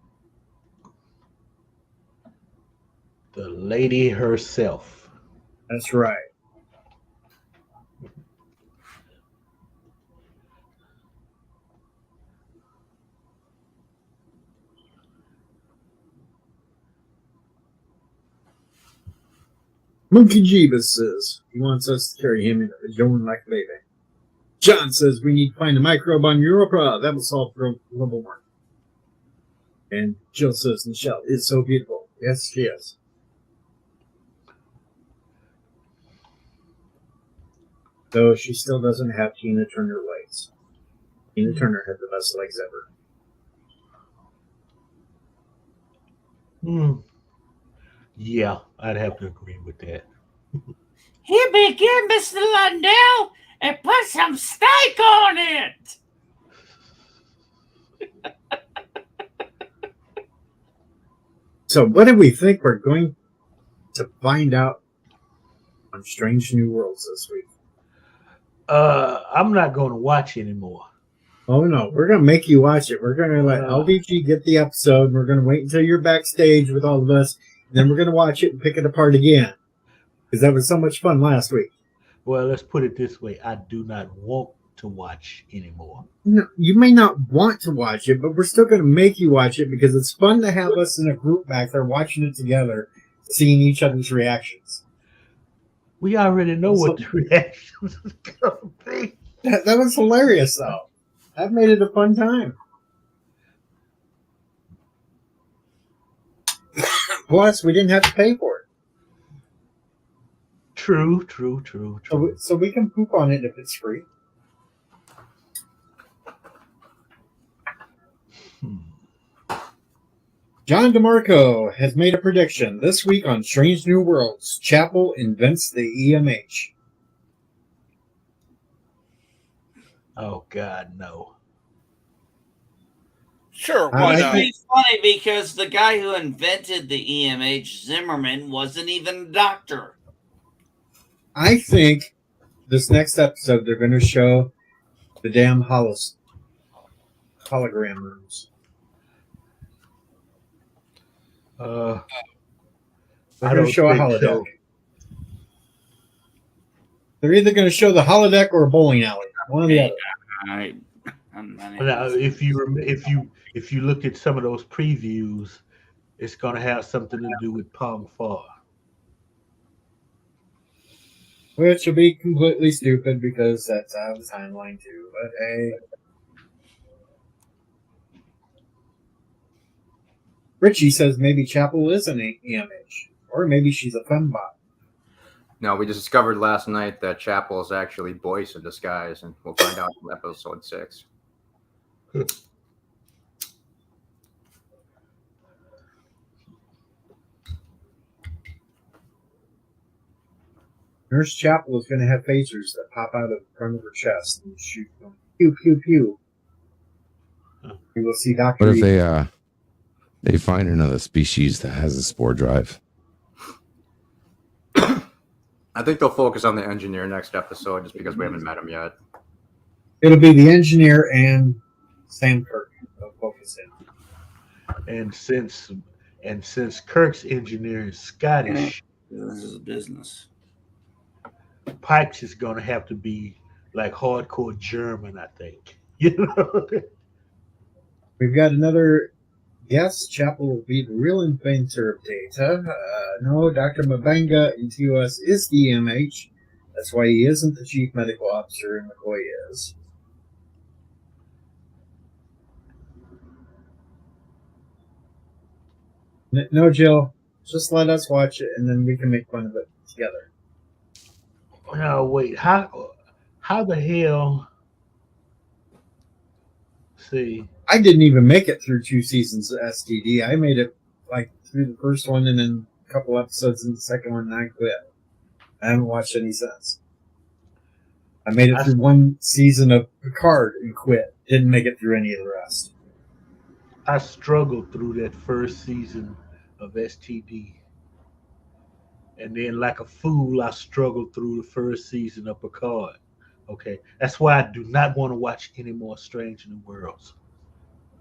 The lady herself. That's right. Monkey Jeebus says he wants us to carry him in a zone like a baby. John says we need to find a microbe on Europa. That will solve global warming. And Jill says Michelle is so beautiful. Yes, she is. Though she still doesn't have Tina Turner legs. Tina Turner had the best legs ever. Yeah, I'd have to agree with that. Here begin, Mr. Lundell, and put some steak on it. So what do we think we're going to find out on Strange New Worlds this week? I'm not going to watch anymore. Oh no, we're going to make you watch it. We're going to let LVG get the episode. We're going to wait until you're backstage with all of us. And then we're going to watch it and pick it apart again. Because that was so much fun last week. Well, let's put it this way. I do not want to watch anymore. No, you may not want to watch it, but we're still going to make you watch it because it's fun to have us in a group back there watching it together, seeing each other's reactions. We already know what the reactions is going to be. That was hilarious, though. That made it a fun time. Plus, we didn't have to pay for it. True. So we can poop on it if it's free. John DeMarco has made a prediction this week on Strange New Worlds. Chapel invents the EMH. Oh, God, no. Sure, why not? It's funny because the guy who invented the EMH, Zimmerman, wasn't even a doctor. I think this next episode they're going to show the damn hologram rooms. They're going to show a holodeck. So. They're either going to show the holodeck or a bowling alley. One or the other. Now, if you look at some of those previews, it's going to have something to do with Pong Far. Which will be completely stupid because that's out of the timeline too. But hey. Richie says maybe Chapel is an EMH. Or maybe she's a fembot. No, we just discovered last night that Chapel is actually Boyce in disguise, and we'll find out in episode 6. Nurse Chapel is going to have phasers that pop out of the front of her chest and shoot them. Pew, pew, pew. We will see Dr. What if they find another species that has a spore drive? I think they'll focus on the engineer next episode just because we haven't met him yet. It'll be the engineer and Sam Kirk. They'll focus in. And since Kirk's engineer is Scottish, This is a business. Pipes is gonna have to be like hardcore German, I think. You know. We've got another guest. Chapel will be the real inventor of data. No, Dr. Mabanga in TOS is DMH. That's why he isn't the chief medical officer, and McCoy is. No, Jill. Just let us watch it, and then we can make fun of it together. Oh wait, how the hell? See, I didn't even make it through 2 seasons of STD. I made it like through the first one and then a couple episodes in the second one, and I quit. I haven't watched any since. I made it through 1 season of Picard and quit. Didn't make it through any of the rest. I struggled through that first season of STD. And then, like a fool, I struggled through the first season of Picard. Okay, that's why I do not want to watch any more Strange New Worlds.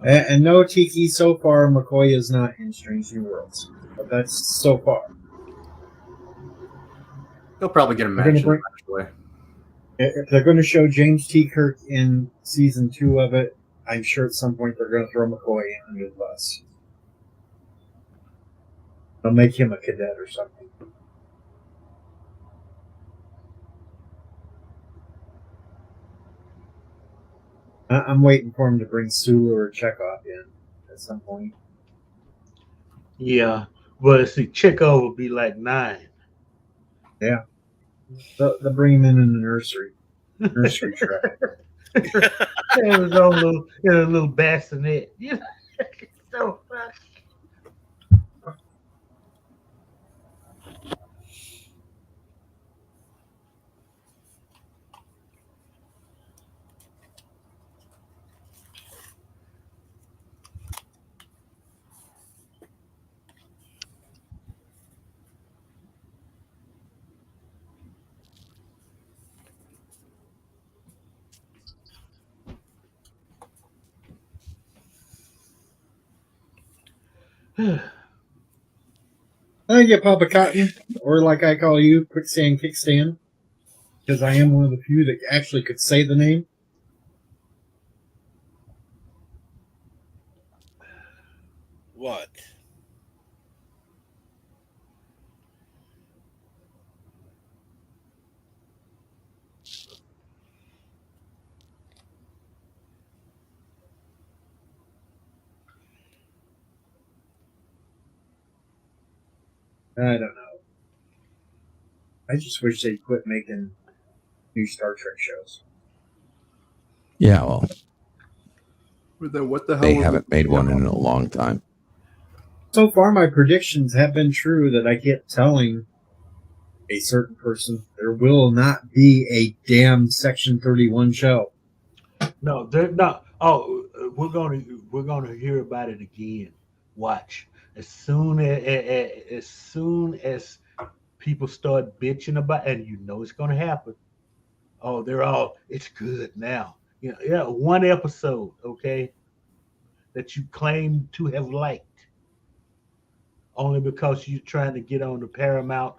And no, Tiki, so far, McCoy is not in Strange New Worlds. But that's so far. He'll probably get a mention eventually. If they're going to show James T. Kirk in season 2 of it, I'm sure at some point they're going to throw McCoy under the bus. They'll make him a cadet or something. I'm waiting for him to bring Sulu or Chekhov in at some point. Yeah, but see, Chekhov will be like 9. Yeah. They'll bring him in the nursery. Nursery track. It was on a little bassinet. You know? So funny. I get Papa Cotton, or like I call you, Quicksand Kickstand, because I am one of the few that actually could say the name. What? I don't know. I just wish they'd quit making new Star Trek shows. Yeah, well, What the hell? they haven't made one in a long time. So far, my predictions have been true that I kept telling a certain person there will not be a damn Section 31 show. No, they're not. Oh, we're gonna hear about it again. Watch. As soon as people start bitching about, and you know it's gonna happen. Oh, it's good now. You know, yeah, 1 episode, okay, that you claim to have liked, only because you're trying to get on the Paramount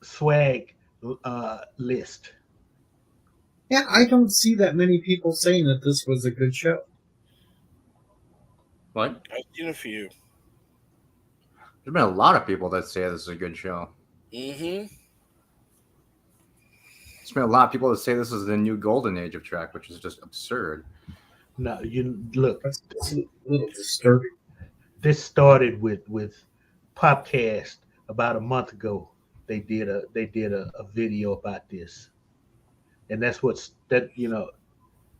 swag list. Yeah, I don't see that many people saying that this was a good show. What? I've seen a few. There's been a lot of people that say this is a good show. Mm-hmm. There's been a lot of people that say this is the new golden age of Trek, which is just absurd. No, you look. That's a little disturbing. This started with Popcast about a month ago. They did a video about this, and that's you know.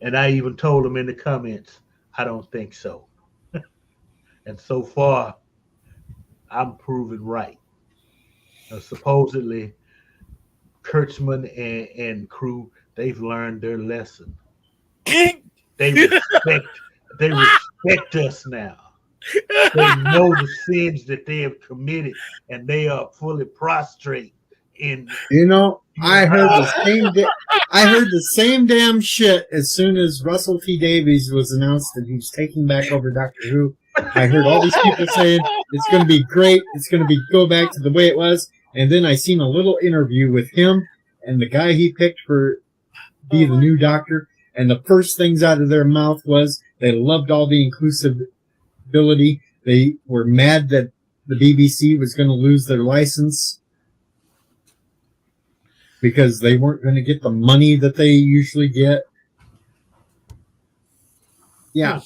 And I even told them in the comments, I don't think so. And so far, I'm proven right. Supposedly, Kurtzman and crew, they've learned their lesson. They respect us now. They know the sins that they have committed, and they are fully prostrate You know, I heard the same damn shit as soon as Russell T Davies was announced that he was taking back over Doctor Who. I heard all these people saying it's going to be great. It's going to be go back to the way it was. And then I seen a little interview with him and the guy he picked for be the new Doctor. And the first things out of their mouth was they loved all the inclusivity. They were mad that the BBC was going to lose their license because they weren't going to get the money that they usually get. Yeah.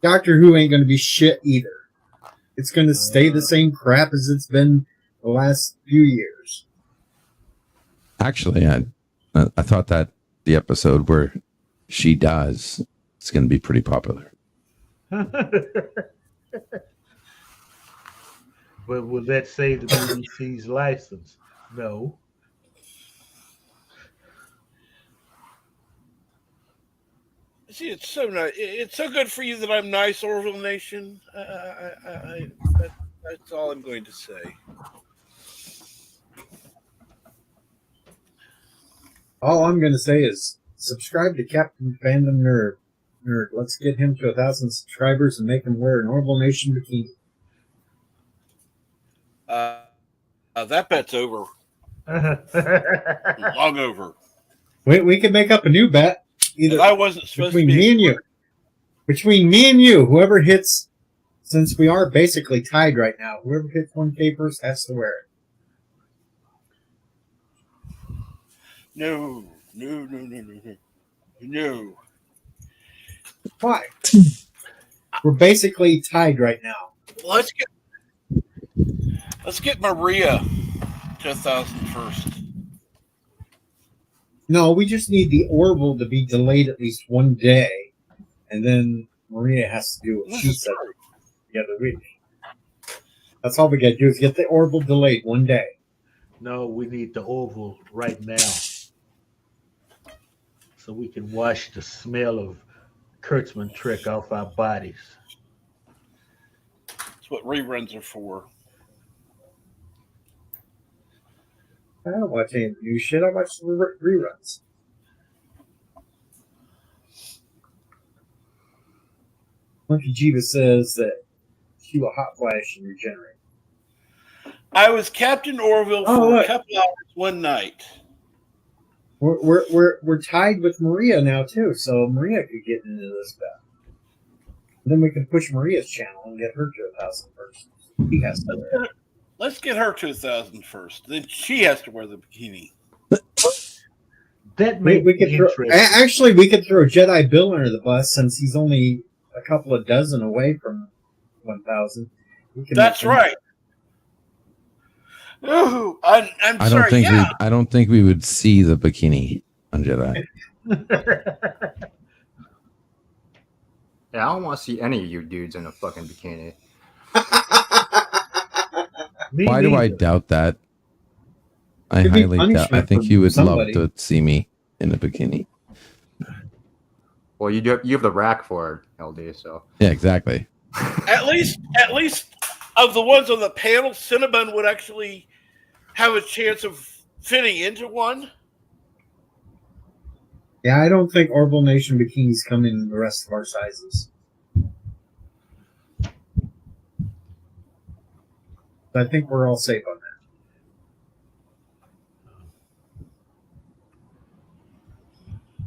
Doctor Who ain't going to be shit either. It's going to stay the same crap as it's been the last few years. Actually, I thought that the episode where she dies is going to be pretty popular. But will that save the BBC's license? No. See, it's so nice. It's so good for you that I'm nice, Orville Nation. That's all I'm going to say. All I'm going to say is subscribe to Captain Fandom Nerd. Let's get him to 1,000 subscribers and make him wear an Orville Nation bikini. That bet's over. Long over. We could make up a new bet. Either I wasn't supposed between to be me and you. Between me and you, whoever hits, since we are basically tied right now, whoever hits 1K first has to wear it. No. Why? We're basically tied right now. Let's get Maria to 1,000 first. No, we just need the Orville to be delayed at least one day, and then Maria has to do what she said the other week. That's all we got to do is get the Orville delayed one day. No, we need the Orville right now, so we can wash the smell of Kurtzman trick off our bodies. That's what reruns are for. I don't watch any new shit. I watch reruns. Monkey Jiva says that she will hot flash and regenerate. I was Captain Orville for a couple hours one night. We're tied with Maria now too, so Maria could get into this bet. Then we can push Maria's channel and get her to 1,000 first. He has to wear it. Let's get her to 1,000 first. Then she has to wear the bikini. That we could throw, actually, we could throw Jedi Bill under the bus since he's only a couple of dozen away from 1,000. That's right. Ooh, I'm sorry. I don't think we would see the bikini on Jedi. Yeah, I don't want to see any of you dudes in a fucking bikini. Why do I doubt that? I highly doubt. I think you would love to see me in a bikini. Well, you have the rack for it, LD. So yeah, exactly. At least of the ones on the panel, Cinnabon would actually have a chance of fitting into one. Yeah, I don't think Orville Nation bikinis come in the rest of our sizes. I think we're all safe on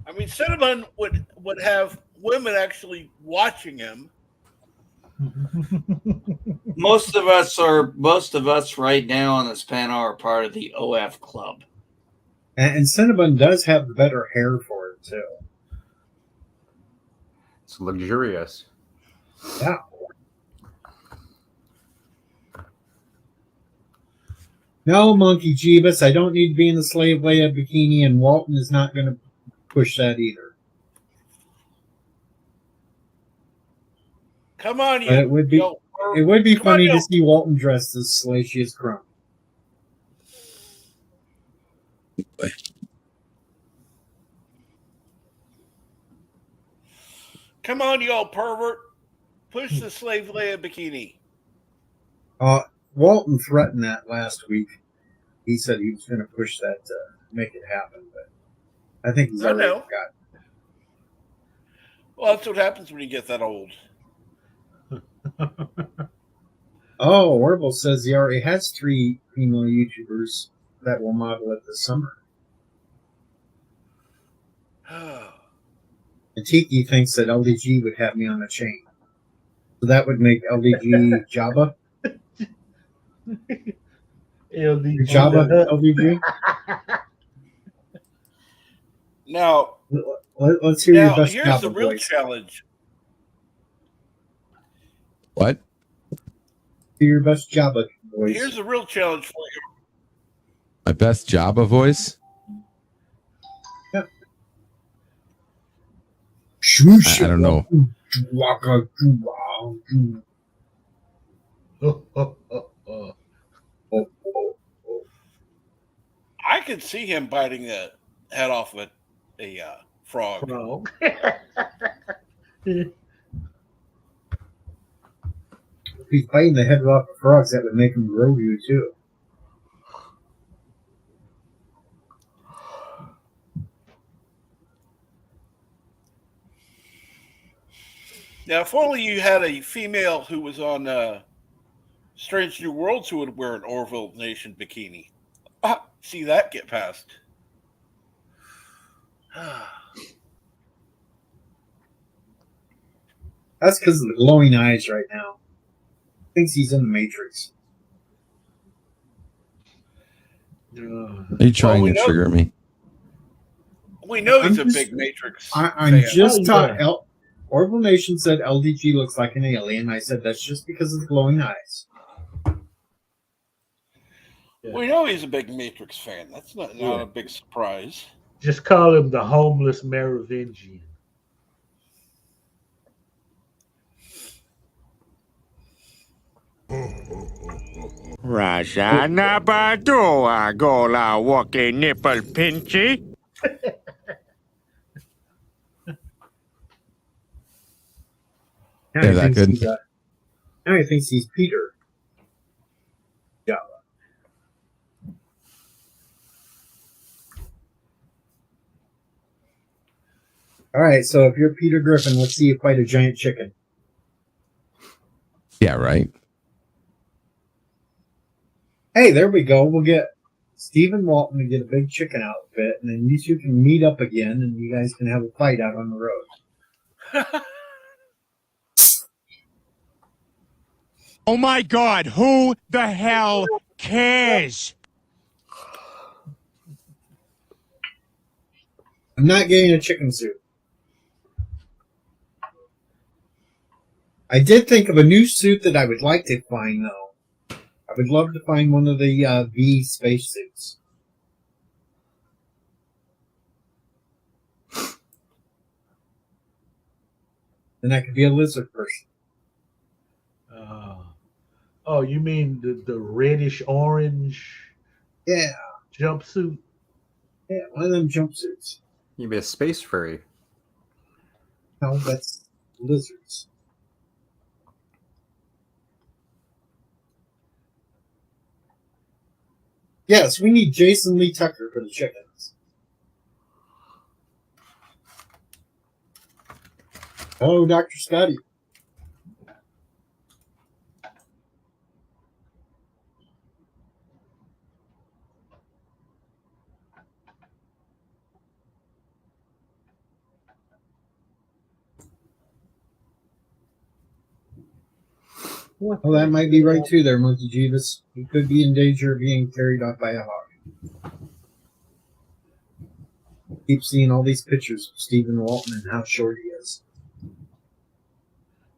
that. I mean, Cinnamon would have women actually watching him. Most of us right now on this panel are part of the OF club. And Cinnabon does have better hair for it too. It's luxurious. Yeah. No, Monkey Jeebus, I don't need to be in the Slave Leia bikini, and Walton is not going to push that either. Come on, you. It would be funny to see Walton dressed as Salacious Crumb. Come on, you old pervert. Push the Slave Leia bikini. Walton threatened that last week. he said he was going to push that to make it happen, but I think he's already forgotten. Well, that's what happens when you get that old. Oh, Orville says he already has 3 female YouTubers that will model it this summer. And Tiki thinks that LDG would have me on a chain. So that would make LDG Jabba. LDG. Jabba LDG. Now, let's hear your best here's Jabba the real voice. challenge. What? Hear your best Jabba voice. Here's the real challenge for you. My best Jabba voice? Yeah. I don't know. I could see him biting the head off of a frog. If he's biting the head off of frogs, that would make him grow you too. Now, if only you had a female who was on Strange New Worlds who would wear an Orville Nation bikini. See that get past. That's because of the glowing eyes right now. Thinks he's in the Matrix. Are you trying to trigger me? We know he's a big Matrix I'm fan. just talking. Orville Nation said LDG looks like an alien. I said that's just because of the glowing eyes. We know he's a big Matrix fan. That's not a big surprise. Just call him the homeless Merovingian. Rajana Badoa Gola Wake Nipple Pinchy. Yeah, that good. Now he thinks he's Peter. Yeah. All right, so if you're Peter Griffin, let's see you fight a giant chicken. Yeah, right. Hey, there we go. We'll get Stephen Walton to get a big chicken outfit, and then you two can meet up again, and you guys can have a fight out on the road. Oh my God, who the hell cares? I'm not getting a chicken suit. I did think of a new suit that I would like to find, though. I would love to find one of the V space suits. Then I could be a lizard person. Oh, you mean the reddish orange? Yeah. Jumpsuit? Yeah, one of them jumpsuits. You'd be a space furry. No, that's lizards. Yes, we need Jason Lee Tucker for the chickens. Hello, Dr. Scotty. Well, that might be right too there, Monkey Jeebus. He could be in danger of being carried off by a hawk. Keep seeing all these pictures of Stephen Walton and how short he is.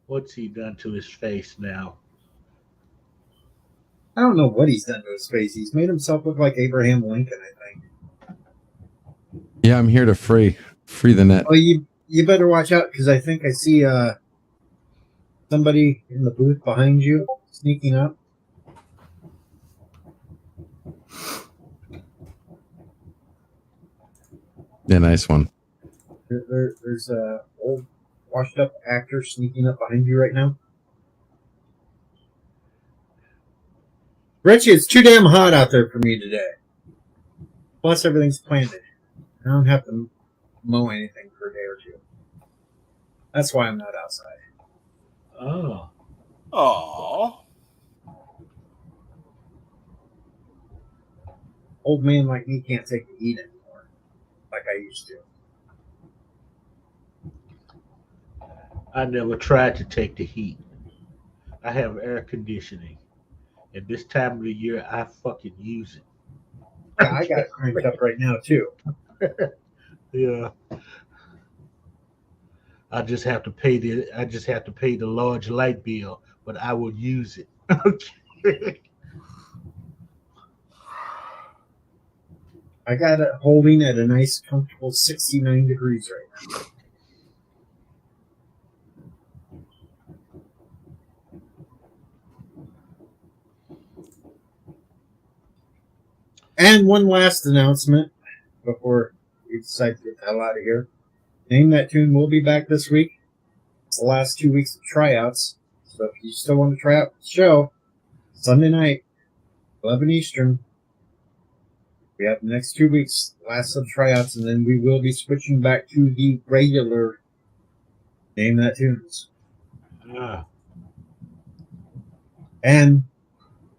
What's he done to his face now? I don't know what he's done to his face. He's made himself look like Abraham Lincoln, I think. Yeah, I'm here to free the net. Well, you better watch out because I think I see somebody in the booth behind you sneaking up. Yeah, nice one. There's a old washed up actor sneaking up behind you right now. Richie, it's too damn hot out there for me today. Plus, everything's planted. I don't have to mow anything for a day or two. That's why I'm not outside. Oh. Oh. Old man like me can't take the heat anymore, like I used to. I never tried to take the heat. I have air conditioning. And this time of the year, I fucking use it. Yeah, I got it cranked up right now, too. Yeah. I just have to pay the large light bill, but I will use it. Okay. I got it holding at a nice, comfortable 69 degrees right now. And one last announcement before we decide to get the hell out of here. Name That Tune will be back this week. It's the last 2 weeks of tryouts. So if you still want to try out the show, Sunday night, 11 Eastern, we have the next 2 weeks, last of tryouts, and then we will be switching back to the regular Name That Tunes. Ah. And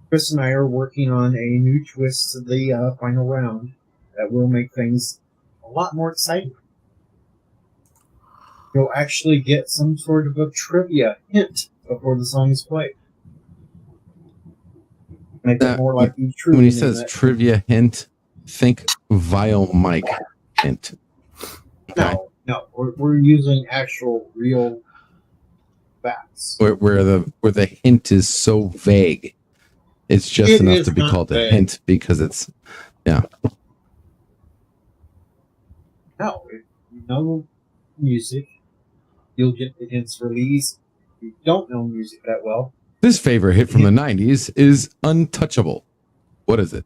Chris and I are working on a new twist to the final round that will make things a lot more exciting. You'll actually get some sort of a trivia hint before the song is played. Make it more like the true. When he says trivia hint, think vile Mike hint. Okay? No, we're using actual real facts. Where the hint is so vague, it's just enough to be called a hint because it's No, if you know music, you'll get the hints for these. If you don't know music that well. This favorite hit from the 90s is Untouchable. What is it?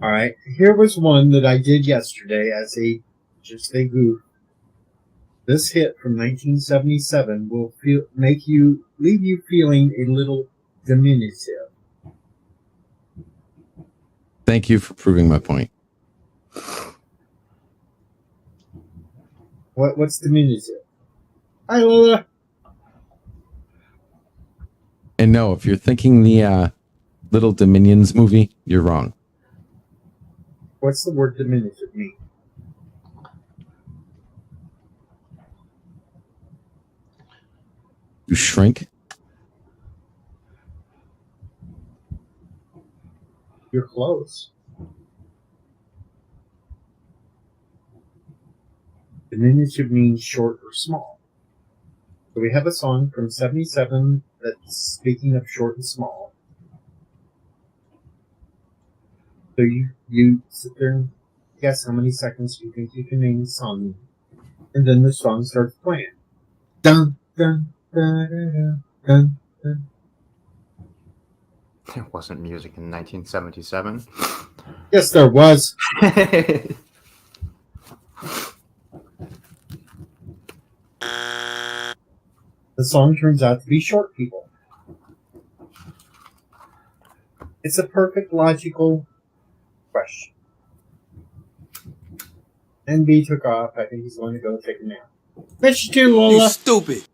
All right, here was one that I did yesterday as just a goof. This hit from 1977 will leave you feeling a little diminutive. Thank you for proving my point. What's diminutive? Hi, Lola. And no, if you're thinking the Little Dominions movie, you're wrong. What's the word diminutive mean? You shrink? You're close. Diminutive means short or small. So we have a song from 77 that's speaking of short and small. So you sit there and guess how many seconds you think you can name the song. And then the song starts playing. Dun, dun, dun, dun, dun, dun. There wasn't music in 1977. Yes, there was. The song turns out to be Short People. It's a perfect logical question. NB took off. I think he's going to go take a nap. Miss you too, Lola. You stupid.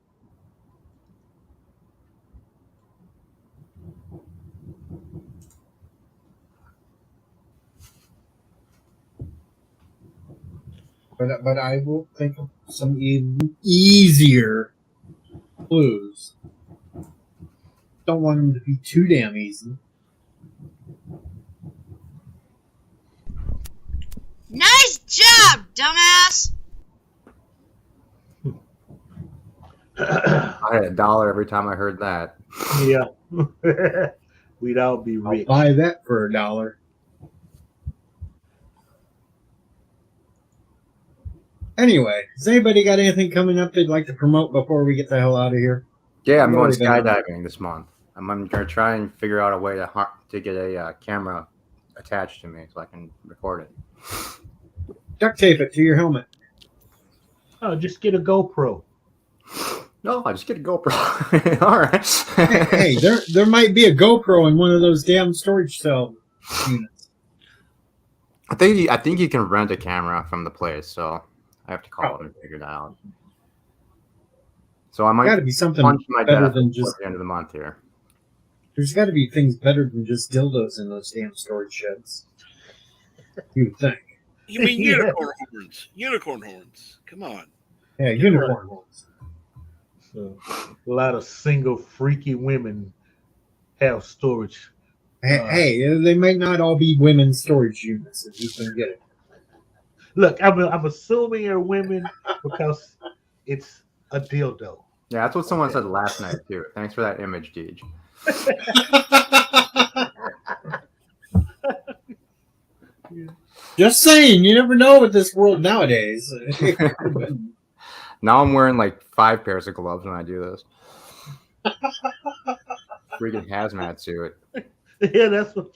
But I will think of some easier clues. Don't want them to be too damn easy. Nice job, dumbass! I had $1 every time I heard that. Yeah. We'd all be I'll rich. buy that for $1. Anyway, has anybody got anything coming up they'd like to promote before we get the hell out of here? Yeah, I'm going skydiving this month. I'm going to try and figure out a way to get a camera attached to me so I can record it. Duct tape it to your helmet. Oh, just get a GoPro. No, I just get a GoPro. All right. Hey, there might be a GoPro in one of those damn storage cell units. I think you can rent a camera from the place, so I have to call them and figure that out. So I might Got to be something punch my better desk than at just. the end of the month here. There's got to be things better than just dildos in those damn storage sheds. You would think. You mean unicorn horns? Unicorn horns. Come on. Yeah, unicorn horns. So, a lot of single freaky women have storage. Hey, they might not all be women's storage units, if you can get it. Look, I'm assuming they're women because it's a dildo. Yeah, that's what someone said last night too. Thanks for that image, Deej. Just saying, you never know with this world nowadays. Now I'm wearing like 5 pairs of gloves when I do this. Freaking hazmat suit. Yeah, that's what.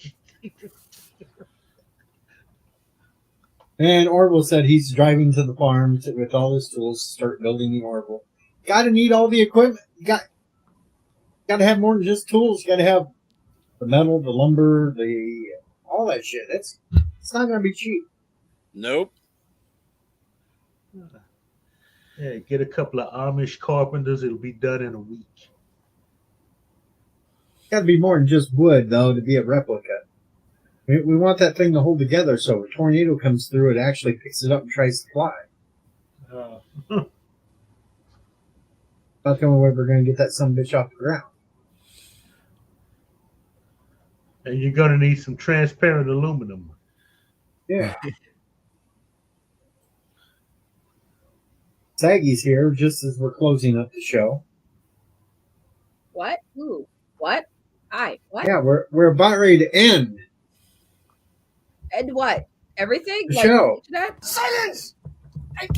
And Orville said he's driving to the farm with all his tools to start building the Orville. Got to need all the equipment. You got to have more than just tools. You got to have the metal, the lumber, all that shit. It's not going to be cheap. Nope. Yeah, get a couple of Amish carpenters. It'll be done in a week. Got to be more than just wood, though, to be a replica. We want that thing to hold together so a tornado comes through, it actually picks it up and tries to fly. That's the only way we're going to get that son of a bitch off the ground. And you're going to need some transparent aluminum. Yeah. Saggy's here just as we're closing up the show. What? Who? What? Hi. What? Yeah, we're about ready to end And what? Everything? the show. The internet? Silence!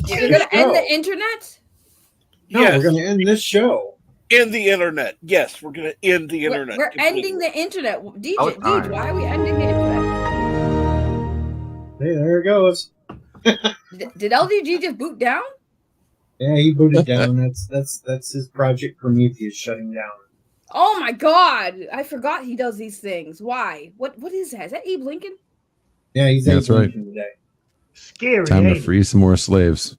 You're going to end the internet? No, Yes. we're going to end this show. End the internet. Yes, we're going to end the internet. We're completely. ending the internet. DJ, Oh, it's fine. why are we ending the internet? Hey, there it goes. Did LDG just boot down? Yeah, he booted down. That's his project Prometheus shutting down. Oh my God! I forgot he does these things. Why? What is that? Is that Abe Lincoln? Yeah, he's Yeah, that's right. today. Scary. Time to ain't it? free some more slaves.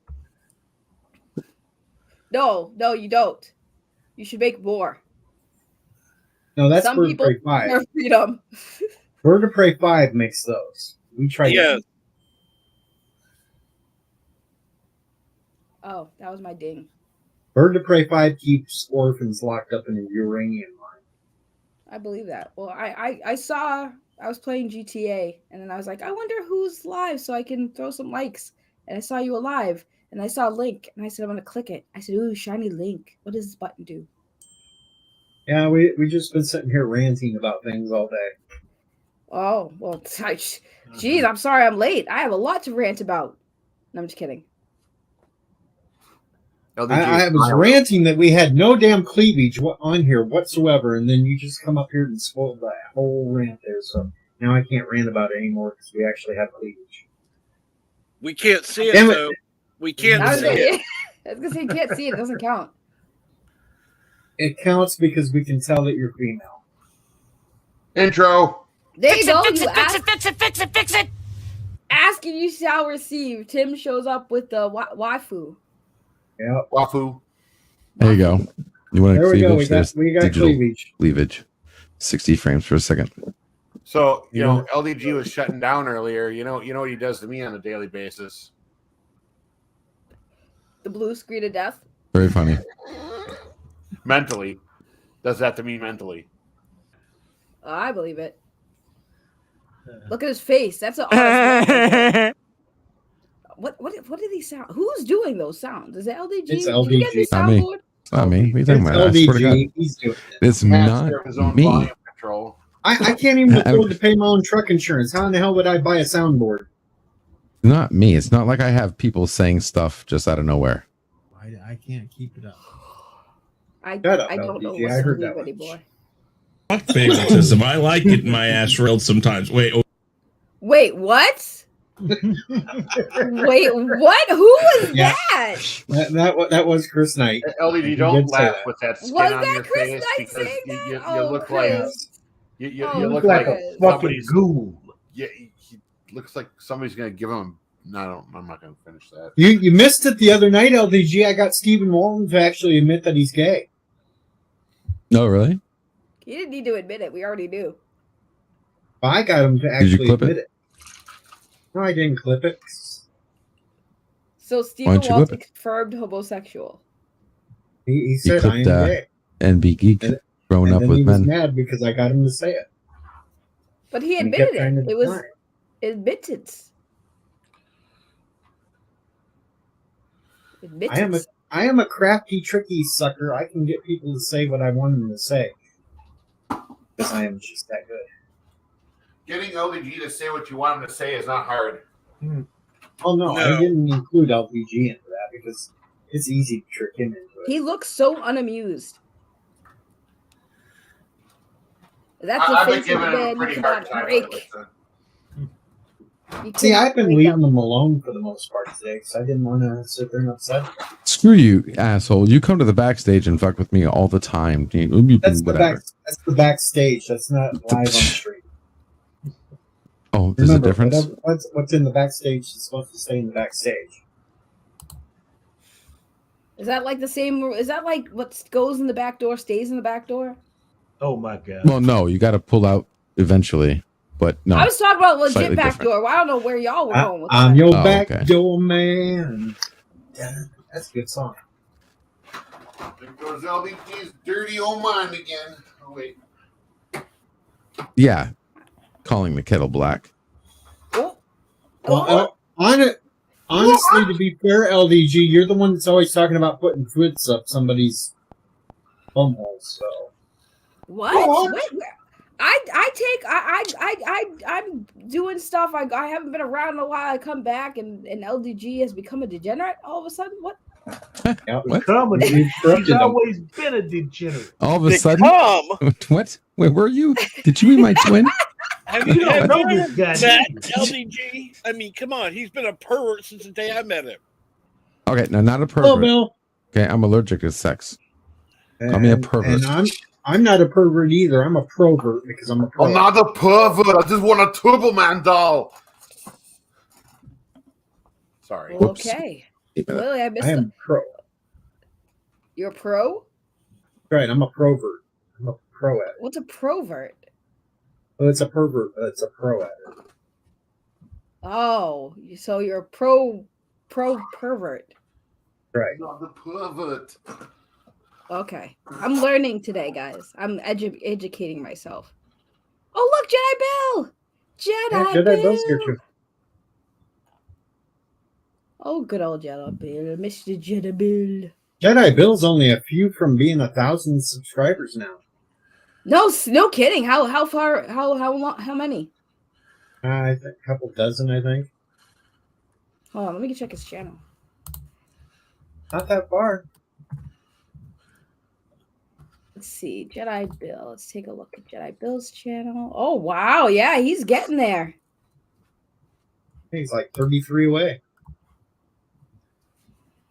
No, you don't. You should make more. No, that's Some Bird of people Prey 5. more freedom. Bird of Prey 5 makes those. We tried Yes. it. Oh, that was my ding. Bird of Prey 5 keeps orphans locked up in a uranium mine. I believe that. Well, I was playing GTA, and then I was like, I wonder who's live so I can throw some likes. And I saw you alive, and I saw a link, and I said, I'm going to click it. I said, ooh, shiny link. What does this button do? Yeah, we just been sitting here ranting about things all day. Oh, well, geez, I'm sorry I'm late. I have a lot to rant about. No, I'm just kidding. I was ranting that we had no damn cleavage on here whatsoever, and then you just come up here and spoil that whole rant there. So now I can't rant about it anymore because we actually have cleavage. We can't see it, Damn it. though. We can't I was see it. gonna say you can't see it. It doesn't count. It counts because we can tell that you're female. Intro. There you go. Fix You it, fix ask, it, fix it, fix it, fix it. ask and you shall receive. Tim shows up with the waifu. Yeah. Wafu. There you go. You want There to we go. cleavage? We got digital cleavage. cleavage. 60 frames per second. So, you know, LDG was shutting down earlier. You know what he does to me on a daily basis. The blue screen of death. Very funny. Mentally. Does that to me mentally. Oh, I believe it. Look at his face. That's an honest What did he sound? Who's doing those sounds? Is it LDG? It's Did you get the LDG. Not me. soundboard? It's not me. What are you talking It's about? I swear to God. LDG. He's doing it. It's Master of his not own me. volume control. I can't even afford to pay my own truck insurance. How in the hell would I buy a soundboard? Not me. It's not like I have people saying stuff just out of nowhere. I can't keep it up. I Shut up, don't know LDG. what's I heard believe that one. anymore. Fuck favoritism. I like getting my ass railed sometimes. Wait, Wait, what? Wait, what? Who was Yeah. that? That was Chris Knight. LDG, You don't did say laugh that. with that skin Was on that your Chris face Knight because saying you that? you Oh, look like Chris. you Oh, look like like a fucking somebody's ghoul. Yeah, he looks like somebody's gonna give him. No, I'm not gonna finish that. You missed it the other night, LDG. I got Stephen Walton to actually admit that he's gay. No, really? He didn't need to admit it. We already knew. I got him to Did you actually clip admit it? it. No, I didn't clip it. So Why Stephen don't you clip Walton it? confirmed homosexual. He He said, I am clipped gay. NB Geek And- growing And up then with he was men. mad because I got him to say it. But he And he admitted kept trying it. to It was deny admittance. Admittance. I am a crafty, tricky sucker. I can get people to say what I want them to say. Because I am just that good. Getting LDG to say what you want him to say is not hard. Oh no, I didn't include LPG into that because it's easy to trick him into it. He looks so unamused. That's the I've been face of the giving him a man you pretty hard cannot time break. lately, so. You See, cannot I've been break leaving them. them alone for the most part today because I didn't want to sit there and upset them. Screw you, asshole. You come to the backstage and fuck with me all the time. That's Whatever. that's the backstage. That's not live on stream. Oh, there's Remember, a difference? what's in the backstage is supposed to stay in the backstage. Is that like the same? Is that like what goes in the back door stays in the back door? Oh my god. Well, no, you got to pull out eventually. But no. I was talking about legit slightly back different. door. Well, I don't know where y'all were going with I'm that. your Oh, back okay. door man. Yeah, that's a good song. There goes LDG's dirty old mind again. Oh, wait. Yeah. Calling the kettle black. Oh. Well, honestly, to be fair, LDG, you're the one that's always talking about putting foots up somebody's bumhole. So What? Wait, I'm doing stuff. I haven't been around in a while. I come back and LDG has become a degenerate all of a sudden. What? yeah, What? You've He's corrupted them. always been a degenerate. All of a sudden? Become. What? Where were you? Did you mean my twin? Have You you don't ever know this guy, met do you? LDG? I mean, come on. He's been a pervert since the day I met him. Okay, now not a Hello, pervert. Bill. Okay, I'm allergic to sex. Call me a pervert. And I'm not a pervert either. I'm a provert because I'm a pro. I'm not a pervert. I just want a Turbo Man doll. Sorry. Well, Whoops. okay. Wait a minute. Lily, I missed I it. am pro. You're a pro? Right, I'm a provert. I'm a pro at it. What's a provert? Well, it's a pervert, but it's a pro at it. Oh, so you're a pro pervert. Right. Not the pervert. Okay. I'm learning today, guys. I'm educating myself. Oh, look, Jedi Bill! Yeah, Jedi Jedi Bill's Bill! here too. Oh, good old Jedi Bill. Mr. Jedi Bill. Jedi Bill's only a few from being 1,000 subscribers now. No kidding. How far? How long? How many? I think a couple dozen, I think. Hold on, let me check his channel. Not that far. Let's see, Jedi Bill. Let's take a look at Jedi Bill's channel. Oh wow, yeah, he's getting there. He's like 33 away.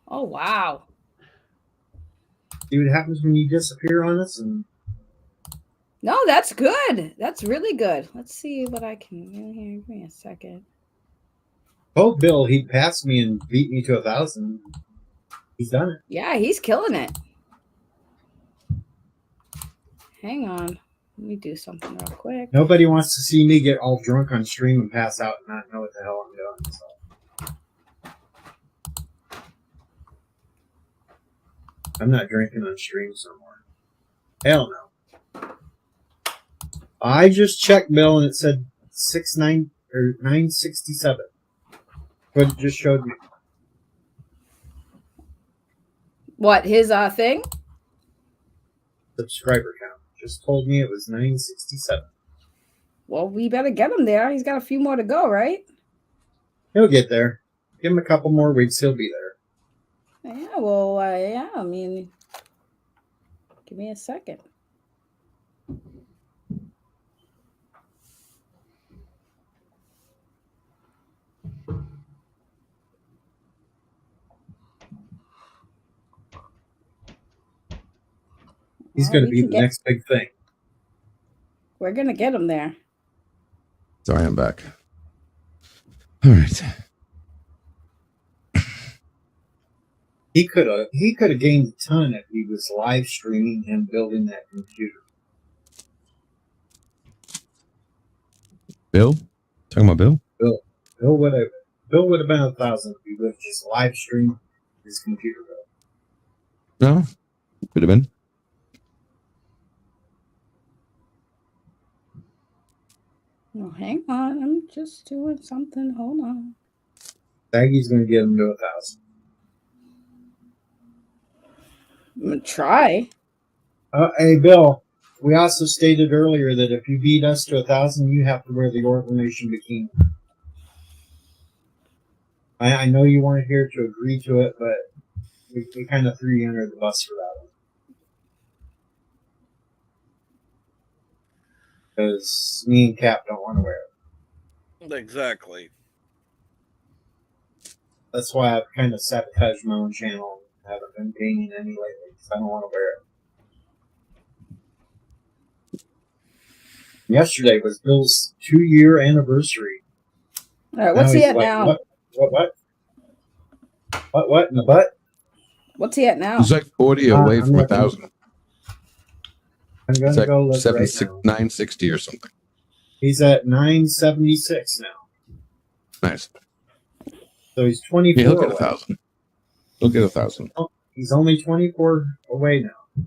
Oh wow. See what happens when you disappear on us? And No, that's good. That's really good. Let's see what I can do here. Give me a second. told Bill he'd pass me and beat me to 1,000. He's done it. Yeah, he's killing it. Hang on. Let me do something real quick. Nobody wants to see me get all drunk on stream and pass out and not know what the hell I'm doing. So. I'm not drinking on streams no more. Hell no. I just checked, Bill, and it said 967. But it just showed me. What, his thing? Subscriber count. Just told me it was 967. Well, we better get him there. He's got a few more to go, right? He'll get there. Give him a couple more weeks, he'll be there. Yeah, well, yeah, I mean, give me a second. He's going to be the next big thing. We're going to get him there. Sorry, I'm back. All right. He could have gained a ton if he was live streaming and building that computer. Bill? Talking about Bill? Bill would have been 1,000 if he would have just live streamed his computer. No, could have been. Oh, hang on, I'm just doing something. Hold on. Saggy's going to get him to 1,000. I'm gonna try. Hey, Bill. We also stated earlier that if you beat us to 1,000, you have to wear the ordination bikini. I know you weren't here to agree to it, but we kind of threw you under the bus for that one. Because me and Cap don't want to wear it. Exactly. That's why I've kind of sabotaged my own channel. I haven't been gaining any lately because I don't want to wear it. Yesterday was Bill's 2-year anniversary. All right, what's he at now? What in the butt? What's he at now? He's like 40 away from 1,000. I'm going to go look right now. 960 or something. He's at 976 now. Nice. So he's 24 Yeah, he'll get away. 1,000. He'll get 1,000. He's only 24 away now.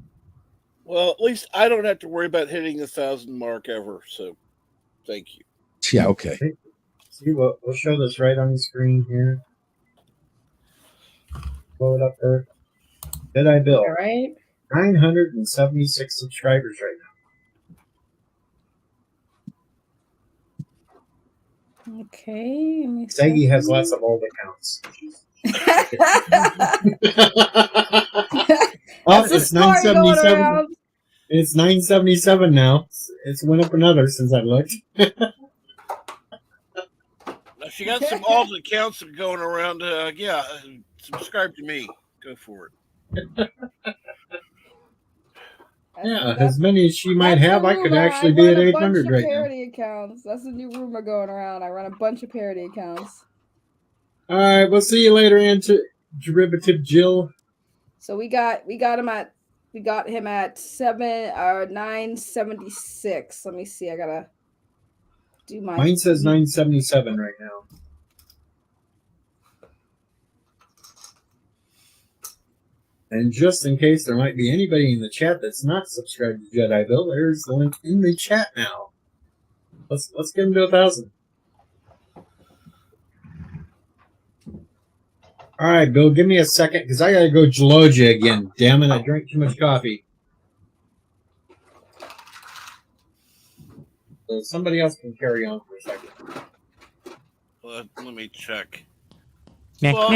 Well, at least I don't have to worry about hitting the 1,000 mark ever. So, thank you. Yeah, okay. See, we'll show this right on the screen here. Blow it up there. Did I, Bill? All right. 976 subscribers right now. Okay. Saggy has lots of old accounts. It's 977. It's 977 now. It's went up another since I looked. If you got some old accounts that are going around, subscribe to me. Go for it. Yeah, as many as she might have, I could actually be at 800 right now. Parody accounts. That's a new rumor going around. I run a bunch of parody accounts. All right, we'll see you later, Derivative Jill. So we got him at 976. Let me see. I gotta do my. Mine says 977 right now. And just in case there might be anybody in the chat that's not subscribed to Jedi Bill, there's the link in the chat now. Let's get him to 1,000. All right, Bill, give me a second because I gotta go Gelogia again. Damn it, I drank too much coffee. So somebody else can carry on for a second. Let me check. Deej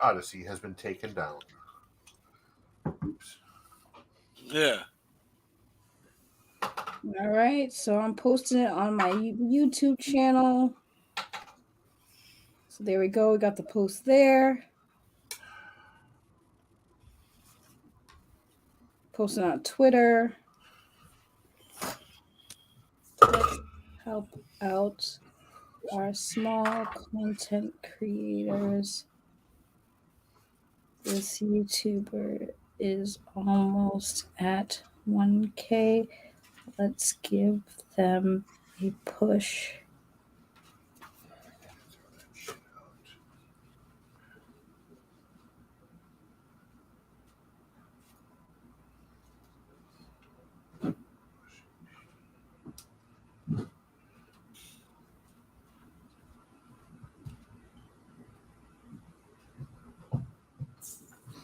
Odyssey has been taken down. Oops. Yeah. All right, so I'm posting it on my YouTube channel. So there we go. We got the post there. Posting on Twitter. Let's help out our small content creators. This YouTuber is almost at 1K. Let's give them a push.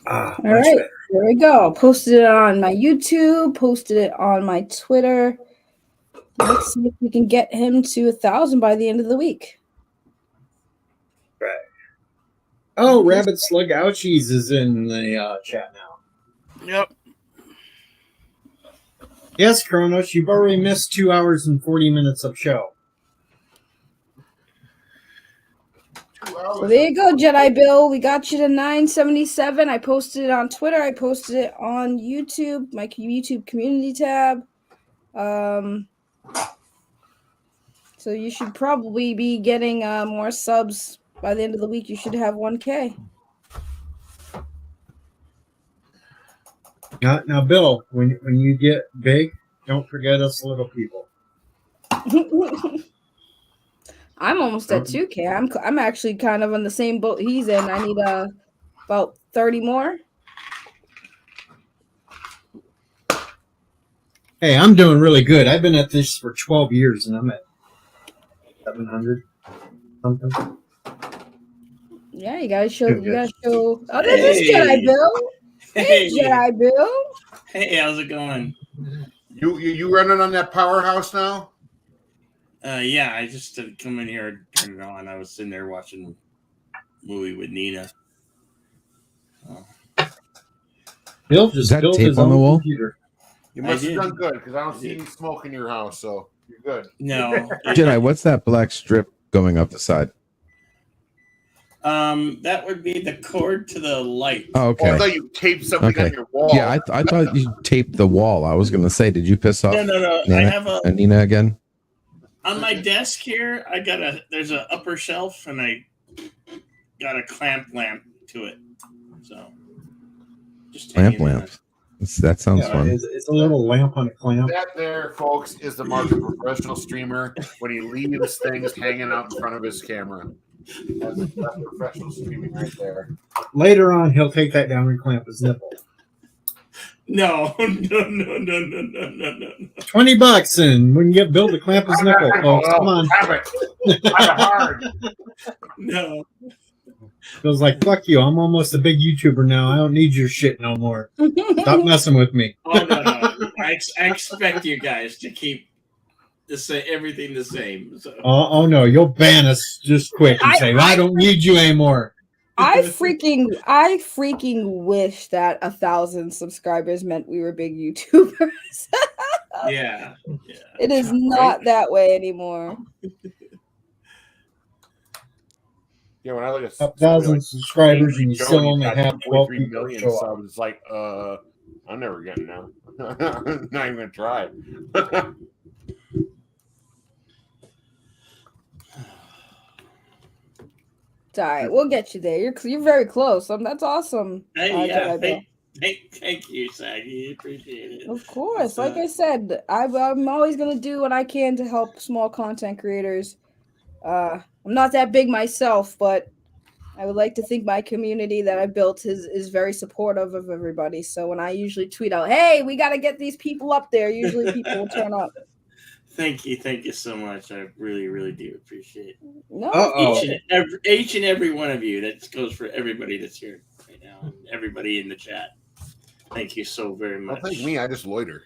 All right, there we go. Posted it on my YouTube, posted it on my Twitter. Let's see if we can get him to 1,000 by the end of the week. Right. Oh, Rabbit Slug Ouchies is in the chat now. Yep. Yes, Kronos, you've already missed 2 hours and 40 minutes of show. So there you go, Jedi Bill. We got you to 977. I posted it on Twitter. I posted it on YouTube, my YouTube community tab. So you should probably be getting more subs by the end of the week. You should have 1K. Now, Bill, when you get big, don't forget us little people. I'm almost at 2K. I'm actually kind of on the same boat he's in. I need about 30 more. Hey, I'm doing really good. I've been at this for 12 years, and I'm at 700 something. Yeah, you gotta show. You gotta show. Oh, there's this Jedi Bill. Hey, Jedi Bill. Hey, how's it going? You running on that powerhouse now? Yeah, I just come in here and turn it on. I was sitting there watching a movie with Nina. Bill just that built tape his on the own wall? computer. You must have done good because I don't see any smoke in your house, so you're good. No. Jedi, what's that black strip going up the side? That would be the cord to the light. Oh, okay. Oh, I thought you taped something on your wall. Yeah, I thought you taped the wall. I was going to say, did you piss off No. Nana, I have Nina again? on my desk here. There's an upper shelf, and I got a clamp lamp to it. So just Lamp. That sounds fun. It's a little lamp on a clamp. That there, folks, is the mark of a professional streamer when he leaves things hanging out in front of his camera. That's professional streaming right there. Later on, he'll take that down and clamp his nipple. No. $20 and we can get Bill to clamp his nipple, folks. Come on. Have it. Have it hard. No. Bill's like, fuck you. I'm almost a big YouTuber now. I don't need your shit no more. Stop messing with me. Oh, no. I expect you guys to keep everything the same. So. Oh no, you'll ban us just quick and say, I don't need you anymore. I freaking wish that 1,000 subscribers meant we were big YouTubers. Yeah. It is not that way anymore. Yeah, when I look at 1,000 subscribers and you still only got have 12 23 people million show up. subs, it's like, I'm never getting now. Not even gonna try. It's all right. We'll get you there. You're very close. That's awesome. Thank you, Saggy. Appreciate it. Of course. Like I said, I'm always going to do what I can to help small content creators. I'm not that big myself, but I would like to think my community that I built is very supportive of everybody. So when I usually tweet out, hey, we got to get these people up there, usually people will turn up. Thank you so much. I really, really do appreciate it. No, each and every one of you. That goes for everybody that's here right now, and everybody in the chat. Thank you so very much. Don't thank me. I just loiter.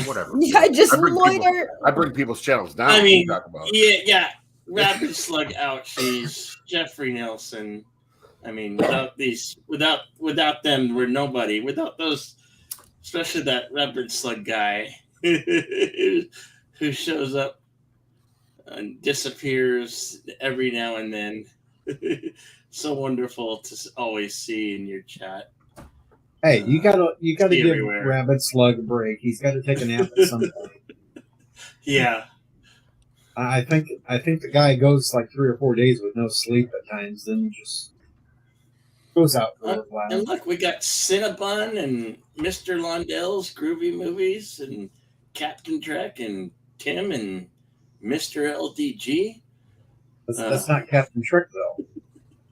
Whatever. Yeah, I just loiter. I bring people's channels down. I mean, talk about yeah. Rapid Slug Ouchies, Jeffrey Nelson. I mean, without them, we're nobody. Without those, especially that Rapid Slug guy who shows up and disappears every now and then. So wonderful to always see in your chat. Hey, you gotta give everywhere. Rabbit Slug a break. He's got to take a nap at some point. Yeah. I think the guy goes like 3 or 4 days with no sleep at times, then just goes out for a while. And look, we got Cinnabon and Mr. Londell's Groovy Movies and Captain Trek and Tim and Mr. LDG. That's not Captain Trek though.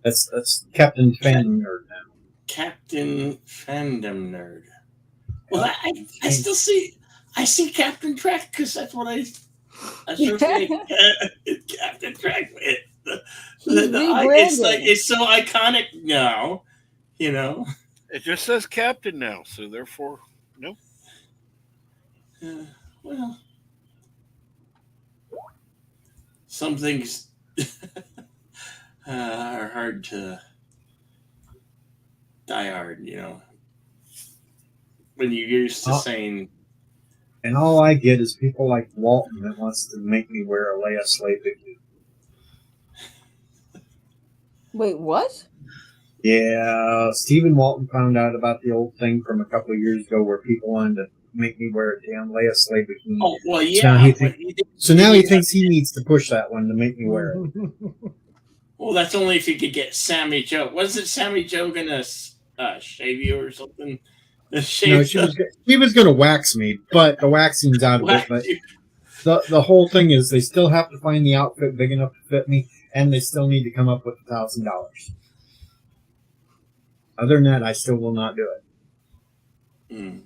That's Captain Fandom Nerd now. Captain Fandom Nerd. Well, I still see Captain Trek because that's what I associate Captain Trek with. It's so iconic now, you know. It just says Captain now, so therefore, no. Well, some things are hard to die hard, you know. When you're used to saying And all I get is people like Walton that wants to make me wear a Leia slave bikini. Wait, what? Yeah, Stephen Walton found out about the old thing from a couple of years ago where people wanted to make me wear a damn Leia slave bikini. Oh well, So now yeah. he thinks he needs to push that one to make me wear it. Well, that's only if you could get Sammy Joe. Wasn't Sammy Joe gonna shave you or something? No, she was going to wax me, but the waxing's out of it. But the whole thing is they still have to find the outfit big enough to fit me, and they still need to come up with $1,000. Other than that, I still will not do it. Mm.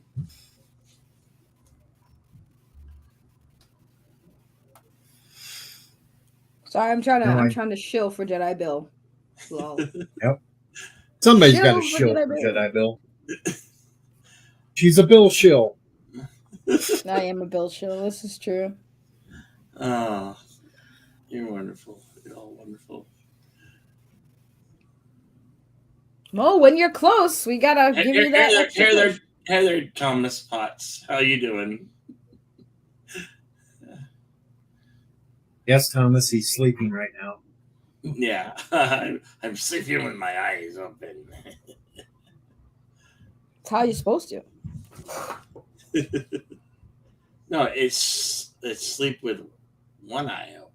Sorry, I'm trying to shill for Jedi Bill. Lol. Yep. Somebody's got to shill for Jedi Bill. She's a Bill shill. I am a Bill shill. This is true. Oh, you're wonderful. You're all wonderful. Well, when you're close, we gotta give you that. Hey there, Thomas Potts. How you doing? Yes, Thomas, he's sleeping right now. Yeah, I'm sleeping with my eyes open. That's how you're supposed to. No, it's sleep with one eye open.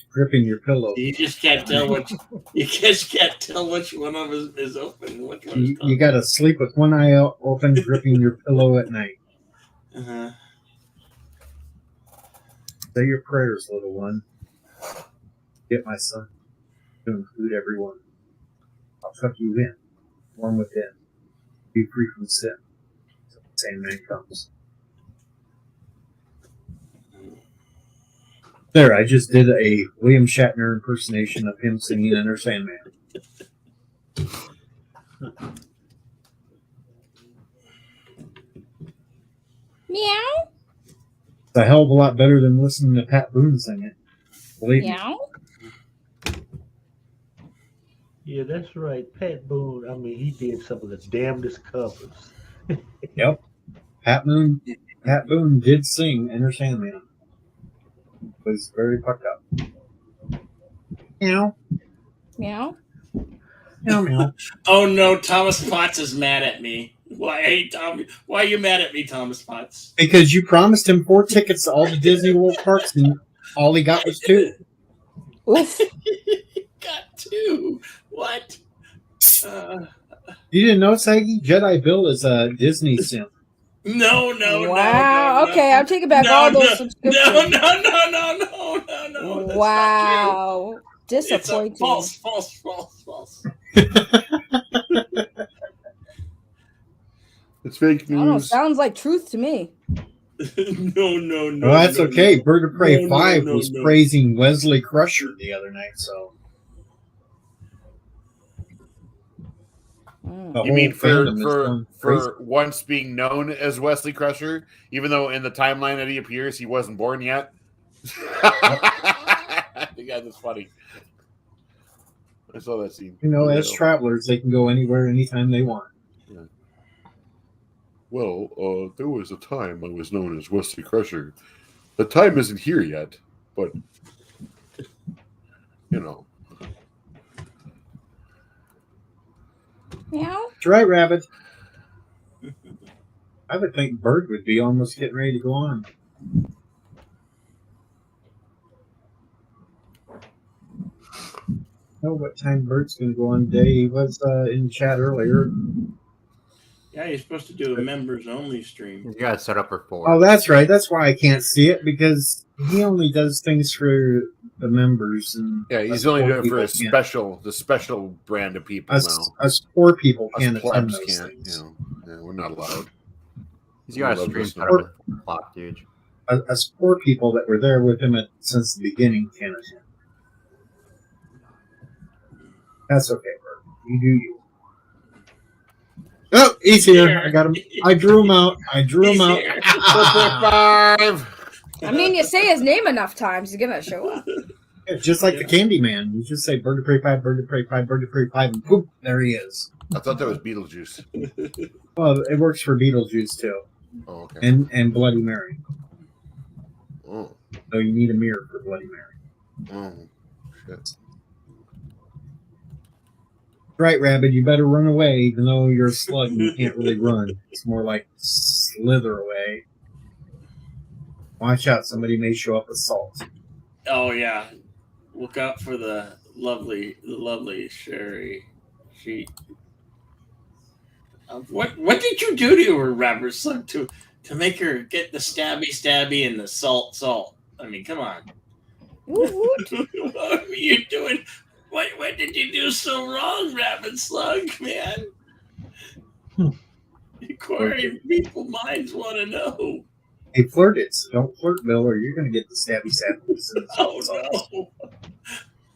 Gripping your pillow. You just can't tell which one of us is open. Which one is you got to sleep with one eye open, gripping your pillow at night. Uh-huh. Say your prayers, little one. Get my son to include everyone. I'll tuck you in, warm within. Be free from sin. So the same man comes. There, I just did a William Shatner impersonation of him singing Enter Sandman. Meow. It's a hell of a lot better than listening to Pat Boone sing it. Believe Meow. Yeah, that's right. Pat Boone, I mean, he did some of the damnedest covers. Yep. Pat Boone did sing Enter Sandman. Was very fucked up. Meow. Meow. Meow, meow. Oh no, Thomas Potts is mad at me. Why are you mad at me, Thomas Potts? Because you promised him 4 tickets to all the Disney World parks, and all he got was 2. Oof. Got 2. What? You didn't know, Saggy? Jedi Bill is a Disney sim. No. Wow. Okay, I'm taking back all those subscriptions. No. Wow. Disappointing. It's false. It's fake I don't know. news. Sounds like truth to me. No. Well, that's okay. Bird of Prey 5 was praising Wesley Crusher the other night, so. You mean for once being known as Wesley Crusher, even though in the timeline that he appears, he wasn't born yet? I think that's funny. I saw that scene. You know, as travelers, they can go anywhere, anytime they want. Yeah. Well, there was a time I was known as Wesley Crusher. The time isn't here yet, but, you know. Meow. That's right, Rabbit. I would think Bird would be almost getting ready to go on. Know what time Bird's going to go on today. He was in chat earlier. Yeah, you're supposed to do a members only stream. You got to set up for 4. Oh, that's right. That's why I can't see it, because he only does things for the members. And yeah, he's only doing it for the special brand of people now. Us poor people can't attend those things. You know, we're not allowed. He's got a stream set up at 4 o'clock, dude. Us poor people that were there with him since the beginning can't attend. That's okay, Bert. You do you. Oh, he's here. I got him. I drew him out. I mean, you say his name enough times, he's gonna show up. Yeah, just like the Candyman. You just say Bird of Prey 5, Bird of Prey 5, Bird of Prey 5, and boop, there he is. I thought that was Beetlejuice. Well, it works for Beetlejuice too. Oh, okay. And Bloody Mary. Oh. So you need a mirror for Bloody Mary. Oh, shit. Right, Rabbit, you better run away, even though you're a slug and you can't really run. It's more like slither away. Watch out, somebody may show up with salt. Oh yeah, look out for the lovely Sherry. She. What did you do to her, Robert Slug, to make her get the stabby and the salt? I mean, come on. What are you doing? What did you do so wrong, Rabbit Slug, man? Inquiring people minds want to know. Hey, flirt it. So don't flirt, Bill, or you're going to get the stabby. Oh,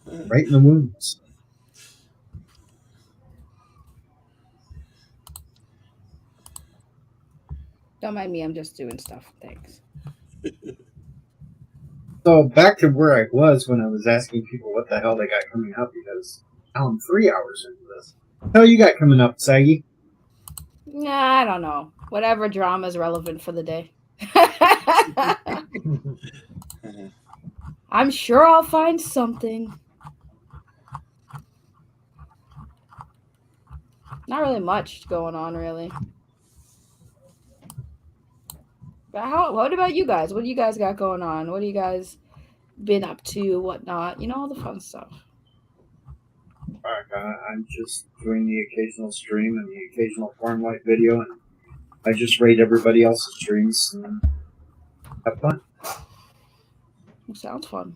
no. Right in the wounds. Don't mind me. I'm just doing stuff. Thanks. So back to where I was when I was asking people what the hell they got coming up, because now I'm 3 hours into this. What the hell you got coming up, Saggy? Nah, I don't know. Whatever drama is relevant for the day. I'm sure I'll find something. Not really much going on, really. But what about you guys? What do you guys got going on? What do you guys been up to? Whatnot? You know, all the fun stuff. I'm just doing the occasional stream and the occasional Farm Life video, and I just rate everybody else's streams and have fun. Sounds fun.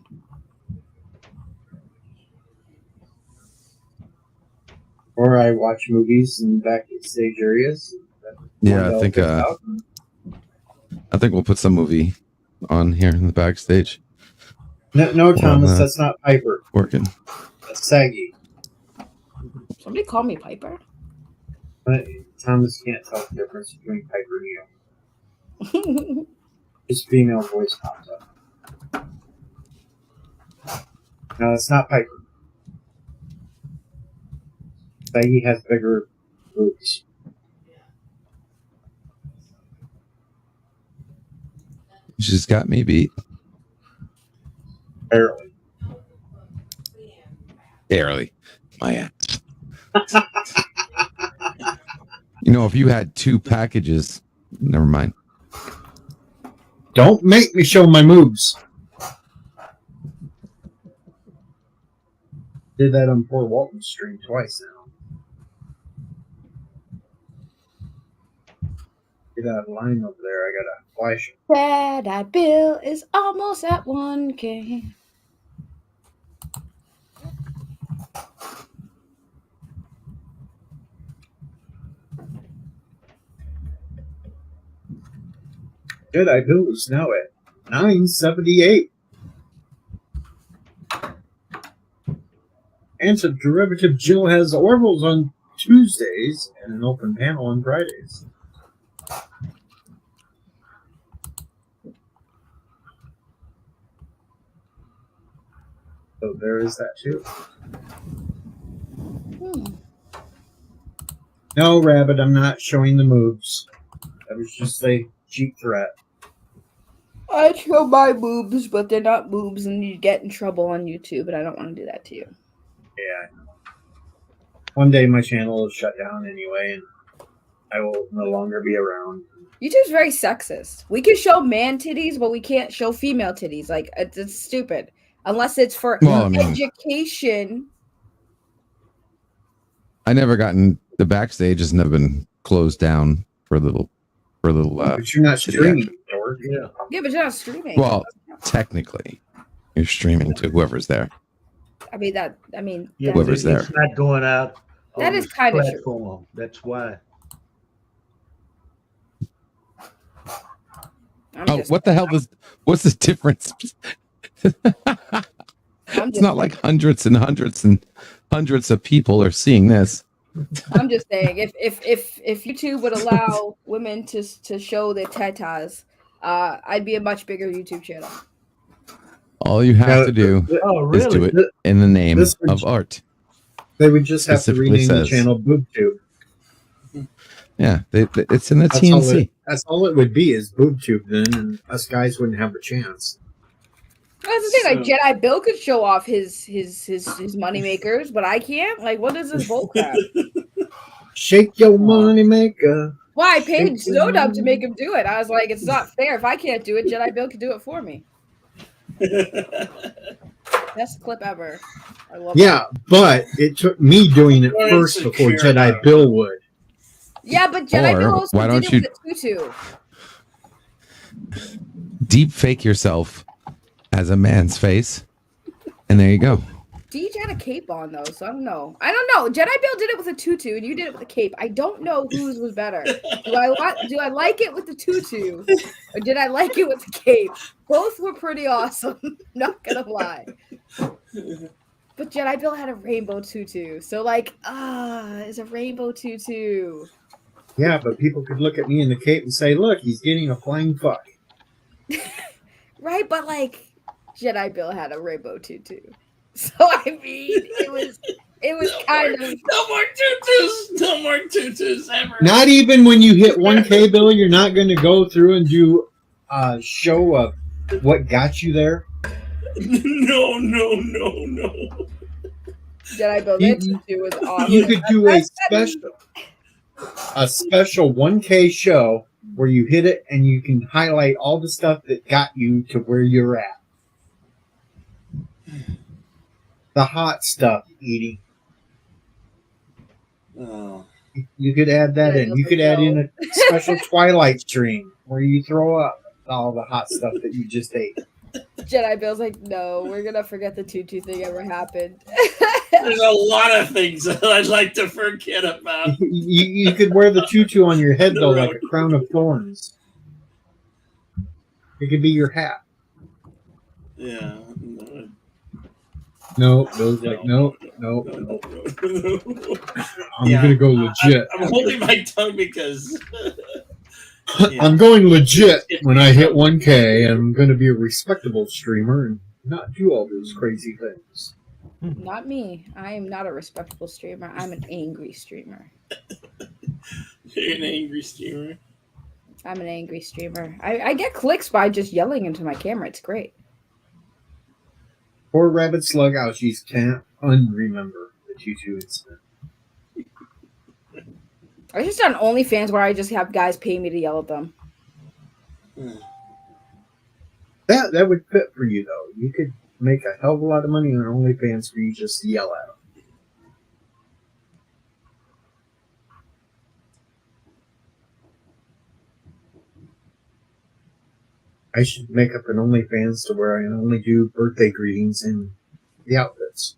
Or I watch movies in backstage areas. Yeah, I think we'll put some movie on here in the backstage. No, Thomas, that's not Piper. Working. That's Saggy. Somebody call me Piper. But Thomas can't tell the difference between Piper and you. His female voice pops up. No, it's not Piper. Saggy has bigger boobs. She's got me beat. Barely. My ass. You know, if you had 2 packages, never mind. Don't make me show my moves. Did that on poor Walton's stream twice now. Get out of line over there. I got a flash. Bad bill is almost at 1K. Jedi Bill is now at 978. Answer Derivative Jill has Orville's on Tuesdays and an open panel on Fridays. So there is that too. No, Rabbit, I'm not showing the moves. That was just a cheap threat. I show my boobs, but they're not boobs, and you get in trouble on YouTube, and I don't want to do that to you. Yeah, I know. One day my channel will shut down anyway, and I will no longer be around. YouTube's very sexist. We can show man titties, but we can't show female titties. Like, it's stupid. Unless it's for education. I never gotten the backstage has never been closed down for a little. But you're not streaming, George. Yeah, but you're not streaming. Well, technically, you're streaming to whoever's there. Whoever's there. It's not going out. That is kind of true. That's why. What the hell what's the difference? It's not like hundreds and hundreds and hundreds of people are seeing this. I'm just saying, if YouTube would allow women to show their tatas, I'd be a much bigger YouTube channel. All you have to do is do it in the name of art. They would just have to rename the channel BoobTube. Yeah, it's in the TNC. That's all it would be is boob tube then, and us guys wouldn't have a chance. That's the thing. Like Jedi Bill could show off his money makers, but I can't. Like, what is this bullcrap? Shake your money maker. Well, I paid Snowdub to make him do it. I was like, it's not fair. If I can't do it, Jedi Bill can do it for me. Best clip ever. I love Yeah, but it took me doing it first before Jedi Bill would. Yeah, but Jedi Bill also why don't did it with a tutu. Deep fake yourself as a man's face, and there you go. Deej had a cape on though, so I don't know. Jedi Bill did it with a tutu, and you did it with a cape. I don't know whose was better. Do I like it with the tutu, or did I like it with the cape? Both were pretty awesome. Not gonna lie. But Jedi Bill had a rainbow tutu, so like, it's a rainbow tutu. Yeah, but people could look at me in the cape and say, "Look, he's getting a flying fuck." Right, but like, Jedi Bill had a rainbow tutu. So I mean, it was kind of no more tutus ever. Not even when you hit 1K, Bill, you're not going to go through and do a show of what got you there. No. Jedi Bill, that tutu was awesome. You could do a special 1K show where you hit it and you can highlight all the stuff that got you to where you're at. The hot stuff, Edie. Oh. You could add that in. You could add in a special Twilight stream where you throw up all the hot stuff that you just ate. Jedi Bill's like, no, we're gonna forget the tutu thing ever happened. There's a lot of things that I'd like to forget about. You could wear the tutu on your head though, like a crown of thorns. It could be your hat. Yeah. No, Bill's like, no. I'm gonna go legit. I'm holding my tongue because I'm going legit when I hit 1K. I'm going to be a respectable streamer and not do all those crazy things. Not me. I am not a respectable streamer. I'm an angry streamer. You're an angry streamer. I'm an angry streamer. I get clicks by just yelling into my camera. It's great. Poor Rabbit Slug Ouchies can't unremember the tutu incident. I just on OnlyFans where I just have guys pay me to yell at them. That would fit for you though. You could make a hell of a lot of money on OnlyFans where you just yell at them. I should make up an OnlyFans to where I only do birthday greetings in the outfits.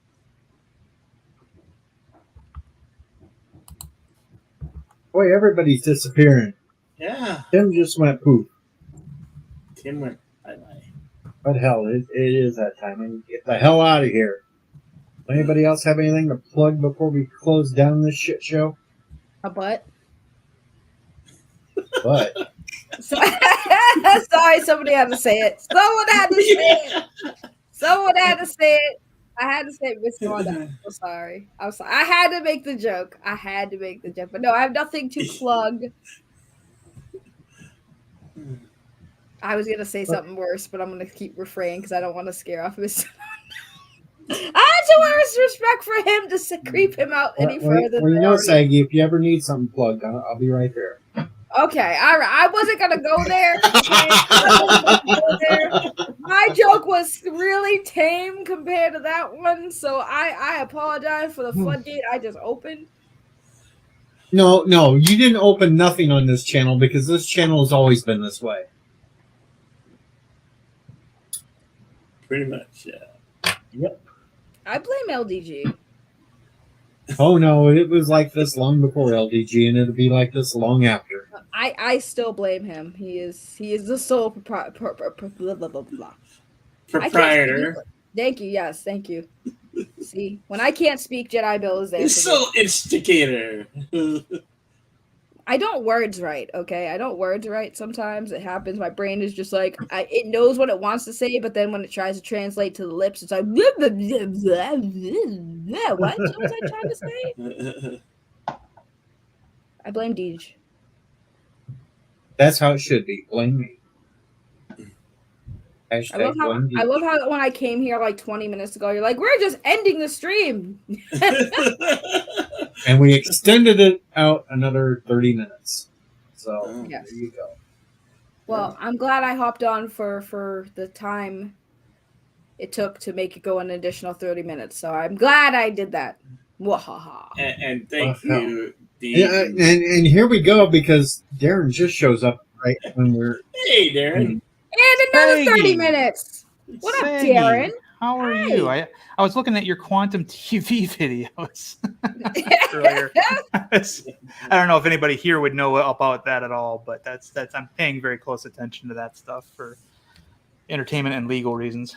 Boy, everybody's disappearing. Yeah. Tim just went poof. Tim went bye-bye. But hell, it is that time. I need to get the hell out of here. Anybody else have anything to plug before we close down this shit show? A butt. But sorry, somebody had to say it. Someone had to say it. I had to say it, Miss Wanda. I'm so sorry. I'm sorry. I had to make the joke. But no, I have nothing to plug. I was gonna say something worse, but I'm gonna keep refraining because I don't want to scare off Mr. I had too much respect for him to creep him out any further. Well, you know, Saggy, if you ever need something plugged, I'll be right there. Okay, all right. I wasn't gonna go there. My joke was really tame compared to that one, so I apologize for the floodgate I just opened. No, you didn't open nothing on this channel because this channel has always been this way. Pretty much, yeah. Yep. I blame LDG. Oh no, it was like this long before LDG, and it'll be like this long after. I still blame him. He is the sole proprietor. Thank you. Yes, thank you. See, when I can't speak, Jedi Bill is there. He's so instigator. I don't words right, okay? I don't words right sometimes. It happens. My brain is just like, it knows what it wants to say, but then when it tries to translate to the lips, it's like, what was I trying to say? I blame Deej. That's how it should be. Blame me. I love how when I came here like 20 minutes ago, you're like, we're just ending the stream. And we extended it out another 30 minutes. So Yes. there you go. Well, I'm glad I hopped on for the time it took to make it go an additional 30 minutes. So I'm glad I did that. Wahaha. And thank Well, you, and here we go, because Darren just shows up right when we're. Hey, Darren. And another Saggy. 30 minutes. What up, Saggy, Darren? How are you? I was looking at your quantum TV videos earlier. I don't know if anybody here would know about that at all, but that's I'm paying very close attention to that stuff for entertainment and legal reasons.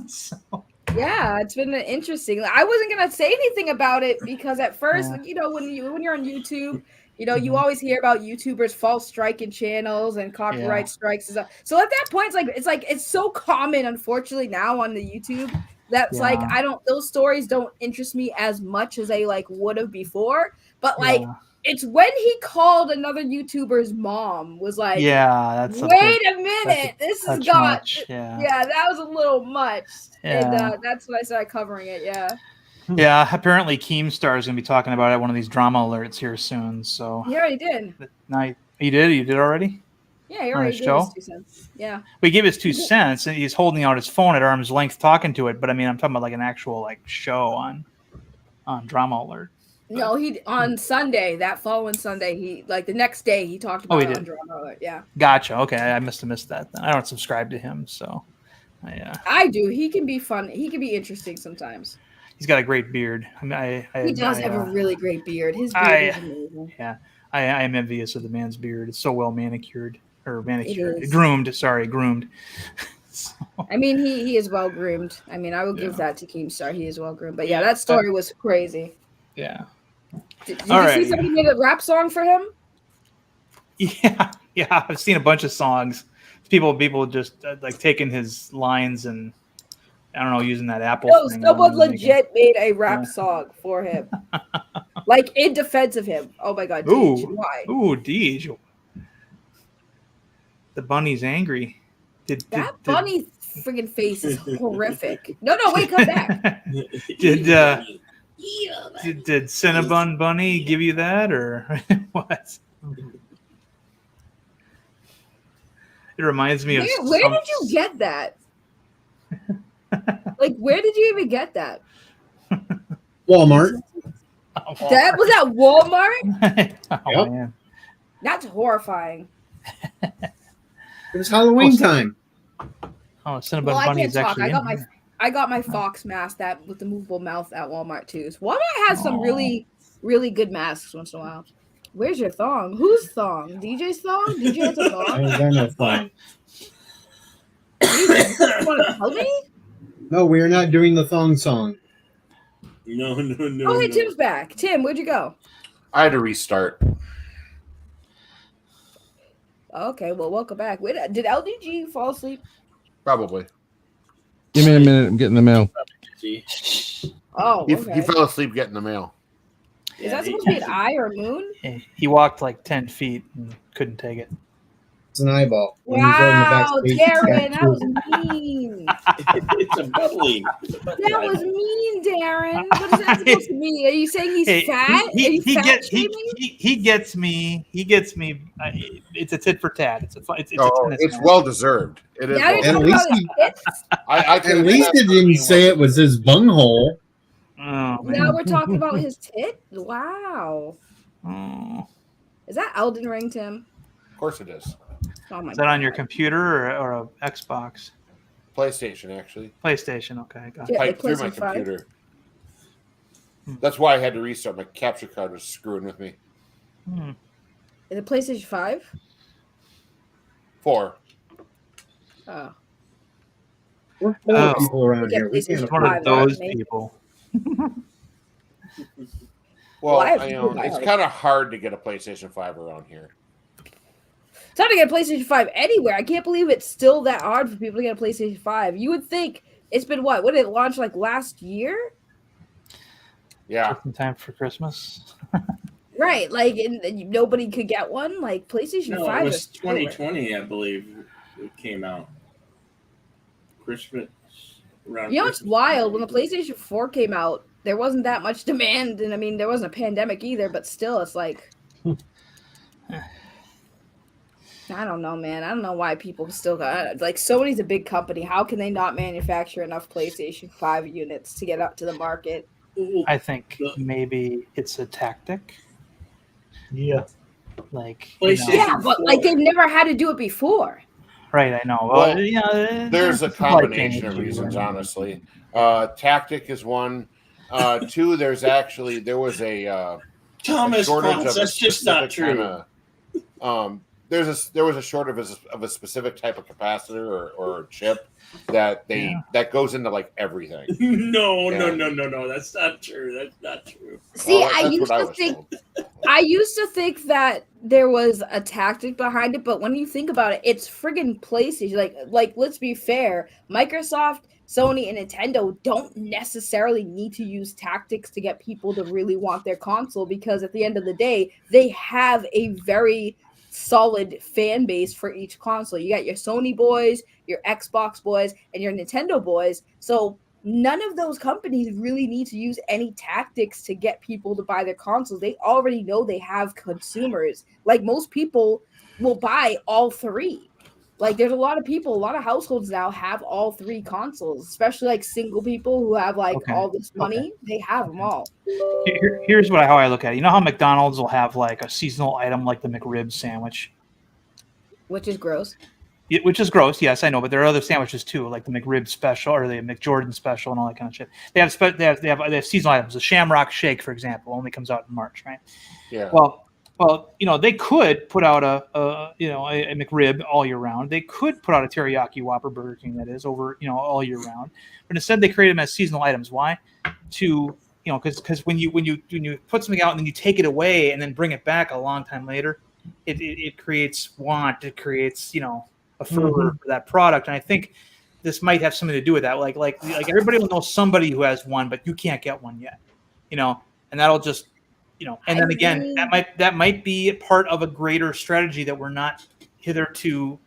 So. Yeah, it's been interesting. I wasn't gonna say anything about it because at first, when you're on YouTube, you always hear about YouTubers false striking channels and copyright strikes and stuff. So at that point, it's so common, unfortunately, now on the YouTube that's those stories don't interest me as much as they would have before. But it's when he called another YouTuber's mom was like, that's wait a minute, this has got much. That was a little much. And that's when I started covering it. Yeah, apparently Keemstar is going to be talking about it at one of these drama alerts here soon. So he already did. You did already? Yeah, he already gave his 2 cents. Yeah. We gave his 2 cents, and he's holding out his phone at arm's length talking to it. But I mean, I'm talking about like an actual show on Drama Alert. No, he on Sunday, that following Sunday, he the next day he talked about it on Drama Alert. Yeah. Gotcha. Okay, I must have missed that then. I don't subscribe to him, so I do. He can be fun. He can be interesting sometimes. He's got a great beard. I mean, he does have a really great beard. His beard is amazing. Yeah, I am envious of the man's beard. It's so well manicured or groomed. Sorry, groomed. So. I mean, he is well groomed. I mean, I will give that to Keemstar. He is well groomed. But yeah, that story was crazy. Yeah. Did you see somebody made a rap song for him? Yeah. I've seen a bunch of songs. People just taking his lines and I don't know, using that Apple. No, someone legit made a rap song for him, in defense of him. Oh my God, Deej, why? Ooh, Deej. The bunny's angry. That bunny friggin' face is horrific. No, wait, come back. Did Cinnabon Bunny give you that or what? It reminds me of. Where did you get that? Where did you even get that? Walmart. That was at Walmart. Yep. Man. That's horrifying. It was Halloween time. Oh, Cinnabon Bunny is actually. I got my Fox mask with the movable mouth at Walmart too. So Walmart has some really, really good masks once in a while. Where's your thong? Whose thong? DJ's thong? DJ has a thong? I ain't got no thong. You want to tell me? No, we are not doing the thong song. No. Oh, hey, Tim's back. Tim, where'd you go? I had to restart. Okay, well, welcome back. Did LDG fall asleep? Probably. Give me a minute. I'm getting the mail. Oh, okay. He fell asleep getting the mail. Is that supposed to be an eye or a moon? He walked 10 feet and couldn't take it. It's an eyeball. Wow, Darren, that was mean. It's a belly. That was mean, Darren. What is that supposed to mean? Are you saying he's fat? He gets me. It's a tit for tat. It's well deserved. It is. At least it didn't say it was his bunghole. Oh, now we're talking about his tit. Wow. Oh. Is that Elden Ring, Tim? Of course it is. Oh my is that on your computer or a Xbox? PlayStation, actually. PlayStation, okay. Got it. Yeah, Piped through my computer. That's why I had to restart. My capture card was screwing with me. Is it PlayStation 5? 4. Oh. We're people around here. We can't one of those people. Well, it's kind of hard to get a PlayStation 5 around here. It's hard to get a PlayStation 5 anywhere. I can't believe it's still that hard for people to get a PlayStation 5. You would think it's been what? What did it launch last year? Yeah. Just in time for Christmas. Right, like and nobody could get one. Like PlayStation No, 5 it was is killer. 2020, I believe. It came out. Christmas. Around You know what's Christmas. wild? When the PlayStation 4 came out, there wasn't that much demand, and I mean there wasn't a pandemic either. But still, it's like I don't know, man. I don't know why people still got like Sony's a big company. How can they not manufacture enough PlayStation 5 units to get up to the market? I think maybe it's a tactic. Yeah. Like yeah, but like they've never had to do it before. Right, I know. Well, there's a combination of reasons, honestly. Tactic is one. Two, there was a Thomas shortage Ponce, of a that's just not specific true. there was a shortage of a specific type of capacitor or chip that goes into like everything. No, that's not true. That's not true. See, I used to think that there was a tactic behind it, but when you think about it, it's friggin' PlayStation. Like let's be fair, Microsoft, Sony, and Nintendo don't necessarily need to use tactics to get people to really want their console because at the end of the day, they have a very solid fan base for each console. You got your Sony boys, your Xbox boys, and your Nintendo boys. So none of those companies really need to use any tactics to get people to buy their consoles. They already know they have consumers. Like most people will buy all three. Like there's a lot of households now have all three consoles, especially like single people who have like all this money. They have them all. Here's how I look at it. You know how McDonald's will have like a seasonal item like the McRib sandwich, which is gross. Which is gross, yes, I know, but there are other sandwiches too, like the McRib special or the McJordan special and all that kind of shit. They have seasonal items. The Shamrock Shake, for example, only comes out in March, right? Yeah. Well, they could put out a McRib all year round. They could put out a teriyaki Whopper, Burger King, that is, over all year round. But instead, they create them as seasonal items. Why? Because when you put something out and then you take it away and then bring it back a long time later, it creates want. It creates a fervor for that product, and I think this might have something to do with that. Like everybody will know somebody who has one, but you can't get one yet, and that'll just. And then again, that might be part of a greater strategy that we're not hitherto,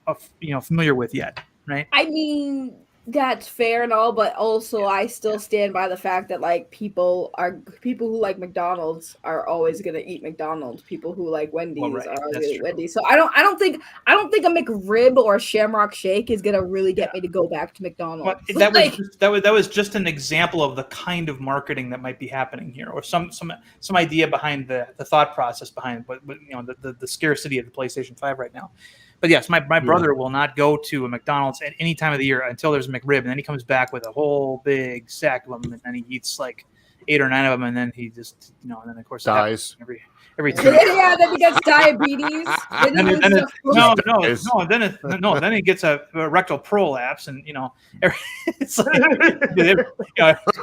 familiar with yet, right? I mean, that's fair and all, but also I still stand by the fact that like people who like McDonald's are always gonna eat McDonald's. People who like Wendy's are always gonna eat Wendy's. So I don't think a McRib or a Shamrock Shake is gonna really get me to go back to McDonald's. But that was just an example of the kind of marketing that might be happening here, or some idea behind the thought process behind the scarcity of the PlayStation 5 right now. But yes, my brother will not go to a McDonald's at any time of the year until there's a McRib, and then he comes back with a whole big sack of them, and then he eats like 8 or 9 of them, and then he just, and then of course dies every 2 yeah, then he gets diabetes. Then he gets a rectal prolapse, and it's like,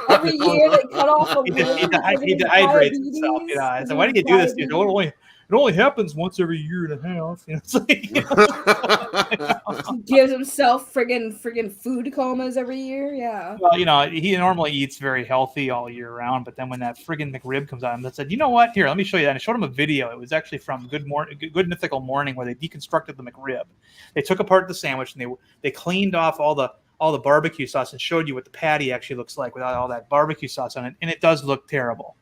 every year they cut off a he dehydrates himself. So why do you do this? It only happens once every year and a half. It's like, he gives himself friggin' food comas every year. Yeah. Well, he normally eats very healthy all year round, but then when that friggin' McRib comes out, and said, you know what? Here, let me show you that. And I showed him a video. It was actually from Good Mythical Morning, where they deconstructed the McRib. They took apart the sandwich and they cleaned off all the barbecue sauce and showed you what the patty actually looks like without all that barbecue sauce on it, and it does look terrible.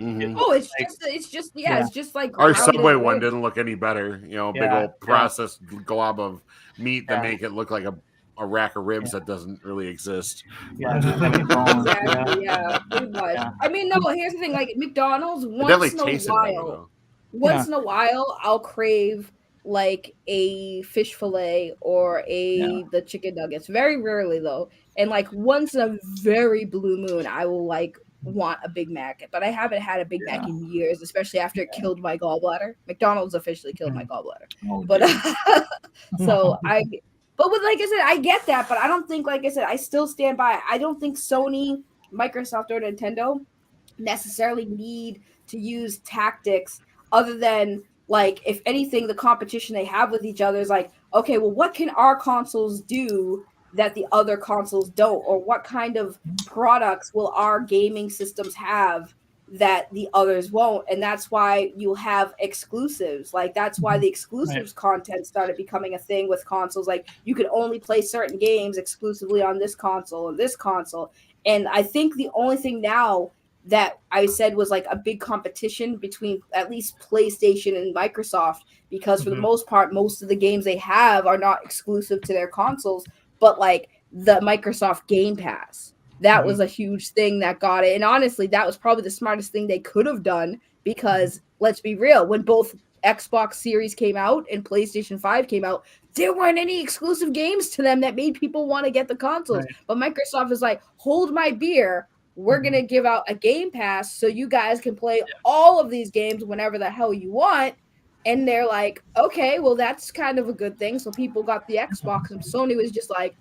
Mm-hmm. It's just like our Subway one didn't look any better. Big old processed glob of meat that make it look like a rack of ribs that doesn't really exist. Yeah, pretty much. I mean, no. Here's the thing: like McDonald's, once in a while, I'll crave like a fish fillet or the chicken nuggets. Very rarely though, and like once in a very blue moon, I will want a Big Mac, but I haven't had a Big Mac in years, especially after it killed my gallbladder. McDonald's officially killed my gallbladder. But like I said, I get that, but I don't think, like I said, I still stand by. I don't think Sony, Microsoft, or Nintendo necessarily need to use tactics other than, like, if anything, the competition they have with each other is like, okay, well, what can our consoles do that the other consoles don't, or what kind of products will our gaming systems have that the others won't, and that's why you have exclusives. Like that's why the exclusives content started becoming a thing with consoles. Like you could only play certain games exclusively on this console and this console. And I think the only thing now that I said was like a big competition between at least PlayStation and Microsoft, because for the most part, most of the games they have are not exclusive to their consoles, but like the Microsoft Game Pass. That was a huge thing that got it. And honestly, that was probably the smartest thing they could have done, because let's be real, when both Xbox Series came out and PlayStation 5 came out, there weren't any exclusive games to them that made people want to get the consoles. But Microsoft is like, hold my beer. We're going to give out a Game Pass so you guys can play all of these games whenever the hell you want. And they're like, okay, well, that's kind of a good thing. So people got the Xbox, and Sony was just like,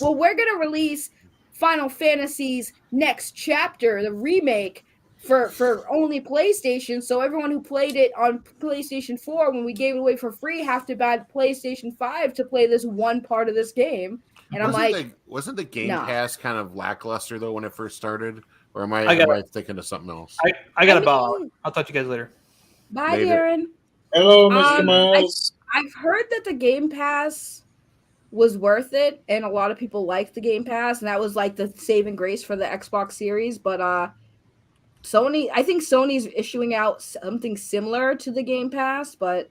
well, we're going to release Final Fantasy's next chapter, the remake, for only PlayStation. So everyone who played it on PlayStation 4, when we gave it away for free, have to buy PlayStation 5 to play this one part of this game. And wasn't the Game Pass kind of lackluster though when it first started? Or am I thinking of something else? I got a ball. I'll talk to you guys later. Bye, Darren. Hello, Mr. Miles. I've heard that the Game Pass was worth it, and a lot of people liked the Game Pass, and that was like the saving grace for the Xbox Series. But I think Sony's issuing out something similar to the Game Pass, but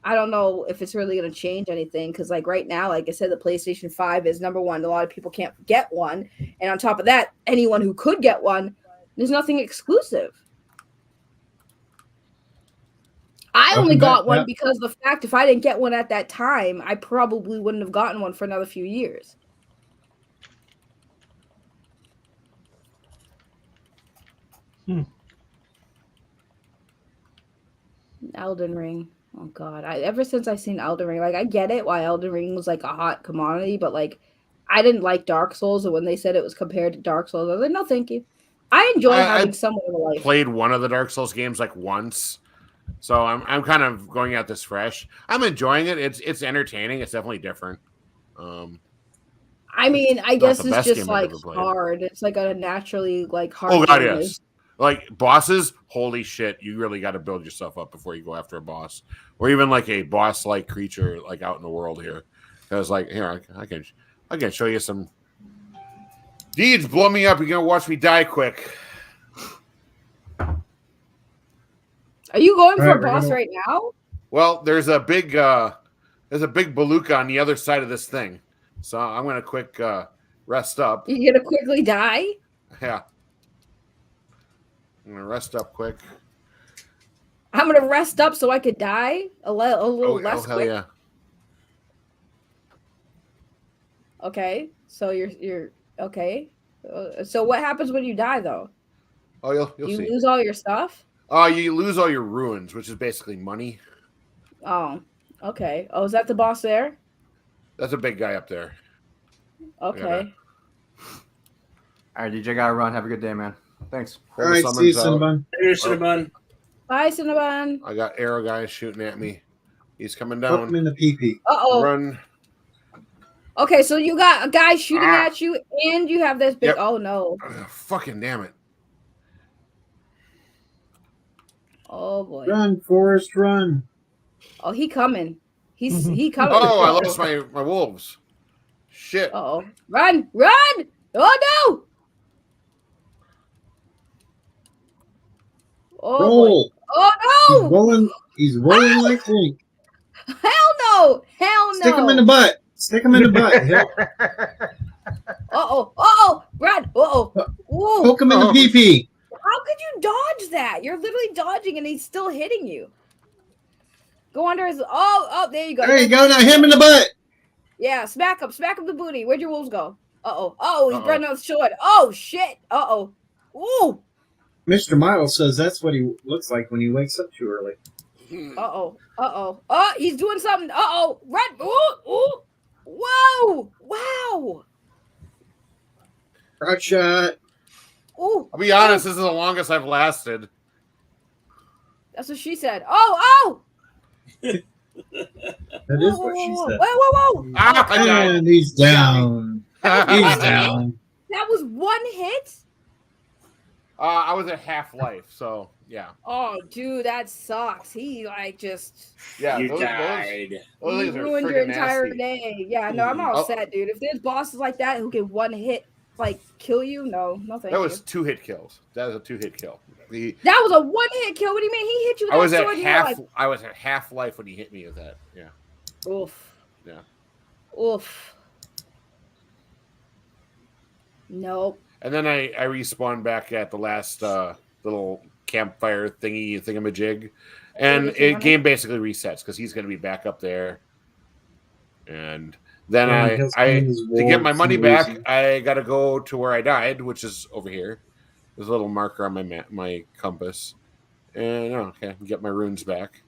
I don't know if it's really going to change anything, because like right now, like I said, the PlayStation 5 is number one. A lot of people can't get one, and on top of that, anyone who could get one, there's nothing exclusive. I only got one because of the fact if I didn't get one at that time, I probably wouldn't have gotten one for another few years. Elden Ring. Oh God. Ever since I seen Elden Ring, like I get it why Elden Ring was like a hot commodity, but like I didn't like Dark Souls, and when they said it was compared to Dark Souls, I was like, no, thank you. I enjoy having someone in life. Played one of the Dark Souls games like once. So I'm kind of going at this fresh. I'm enjoying it. It's entertaining. It's definitely different. I mean, I guess it's just like hard. It's like a naturally like hard. Oh God, yes. Like bosses, holy shit! You really got to build yourself up before you go after a boss, or even like a boss-like creature like out in the world here. Because like here, I can show you some deeds. Blow me up. You're gonna watch me die quick. Are you going for a boss right now? Well, there's a big beluga on the other side of this thing, so I'm gonna quick rest up. You're gonna quickly die? Yeah, I'm gonna rest up quick. I'm gonna rest up so I could die a little less hell quick. Yeah. Okay, so you're okay. So what happens when you die though? Oh, you'll you see. Lose all your stuff? You lose all your ruins, which is basically money. Oh, okay. Oh, is that the boss there? That's a big guy up there. Okay. All right, DJ, gotta run. Have a good day, man. Thanks. All right, see you, Cinnabon. Later, Cinnabon. Bye, Cinnabon. I got arrow guys shooting at me. He's coming Put down. him in the pee-pee. Uh-oh. Run. Okay, so you got a guy shooting at you, and you have this big. Yep. Oh no! Fucking damn it! Oh boy! Run, Forrest, run! Oh, he coming. He coming. Oh, I lost my wolves. Shit! Oh, run! Oh no! Oh Roll! Boy. Oh no! He's rolling like Link. Hell no! Hell no! Stick him in the butt. Stick him in the butt. Uh-oh! Run! Poke him in the pee-pee. How could you dodge that? You're literally dodging and he's still hitting you. Go under his... Oh, there you go. There you go. Now him in the butt. Yeah, smack him the booty. Where'd your wolves go? Oh, he's running on the sword. Oh, shit. Ooh. Mr. Miles says that's what he looks like when he wakes up too early. Oh, he's doing something. Run. Ooh. Whoa. Wow. Crouch shot. Ooh. I'll be honest, this is the longest I've lasted. That's what she said. Oh. That is what she said. Whoa. And he's down. He's down. That was one hit? I was at half life, so yeah. Oh, dude, that sucks. He like just Yeah, You died. he those are ruined your friggin' entire nasty. day. Yeah, no, I'm all set, dude. If there's bosses like that who can one hit like kill you, no, thank That you. was 2-hit kills. That was a 2-hit kill. That was a one hit kill. What do you mean? He hit you with that sword and you were like, I was at half life when he hit me with that. Yeah. oof. Yeah. Oof. Nope. And then I respawned back at the last little campfire thingamajig, and game basically resets because he's going to be back up there. And then to get my money back, I got to go to where I died, which is over here. There's a little marker on my compass, and okay, get my runes back.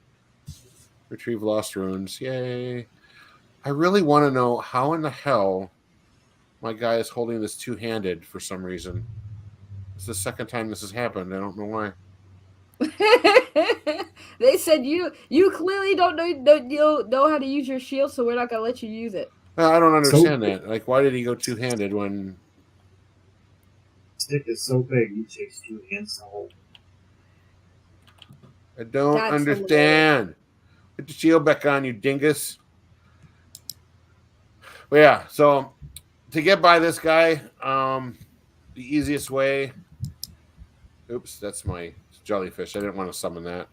Retrieve lost runes, yay! I really want to know how in the hell my guy is holding this two-handed for some reason. It's the second time this has happened. I don't know why. They said you clearly don't know how to use your shield, so we're not gonna let you use it. I don't understand that. Like, why did he go two-handed when stick is so big he takes 2 hands to hold? I don't understand. Put the shield back on, you dingus. Well, yeah, so to get by this guy, the easiest way. Oops, that's my jellyfish. I didn't want to summon that.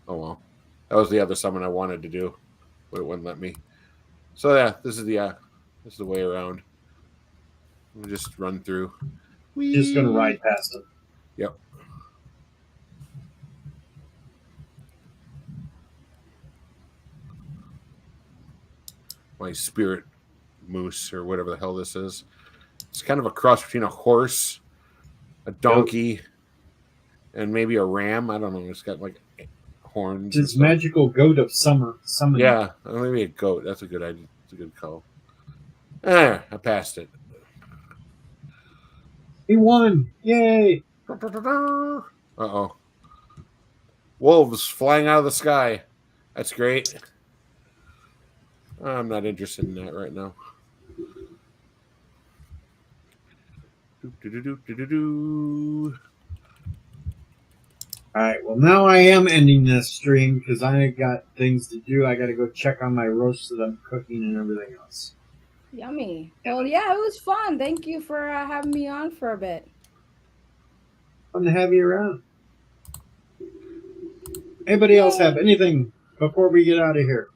Oh well. That was the other summon I wanted to do, but it wouldn't let me. So yeah, this is the way around. We'll just run through. Just gonna ride past him. Yep. My spirit moose or whatever the hell this is. It's kind of a cross between a horse, a donkey, and maybe a ram. I don't know. It's got like horns. It's magical goat of summer. Yeah, maybe a goat. That's a good idea. It's a good call. I passed it. He won! Yay! Uh-oh. Wolves flying out of the sky. That's great. I'm not interested in that right now. Alright, well now I am ending this stream because I got things to do. I gotta go check on my roast that I'm cooking and everything else. Yummy. Well, yeah, it was fun. Thank you for having me on for a bit. Fun to have you around. Anybody else have anything before we get out of here?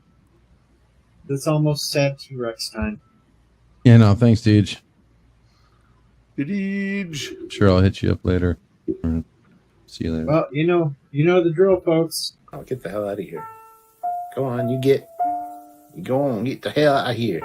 It's almost sad T-Rex time. Yeah, no, thanks, Deej. Deej. Sure, I'll hit you up later. Right. See you later. Well, you know the drill, folks. I'll get the hell out of here. Go on, you go on, get the hell out of here.